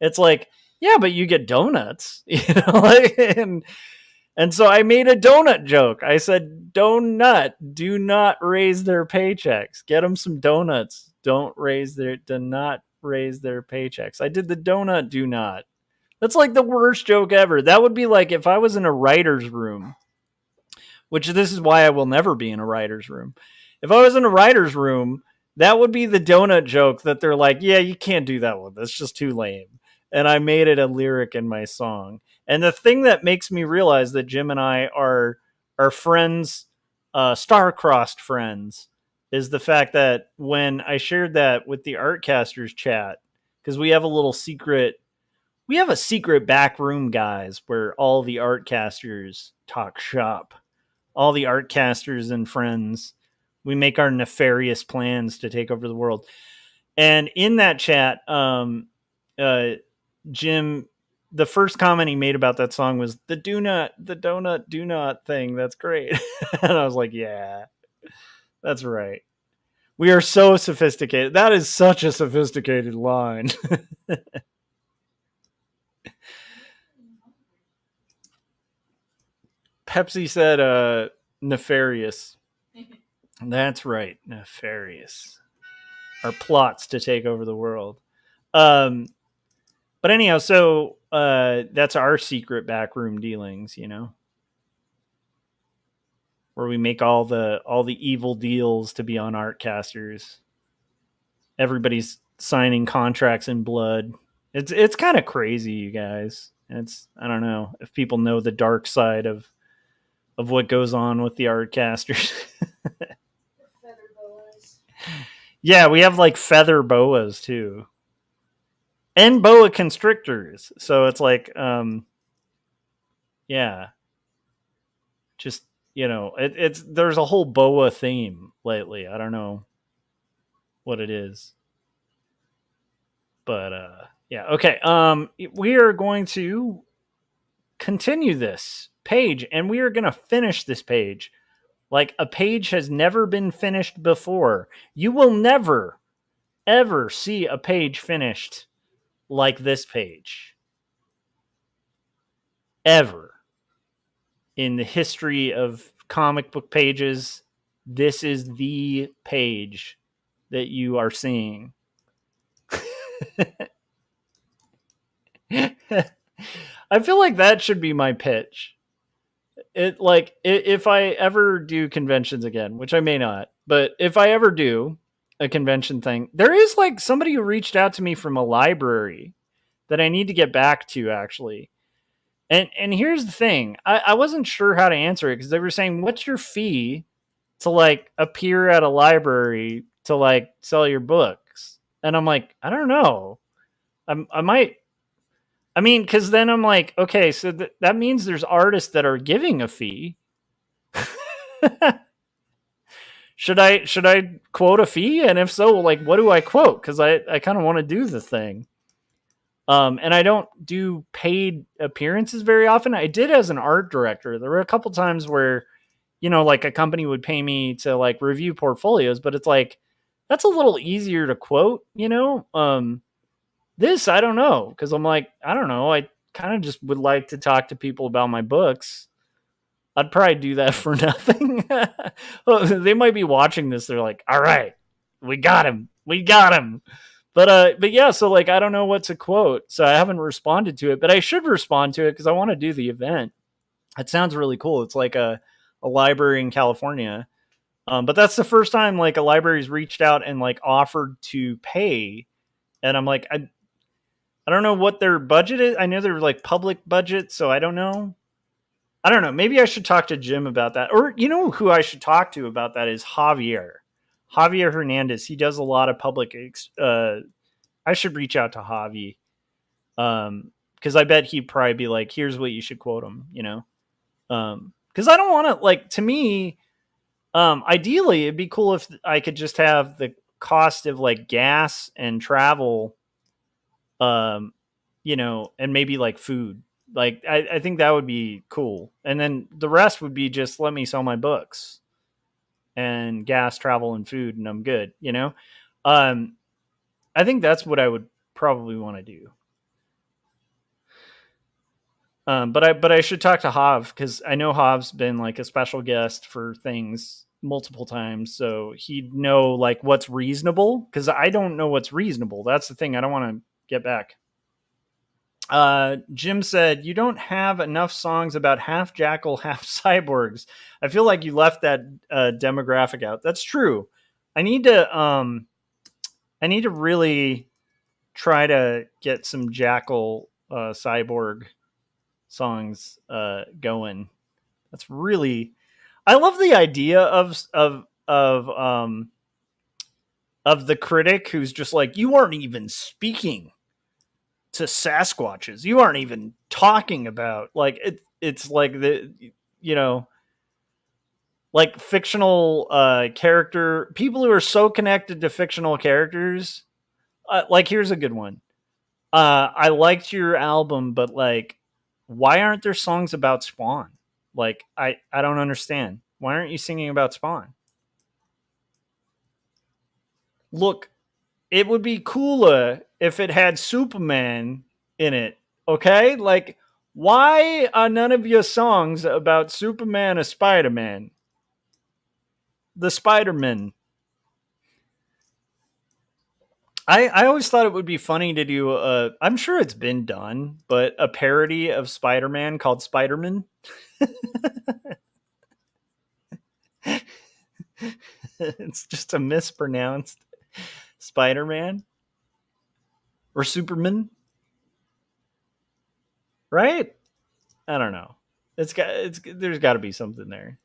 yeah, but you get donuts, you know, like, and so I made a donut joke. I said, donut, do not raise their paychecks. Get them some donuts. Do not raise their paychecks. I did the donut do not. That's like the worst joke ever. That would be like if I was in a writer's room, which this is why I will never be in a writer's room. If I was in a writer's room, that would be the donut joke that they're like, yeah, you can't do that one. That's just too lame. And I made it a lyric in my song. And the thing that makes me realize that Jim and I are friends, star-crossed friends, is the fact that when I shared that with the Artcasters chat, because we have a secret back room, guys, where all the Artcasters talk shop. All the Artcasters and friends, we make our nefarious plans to take over the world. And in that chat, Jim, the first comment he made about that song was the donut do not thing. That's great. And I was like, yeah, that's right. We are so sophisticated. That is such a sophisticated line. Pepsi said nefarious. That's right, nefarious. Our plots to take over the world. But anyhow, so that's our secret backroom dealings, you know, where we make all the evil deals to be on Artcasters. Everybody's signing contracts in blood. It's kind of crazy, you guys. I don't know if people know the dark side of what goes on with the Artcasters. Yeah, we have like feather boas too. And boa constrictors. So it's like, yeah. Just, you know, there's a whole boa theme lately. I don't know what it is. But yeah, okay. We are going to continue this page, and we are going to finish this page. Like a page has never been finished before. You will never, ever see a page finished like this page. Ever. In the history of comic book pages, this is the page that you are seeing. I feel like that should be my pitch. If I ever do conventions again, which I may not, but if I ever do a convention thing, there is like somebody who reached out to me from a library that I need to get back to, actually. And here's the thing. I wasn't sure how to answer it because they were saying, what's your fee to like appear at a library to like sell your books? And I'm like, I don't know. I might. I mean, because then I'm like, okay, so that means there's artists that are giving a fee. Should I quote a fee? And if so, like, what do I quote? Because I kind of want to do the thing. And I don't do paid appearances very often. I did as an art director. There were a couple times where, like a company would pay me to like review portfolios, but it's like, that's a little easier to quote, this, I don't know. Cause I'm like, I don't know. I kind of just would like to talk to people about my books. I'd probably do that for nothing. They might be watching this. They're like, all right, we got him. But yeah, so like, I don't know what to quote. So I haven't responded to it, but I should respond to it because I want to do the event. It sounds really cool. It's like a library in California. But that's the first time like a library's reached out and like offered to pay. And I'm like, I don't know what their budget is. I know they're like public budget, so I don't know. Maybe I should talk to Jim about that. Or who I should talk to about that is Javier Hernandez. He does a lot of public. I should reach out to Javi. Because I bet he'd probably be like, here's what you should quote him, because I don't want to, like, to me, ideally it'd be cool if I could just have the cost of like gas and travel, and maybe like food. Like, I think that would be cool. And then the rest would be just let me sell my books and gas, travel, and food, and I'm good, I think that's what I would probably want to do. But I should talk to Hav because I know Hav's been like a special guest for things multiple times, so he'd know like what's reasonable because I don't know what's reasonable. That's the thing. I don't want to get back. Jim said, you don't have enough songs about half jackal, half cyborgs. I feel like you left that demographic out. That's true. I need to really try to get some jackal cyborg songs going. That's really, I love the idea of the critic who's just like, you aren't even speaking to Sasquatches. You aren't even talking about like it's like the like fictional character people who are so connected to fictional characters. Like here's a good one. I liked your album, but like, why aren't there songs about Spawn? Like, I don't understand. Why aren't you singing about Spawn? Look, it would be cooler if it had Superman in it, okay? Like, why are none of your songs about Superman or Spider-Man? The Spider-Man. I always thought it would be funny to do I'm sure it's been done, but a parody of Spider-Man called Spider-Man. It's just a mispronounced Spider-Man or Superman, right? I don't know. There's got to be something there.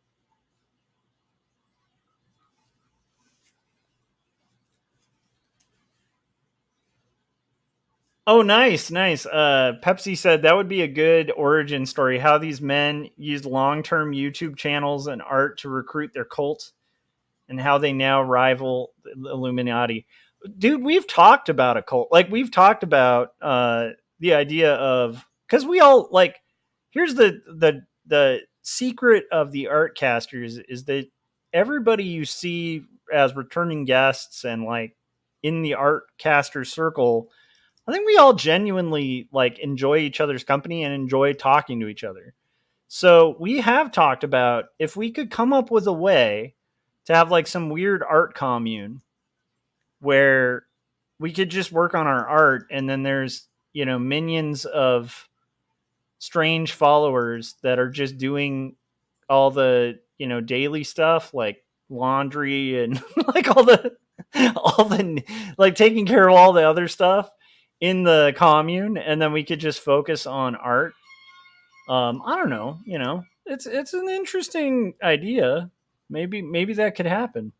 Oh, nice. Pepsi said that would be a good origin story. How these men used long-term YouTube channels and art to recruit their cult, and how they now rival the Illuminati. Dude, we've talked about a cult. Like, we've talked about the idea of, because we all like. Here's the secret of the art casters is that everybody you see as returning guests and like in the art caster circle, I think we all genuinely like enjoy each other's company and enjoy talking to each other. So we have talked about if we could come up with a way to have like some weird art commune where we could just work on our art, and then there's, minions of strange followers that are just doing all the, daily stuff like laundry and like all the like taking care of all the other stuff in the commune, and then we could just focus on art. I don't know, it's an interesting idea. Maybe that could happen.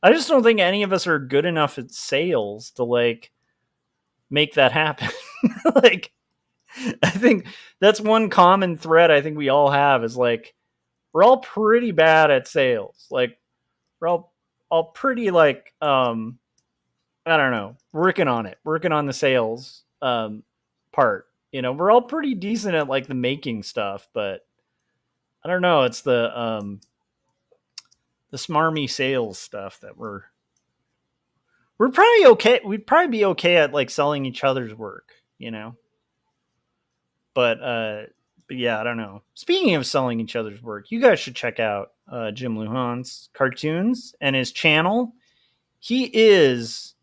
I just don't think any of us are good enough at sales to like make that happen. Like, I think that's one common thread I think we all have is like, we're all pretty bad at sales. Like we're all pretty like I don't know, working on the sales part. You know, we're all pretty decent at like the making stuff, but I don't know, it's the smarmy sales stuff that we're probably okay. We'd probably be okay at like selling each other's work, you know. But yeah, I don't know. Speaking of selling each other's work, you guys should check out Jim Lujan's cartoons and his channel. He is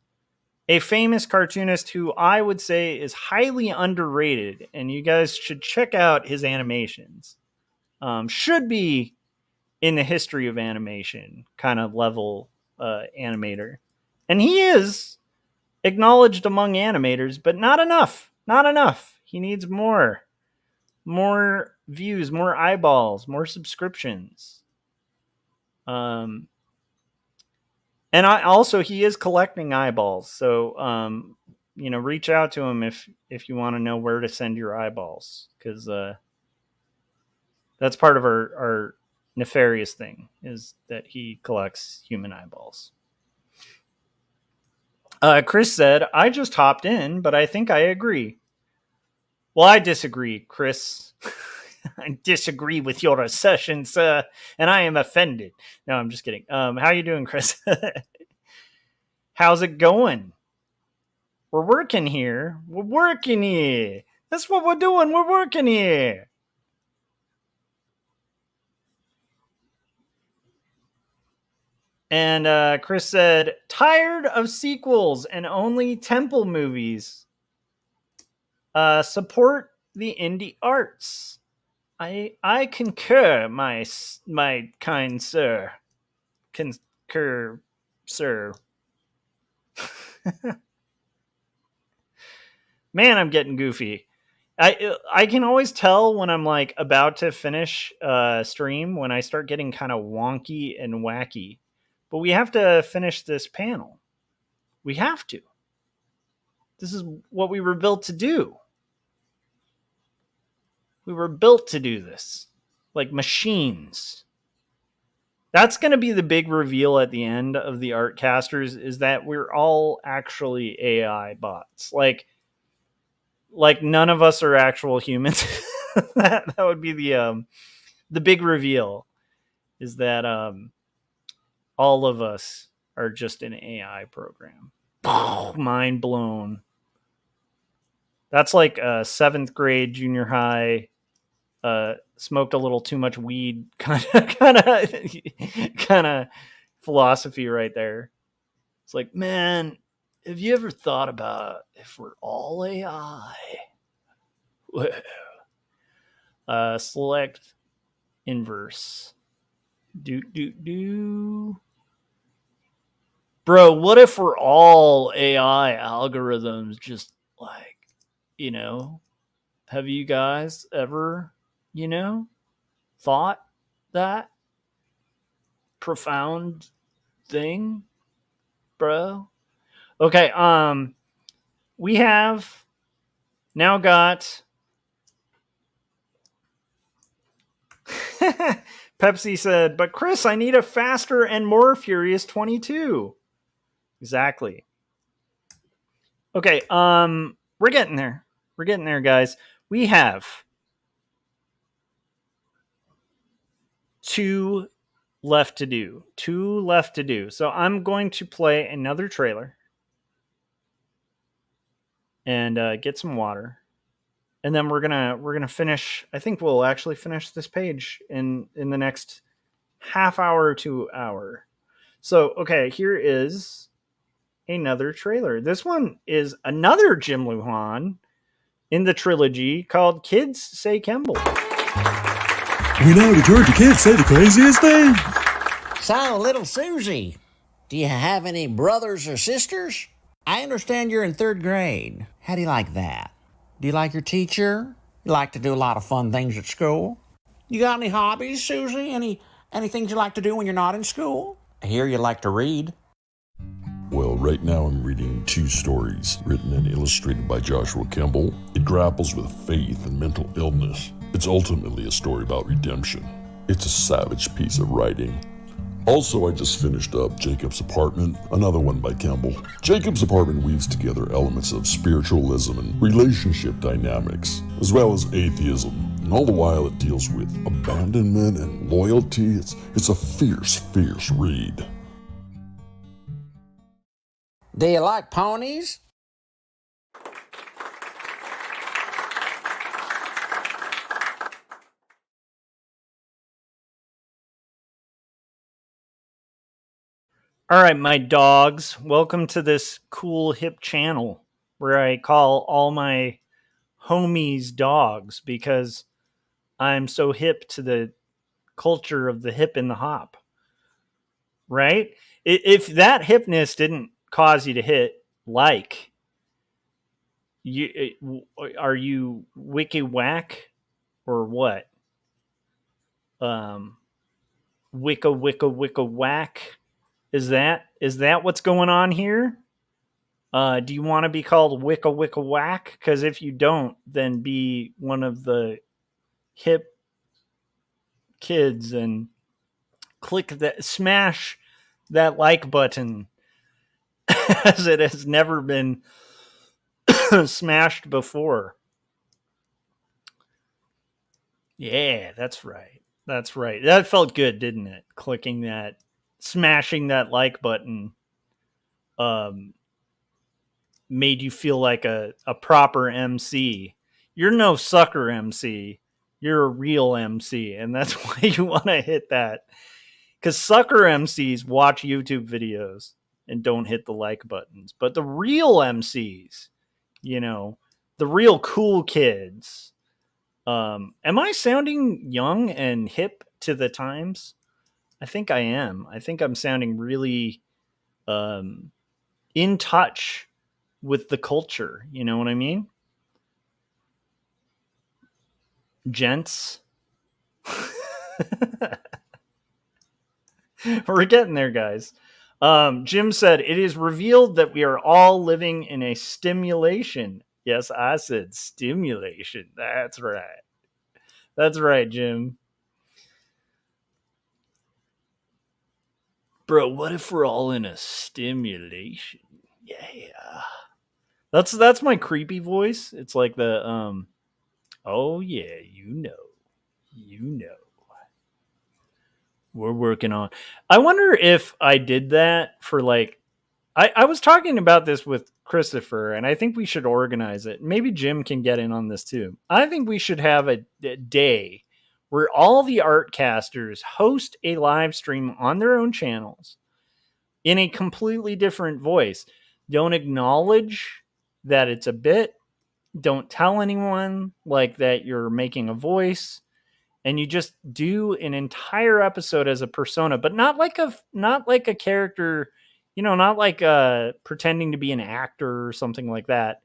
a famous cartoonist who I would say is highly underrated, and you guys should check out his animations. Should be in the history of animation kind of level animator. And he is acknowledged among animators, but not enough. Not enough. He needs more views, more eyeballs, more subscriptions. And he is collecting eyeballs. So, reach out to him if you want to know where to send your eyeballs, because that's part of our nefarious thing, is that he collects human eyeballs. Chris said, I just hopped in, but I think I agree. Well, I disagree, Chris. I disagree with your assertions, and I am offended. No, I'm just kidding. How you doing, Chris? How's it going? We're working here. That's what we're doing. We're working here. And Chris said, tired of sequels and only temple movies. Support the indie arts. I concur, my kind sir. Concur, sir. Man, I'm getting goofy. I can always tell when I'm like about to finish stream when I start getting kind of wonky and wacky. But we have to finish this panel. We have to. This is what we were built to do. We were built to do this. Like machines. That's going to be the big reveal at the end of the Artcasters, is that we're all actually AI bots. Like none of us are actual humans. that would be the big reveal, is that all of us are just an AI program. Mind blown. That's like a 7th grade, junior high, smoked a little too much weed kind of philosophy right there. It's like, man, have you ever thought about if we're all AI? Select inverse. Do. Bro, what if we're all AI algorithms? Just like, have you guys ever, thought that profound thing, bro? Okay, we have now got Pepsi said, but Chris, I need a faster and more furious 22. Exactly. Okay, we're getting there. We're getting there, guys. We have 2 left to do. 2 left to do. So I'm going to play another trailer and get some water. And then we're gonna finish. I think we'll actually finish this page in the next half hour to hour. So okay, here is another trailer. This one is another Jim Lujan in the trilogy called Kids Say Kemble. We now return to Kids Say the Craziest Thing. So, little Susie, do you have any brothers or sisters? I understand you're in 3rd grade. How do you like that? Do you like your teacher? You like to do a lot of fun things at school? You got any hobbies, Susie? Any things you like to do when you're not in school? I hear you like to read. Well, right now I'm reading 2 stories written and illustrated by Joshua Kemble. It grapples with faith and mental illness. It's ultimately a story about redemption. It's a savage piece of writing. Also, I just finished up Jacob's Apartment, another one by Kemble. Jacob's Apartment weaves together elements of spiritualism and relationship dynamics, as well as atheism, and all the while it deals with abandonment and loyalty. It's a fierce, fierce read. Do you like ponies? All right, my dogs, welcome to this cool hip channel where I call all my homies dogs because I'm so hip to the culture of the hip and the hop. Right? If that hipness didn't cause you to hit like, are you wiki whack or what? Wicca whack. Is that what's going on here? Do you want to be called wicca whack? Because if you don't, then be one of the hip kids and smash that like button as it has never been smashed before. Yeah, that's right. That's right. That felt good, didn't it? Clicking that, smashing that like button made you feel like a proper MC. You're no sucker MC. You're a real MC, and that's why you want to hit that. Because sucker MCs watch YouTube videos and don't hit the like buttons. But the real MCs, the real cool kids. Am I sounding young and hip to the times? I think I am. I think I'm sounding really in touch with the culture. You know what I mean? Gents. We're getting there, guys. Jim said, it is revealed that we are all living in a stimulation. Yes, I said stimulation. That's right. That's right, Jim. Bro, what if we're all in a stimulation? Yeah. That's my creepy voice. It's like the oh yeah, you know. We're working on. I wonder if I did that for like I was talking about this with Christopher, and I think we should organize it. Maybe Jim can get in on this too. I think we should have a day where all the art casters host a live stream on their own channels in a completely different voice. Don't acknowledge that it's a bit. Don't tell anyone like that you're making a voice. And you just do an entire episode as a persona, but not like a character, not like pretending to be an actor or something like that.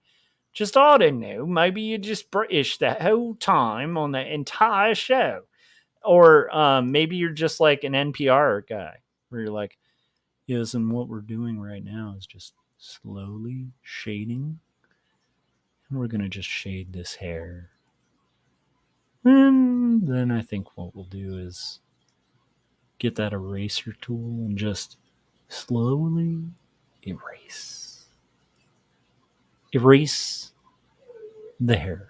Just, I don't know, maybe you're just British that whole time on the entire show. Or maybe you're just like an NPR guy where you're like, yes, and what we're doing right now is just slowly shading. And we're going to just shade this hair. And then I think what we'll do is get that eraser tool and just slowly erase the hair.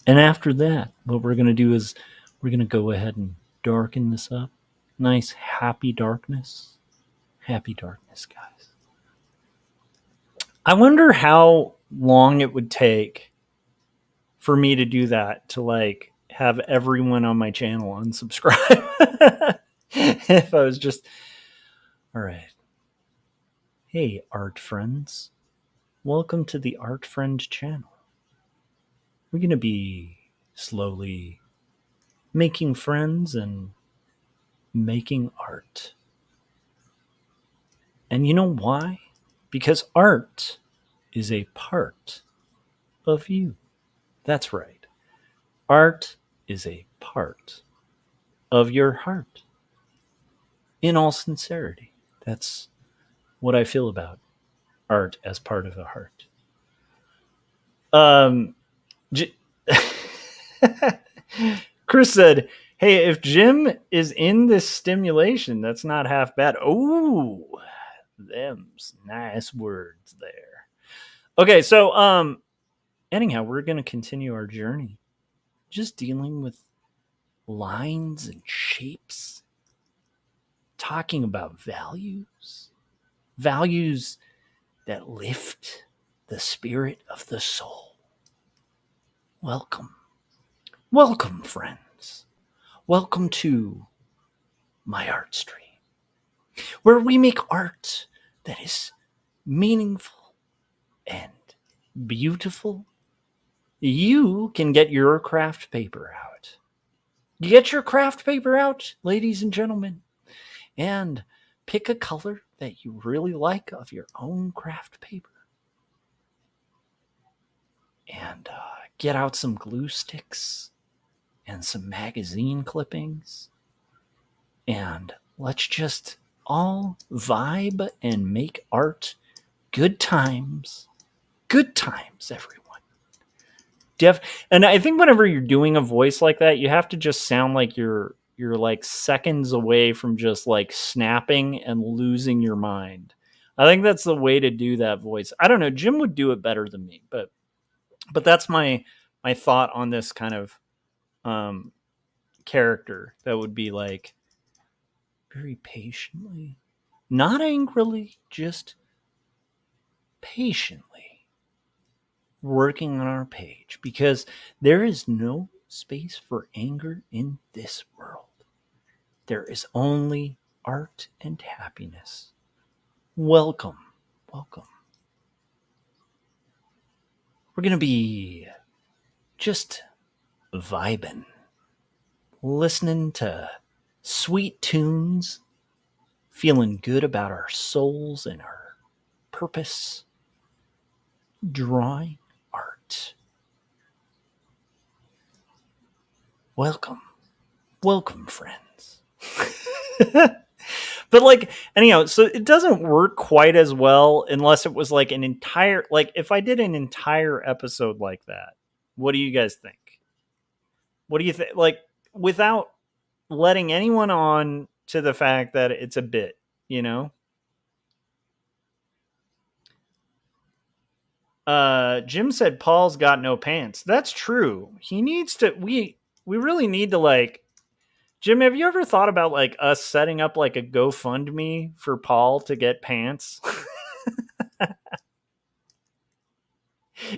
And after that, what we're going to do is we're going to go ahead and darken this up. Nice, happy darkness. Happy darkness, guys. I wonder how long it would take for me to do that, to like have everyone on my channel unsubscribe. If I was just, all right. Hey, art friends. Welcome to the Art Friend channel. We're going to be slowly making friends and making art. And you know why? Because art is a part of you. That's right. Art is a part of your heart. In all sincerity, that's what I feel about art as part of a heart. Chris said, Hey, if Jim is in this stimulation, that's not half bad. Oh, them's nice words there. Okay, so anyhow, we're gonna continue our journey, just dealing with lines and shapes, talking about values that lift the spirit of the soul. Welcome, friends. Welcome to my art stream, where we make art that is meaningful and beautiful. You can get your craft paper out. You get your craft paper out, ladies and gentlemen, and pick a color that you really like of your own craft paper. And get out some glue sticks and some magazine clippings. And let's just all vibe and make art. Good times. Good times, everyone. And I think whenever you're doing a voice like that, you have to just sound like you're like seconds away from just like snapping and losing your mind. I think that's the way to do that voice. I don't know. Jim would do it better than me, but that's my thought on this kind of character that would be like very patiently, not angrily, just patiently working on our page, because there is no space for anger in this world. There is only art and happiness. Welcome. We're going to be just vibing, listening to sweet tunes, feeling good about our souls and our purpose, drawing art. Welcome, friends. But like, anyhow, so it doesn't work quite as well unless it was like an entire, like if I did an entire episode like that. What do you guys think? What do you think? Like, without letting anyone on to the fact that it's a bit, you know? Jim said Paul's got no pants. That's true. He needs to, we really need to like, Jim, have you ever thought about like us setting up like a GoFundMe for Paul to get pants?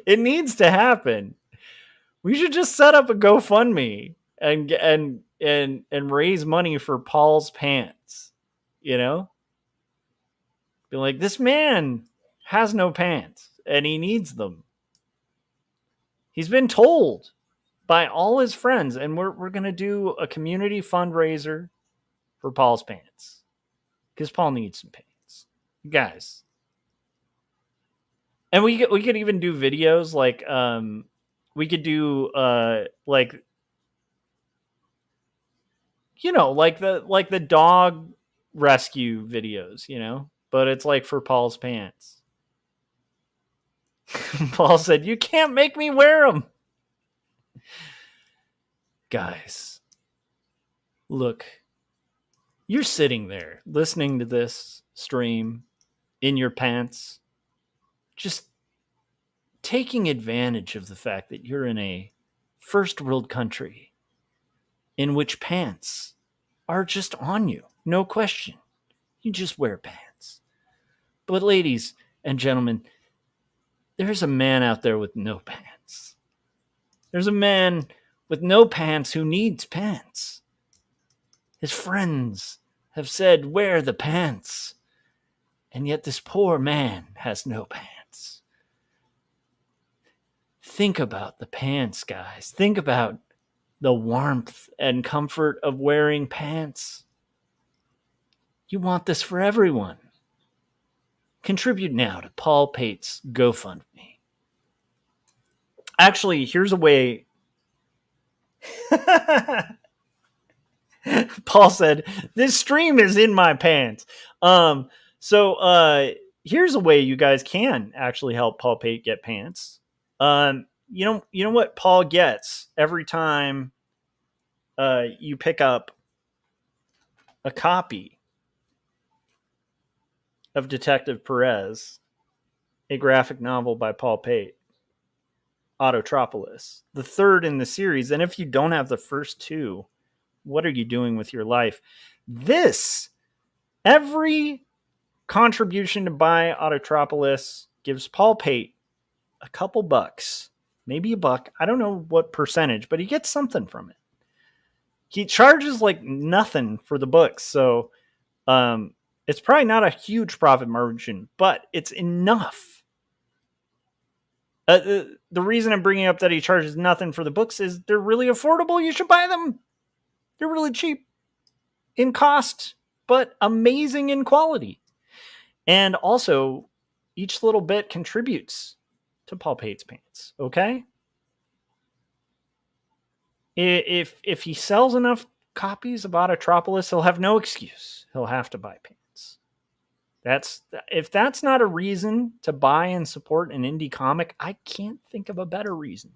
It needs to happen. We should just set up a GoFundMe and raise money for Paul's pants. You know? Be like, this man has no pants and he needs them. He's been told by all his friends, and we're gonna do a community fundraiser for Paul's pants. Because Paul needs some pants. Guys. And we could even do videos like we could do like, you know, like the dog rescue videos, you know, but it's like for Paul's pants. Paul said, "You can't make me wear them." Guys, look, you're sitting there listening to this stream in your pants, just taking advantage of the fact that you're in a first world country in which pants are just on you. No question. You just wear pants. But ladies and gentlemen, there's a man out there with no pants. There's a man with no pants who needs pants. His friends have said, wear the pants. And yet this poor man has no pants. Think about the pants, guys. Think about the warmth and comfort of wearing pants. You want this for everyone. Contribute now to Paul Pate's GoFundMe. Actually, here's a way. Paul said, this stream is in my pants. So here's a way you guys can actually help Paul Pate get pants. You know what Paul gets every time you pick up a copy of Detective Perez, a graphic novel by Paul Pate, Autotropolis, the third in the series. And if you don't have the first two, what are you doing with your life? Every contribution to buy Autotropolis gives Paul Pate a couple bucks, maybe $1. I don't know what percentage, but he gets something from it. He charges like nothing for the books. So it's probably not a huge profit margin, but it's enough. The reason I'm bringing up that he charges nothing for the books is they're really affordable. You should buy them. They're really cheap in cost, but amazing in quality. And also, each little bit contributes to Paul Pate's pants. Okay? If he sells enough copies of Autotropolis, he'll have no excuse. He'll have to buy pants. If that's not a reason to buy and support an indie comic, I can't think of a better reason.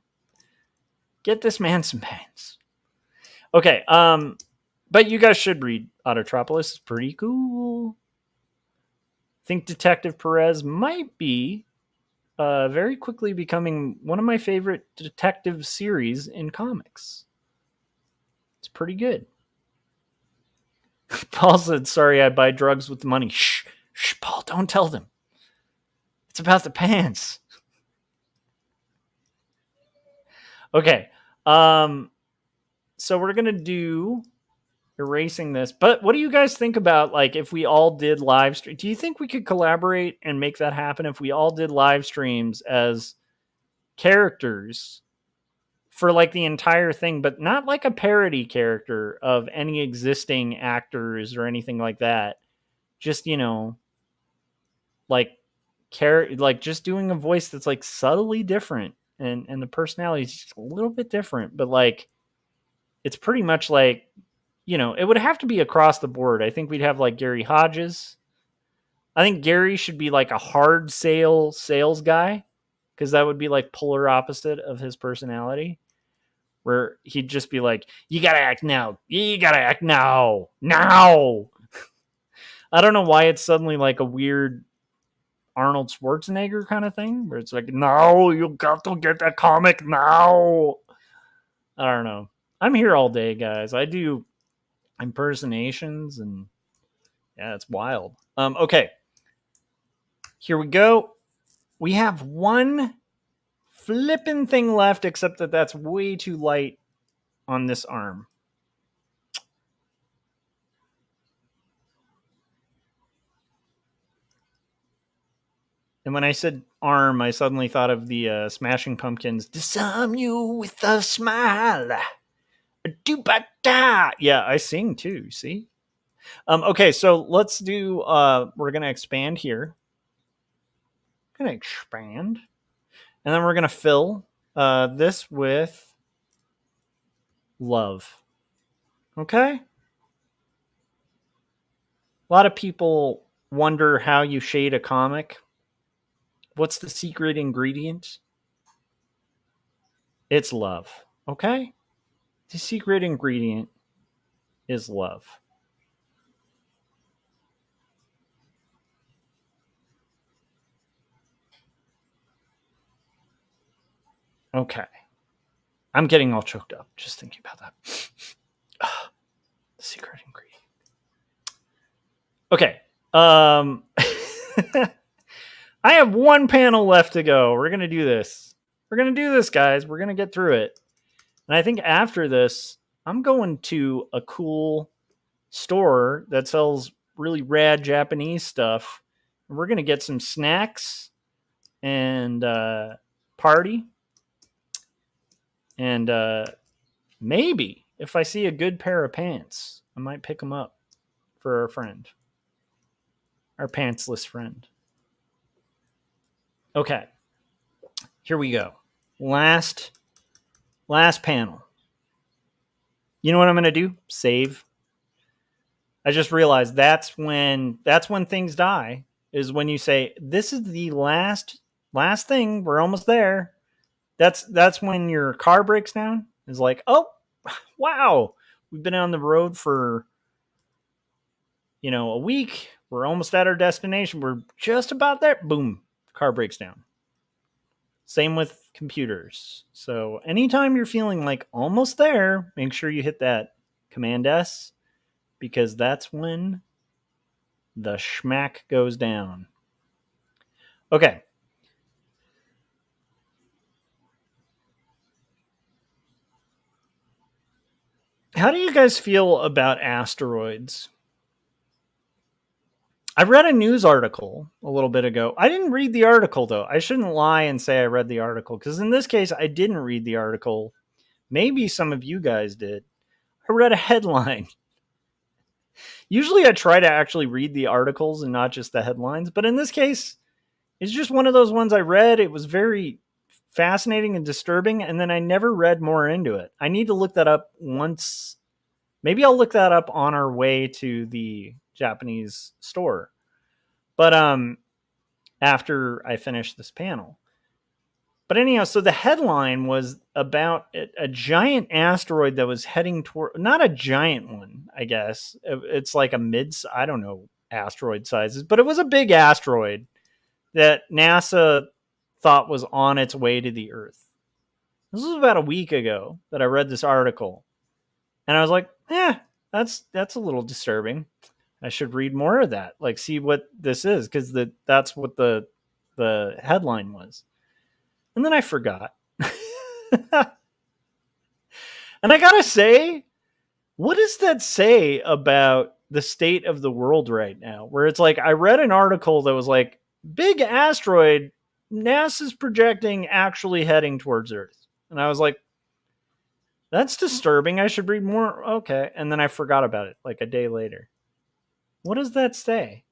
Get this man some pants. Okay, but you guys should read Autotropolis. It's pretty cool. I think Detective Perez might be very quickly becoming one of my favorite detective series in comics. It's pretty good. Paul said, sorry, I buy drugs with the money. Shh, Paul, don't tell them. It's about the pants. Okay. So we're going to do erasing this. But what do you guys think about, like, if we all did live stream? Do you think we could collaborate and make that happen if we all did live streams as characters for like the entire thing, but not like a parody character of any existing actors or anything like that? Just, like just doing a voice that's like subtly different, and the personality is just a little bit different, but like it's pretty much like, it would have to be across the board. I think we'd have like Gary Hodges. I think Gary should be like a hard sales guy, because that would be like polar opposite of his personality, where he'd just be like, you gotta act now. You gotta act now. Now. I don't know why it's suddenly like a weird Arnold Schwarzenegger kind of thing, where it's like, no, you got to get that comic now. I don't know. I'm here all day, guys. I do impersonations, and yeah, it's wild. Okay. Here we go. We have one flippin' thing left, except that that's way too light on this arm. And when I said arm, I suddenly thought of the Smashing Pumpkins. Disarm you with a smile. Do-ba-da. Yeah, I sing too, see? Okay, so let's do, we're going to expand here. Going to expand. And then we're going to fill this with love. Okay? A lot of people wonder how you shade a comic. What's the secret ingredient? It's love. Okay? The secret ingredient is love. Okay. I'm getting all choked up just thinking about that. The secret ingredient. Okay. I have one panel left to go. We're going to do this. We're going to do this, guys. We're going to get through it. And I think after this, I'm going to a cool store that sells really rad Japanese stuff. And we're going to get some snacks and party. And maybe if I see a good pair of pants, I might pick them up for our friend. Our pantsless friend. Okay. Here we go. Last panel. You know what I'm going to do? Save. I just realized that's when things die, is when you say, this is the last thing. We're almost there. That's when your car breaks down. It's like, oh, wow. We've been on the road for, a week. We're almost at our destination. We're just about there. Boom, car breaks down. Same with computers. So anytime you're feeling like almost there, make sure you hit that Command S, because that's when the schmack goes down. Okay. How do you guys feel about asteroids? I read a news article a little bit ago. I didn't read the article, though. I shouldn't lie and say I read the article, because in this case, I didn't read the article. Maybe some of you guys did. I read a headline. Usually I try to actually read the articles and not just the headlines, but in this case, it's just one of those ones I read. It was very fascinating and disturbing, and then I never read more into it. I need to look that up once. Maybe I'll look that up on our way to the Japanese store. But after I finish this panel. But anyhow, so the headline was about a giant asteroid that was heading toward, not a giant one, I guess. It's like a I don't know, asteroid sizes, but it was a big asteroid that NASA thought was on its way to the Earth. This was about a week ago that I read this article. And I was like, that's a little disturbing. I should read more of that. Like, see what this is, because that's what the headline was. And then I forgot. And I gotta say, what does that say about the state of the world right now? Where it's like, I read an article that was like, big asteroid, NASA's projecting actually heading towards Earth. And I was like, that's disturbing. I should read more. Okay. And then I forgot about it like a day later. What does that say?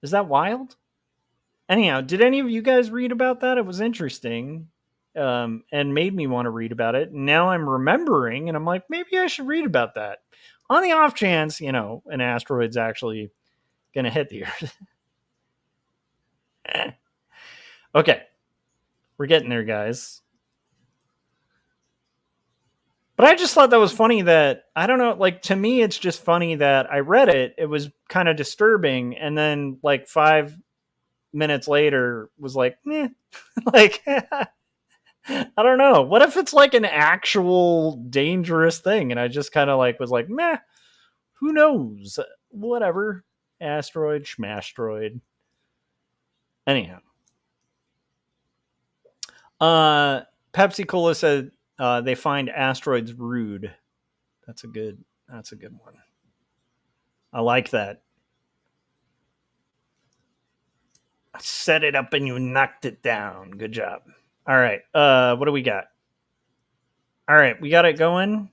Is that wild? Anyhow, did any of you guys read about that? It was interesting, and made me want to read about it. And now I'm remembering, and I'm like, maybe I should read about that. On the off chance, an asteroid's actually going to hit the Earth. Okay. We're getting there, guys. But I just thought that was funny that, I don't know, like, to me, it's just funny that I read it. It was kind of disturbing. And then, like, 5 minutes later was like, like, I don't know. What if it's like an actual dangerous thing? And I just kind of like was like, who knows? Whatever. Asteroid, schmastroid. Anyhow. Pepsi Cola said they find asteroids rude. That's a good one. I like that. I set it up and you knocked it down. Good job. All right. What do we got? All right, we got it going.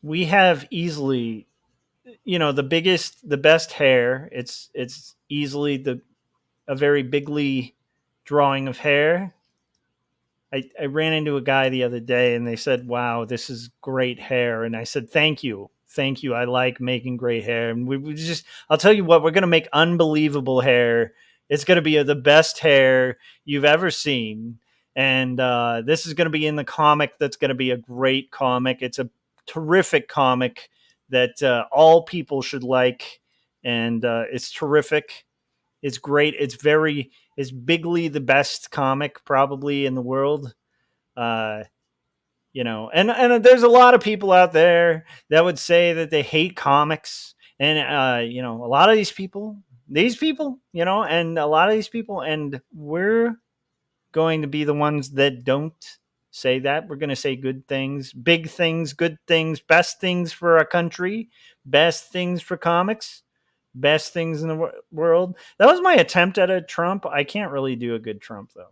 We have easily, the best hair. It's easily a very bigly drawing of hair. I ran into a guy the other day and they said, wow, this is great hair. And I said, thank you. Thank you. I like making great hair. And we just, I'll tell you what, we're going to make unbelievable hair. It's going to be the best hair you've ever seen. And this is going to be in the comic. That's going to be a great comic. It's a terrific comic that all people should like. And it's terrific. It's great. It's bigly the best comic probably in the world. And there's a lot of people out there that would say that they hate comics. And, a lot of these people, and a lot of these people, and we're going to be the ones that don't say that. We're going to say good things, big things, good things, best things for our country, best things for comics, best things in the world. That was my attempt at a Trump. I can't really do a good Trump, though.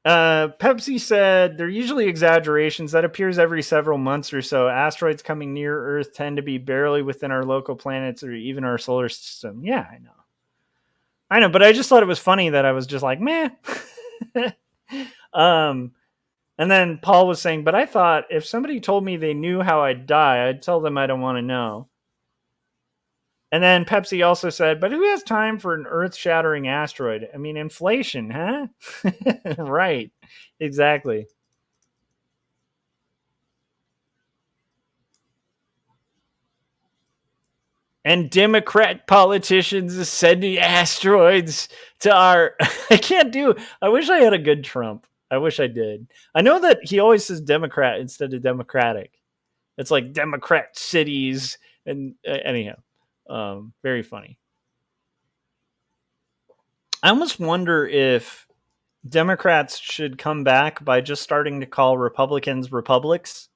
Pepsi said they're usually exaggerations. That appears every several months or so. Asteroids coming near Earth tend to be barely within our local planets or even our solar system. Yeah, I know, but I just thought it was funny that I was just like, meh. And then Paul was saying, but I thought if somebody told me they knew how I'd die, I'd tell them I don't want to know. And then Pepsi also said, but who has time for an earth-shattering asteroid? I mean, inflation, huh? Right. Exactly. And Democrat politicians are sending asteroids to our... I can't do... I wish I had a good Trump. I wish I did. I know that he always says Democrat instead of Democratic. It's like Democrat cities. And anyhow, very funny. I almost wonder if Democrats should come back by just starting to call Republicans republics.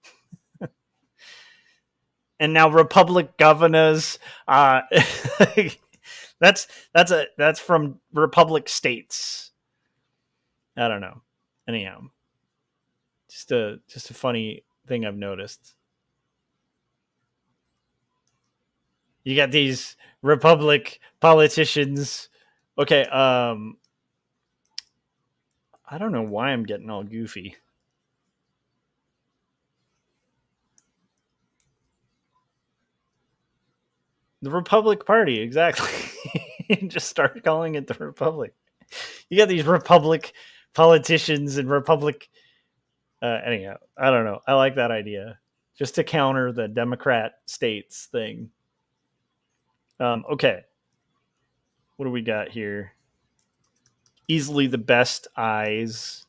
And now republic governors, that's from republic states. I don't know. Anyhow, just a funny thing I've noticed. You got these republic politicians. Okay, I don't know why I'm getting all goofy. The Republic Party, exactly. Just start calling it the Republic. You got these Republic politicians and Republic. Anyhow, I don't know. I like that idea, just to counter the Democrat states thing. Okay, what do we got here? Easily the best eyes.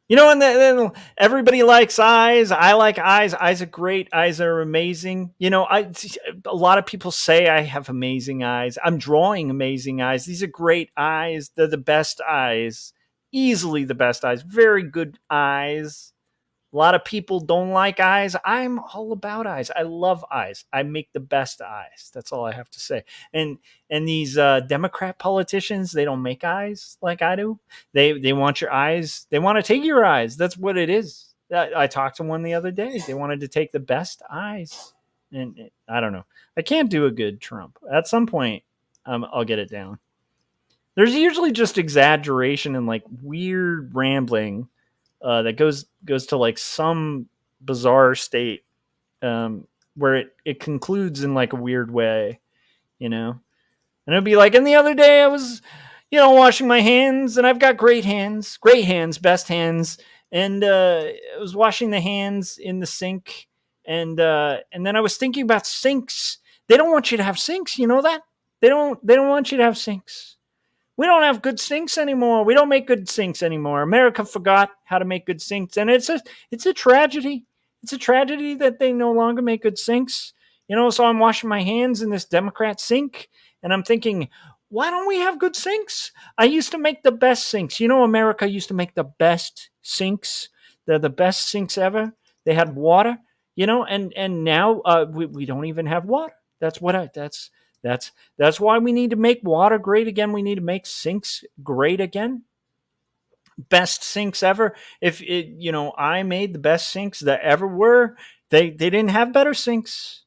You know, and then everybody likes eyes. I like eyes. Eyes are great. Eyes are amazing. You know, a lot of people say I have amazing eyes. I'm drawing amazing eyes. These are great eyes. They're the best eyes. Easily the best eyes. Very good eyes. A lot of people don't like eyes. I'm all about eyes. I love eyes. I make the best eyes. That's all I have to say. And these Democrat politicians, they don't make eyes like I do. They want your eyes. They want to take your eyes. That's what it is. I talked to one the other day. They wanted to take the best eyes. And I don't know. I can't do a good Trump. At some point, I'll get it down. There's usually just exaggeration and like weird rambling that goes to like some bizarre state where it concludes in like a weird way, you know. And it'll be like, and the other day I was, you know, washing my hands, and I've got great hands, best hands, and I was washing the hands in the sink, and then I was thinking about sinks. They don't want you to have sinks, you know that? They don't want you to have sinks. We don't have good sinks anymore. We don't make good sinks anymore. America forgot how to make good sinks, and it's a tragedy. It's a tragedy that they no longer make good sinks. You know, so I'm washing my hands in this Democrat sink, and I'm thinking, why don't we have good sinks? I used to make the best sinks. You know, America used to make the best sinks. They're the best sinks ever. They had water, you know, and now we don't even have water. That's why we need to make water great again. We need to make sinks great again. Best sinks ever. If it, you know, I made the best sinks that ever were. They didn't have better sinks,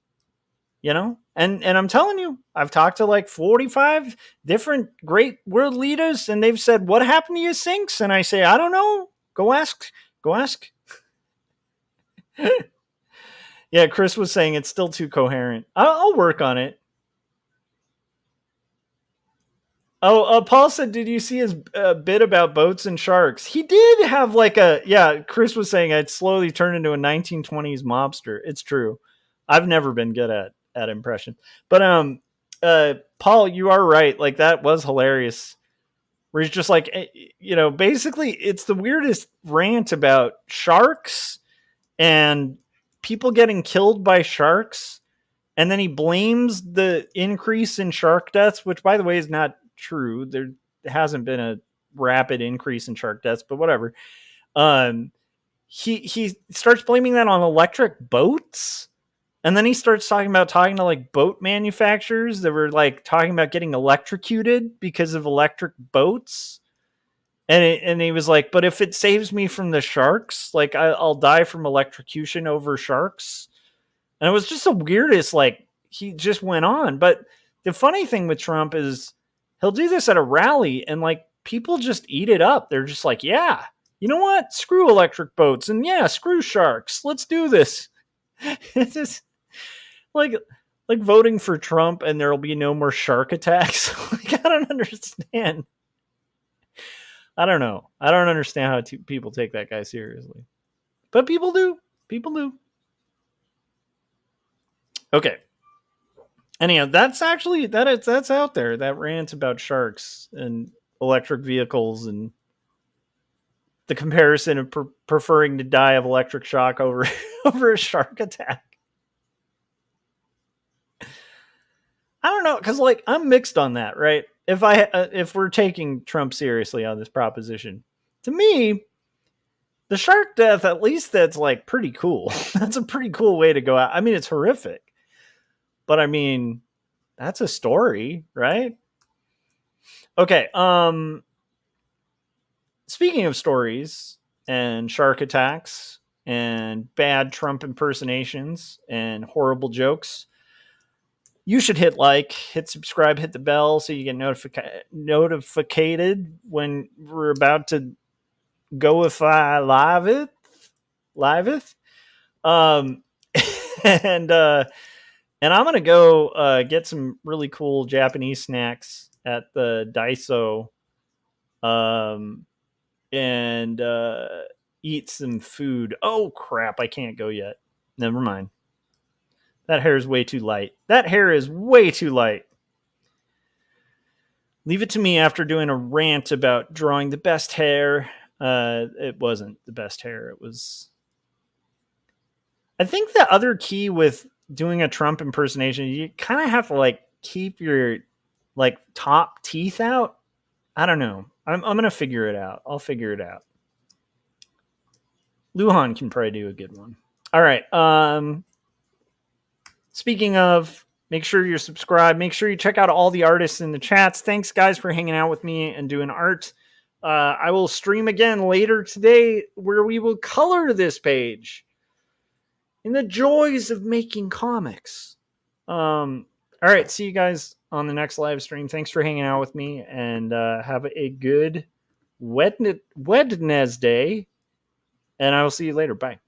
you know. And I'm telling you, I've talked to like 45 different great world leaders, and they've said, "What happened to your sinks?" And I say, "I don't know. Go ask." Yeah, Chris was saying it's still too coherent. I'll work on it. Oh, Paul said, did you see his bit about boats and sharks? He did have like Chris was saying I'd slowly turn into a 1920s mobster. It's true. I've never been good at impression. But Paul, you are right. Like, that was hilarious. Where he's just like, you know, basically it's the weirdest rant about sharks and people getting killed by sharks. And then he blames the increase in shark deaths, which, by the way, is not true. There hasn't been a rapid increase in shark deaths, but whatever. He starts blaming that on electric boats. And then he starts talking to like boat manufacturers that were like talking about getting electrocuted because of electric boats. And he was like, but if it saves me from the sharks, like I'll die from electrocution over sharks. And it was just the weirdest, like, he just went on. But the funny thing with Trump is he'll do this at a rally and like people just eat it up. They're just like, yeah, you know what? Screw electric boats and yeah, screw sharks. Let's do this. It's just like like voting for Trump and there'll be no more shark attacks. Like, I don't understand. I don't know. I don't understand how people take that guy seriously. But people do. People do. Okay. Anyhow, that's actually that's out there. That rant about sharks and electric vehicles and the comparison of preferring to die of electric shock over over a shark attack. I don't know, because like I'm mixed on that, right? If we're taking Trump seriously on this proposition, to me, the shark death, at least that's like pretty cool. That's a pretty cool way to go out. I mean, it's horrific, but I mean, that's a story, right? Okay. Speaking of stories and shark attacks and bad Trump impersonations and horrible jokes, you should hit like, hit subscribe, hit the bell so you get notified when we're about to go if I live it. And I'm gonna go get some really cool Japanese snacks at the Daiso, and eat some food. Oh crap! I can't go yet. Never mind. That hair is way too light. That hair is way too light. Leave it to me after doing a rant about drawing the best hair. It wasn't the best hair. It was. I think the other key with doing a Trump impersonation, you kind of have to like keep your like top teeth out. I don't know. I'm gonna figure it out. I'll figure it out. Luhan can probably do a good one. All right. Speaking of, make sure you're subscribed. Make sure you check out all the artists in the chats. Thanks, guys, for hanging out with me and doing art. I will stream again later today where we will color this page in the joys of making comics. All right. See you guys on the next live stream. Thanks for hanging out with me, and have a good Wednesday. And I will see you later. Bye.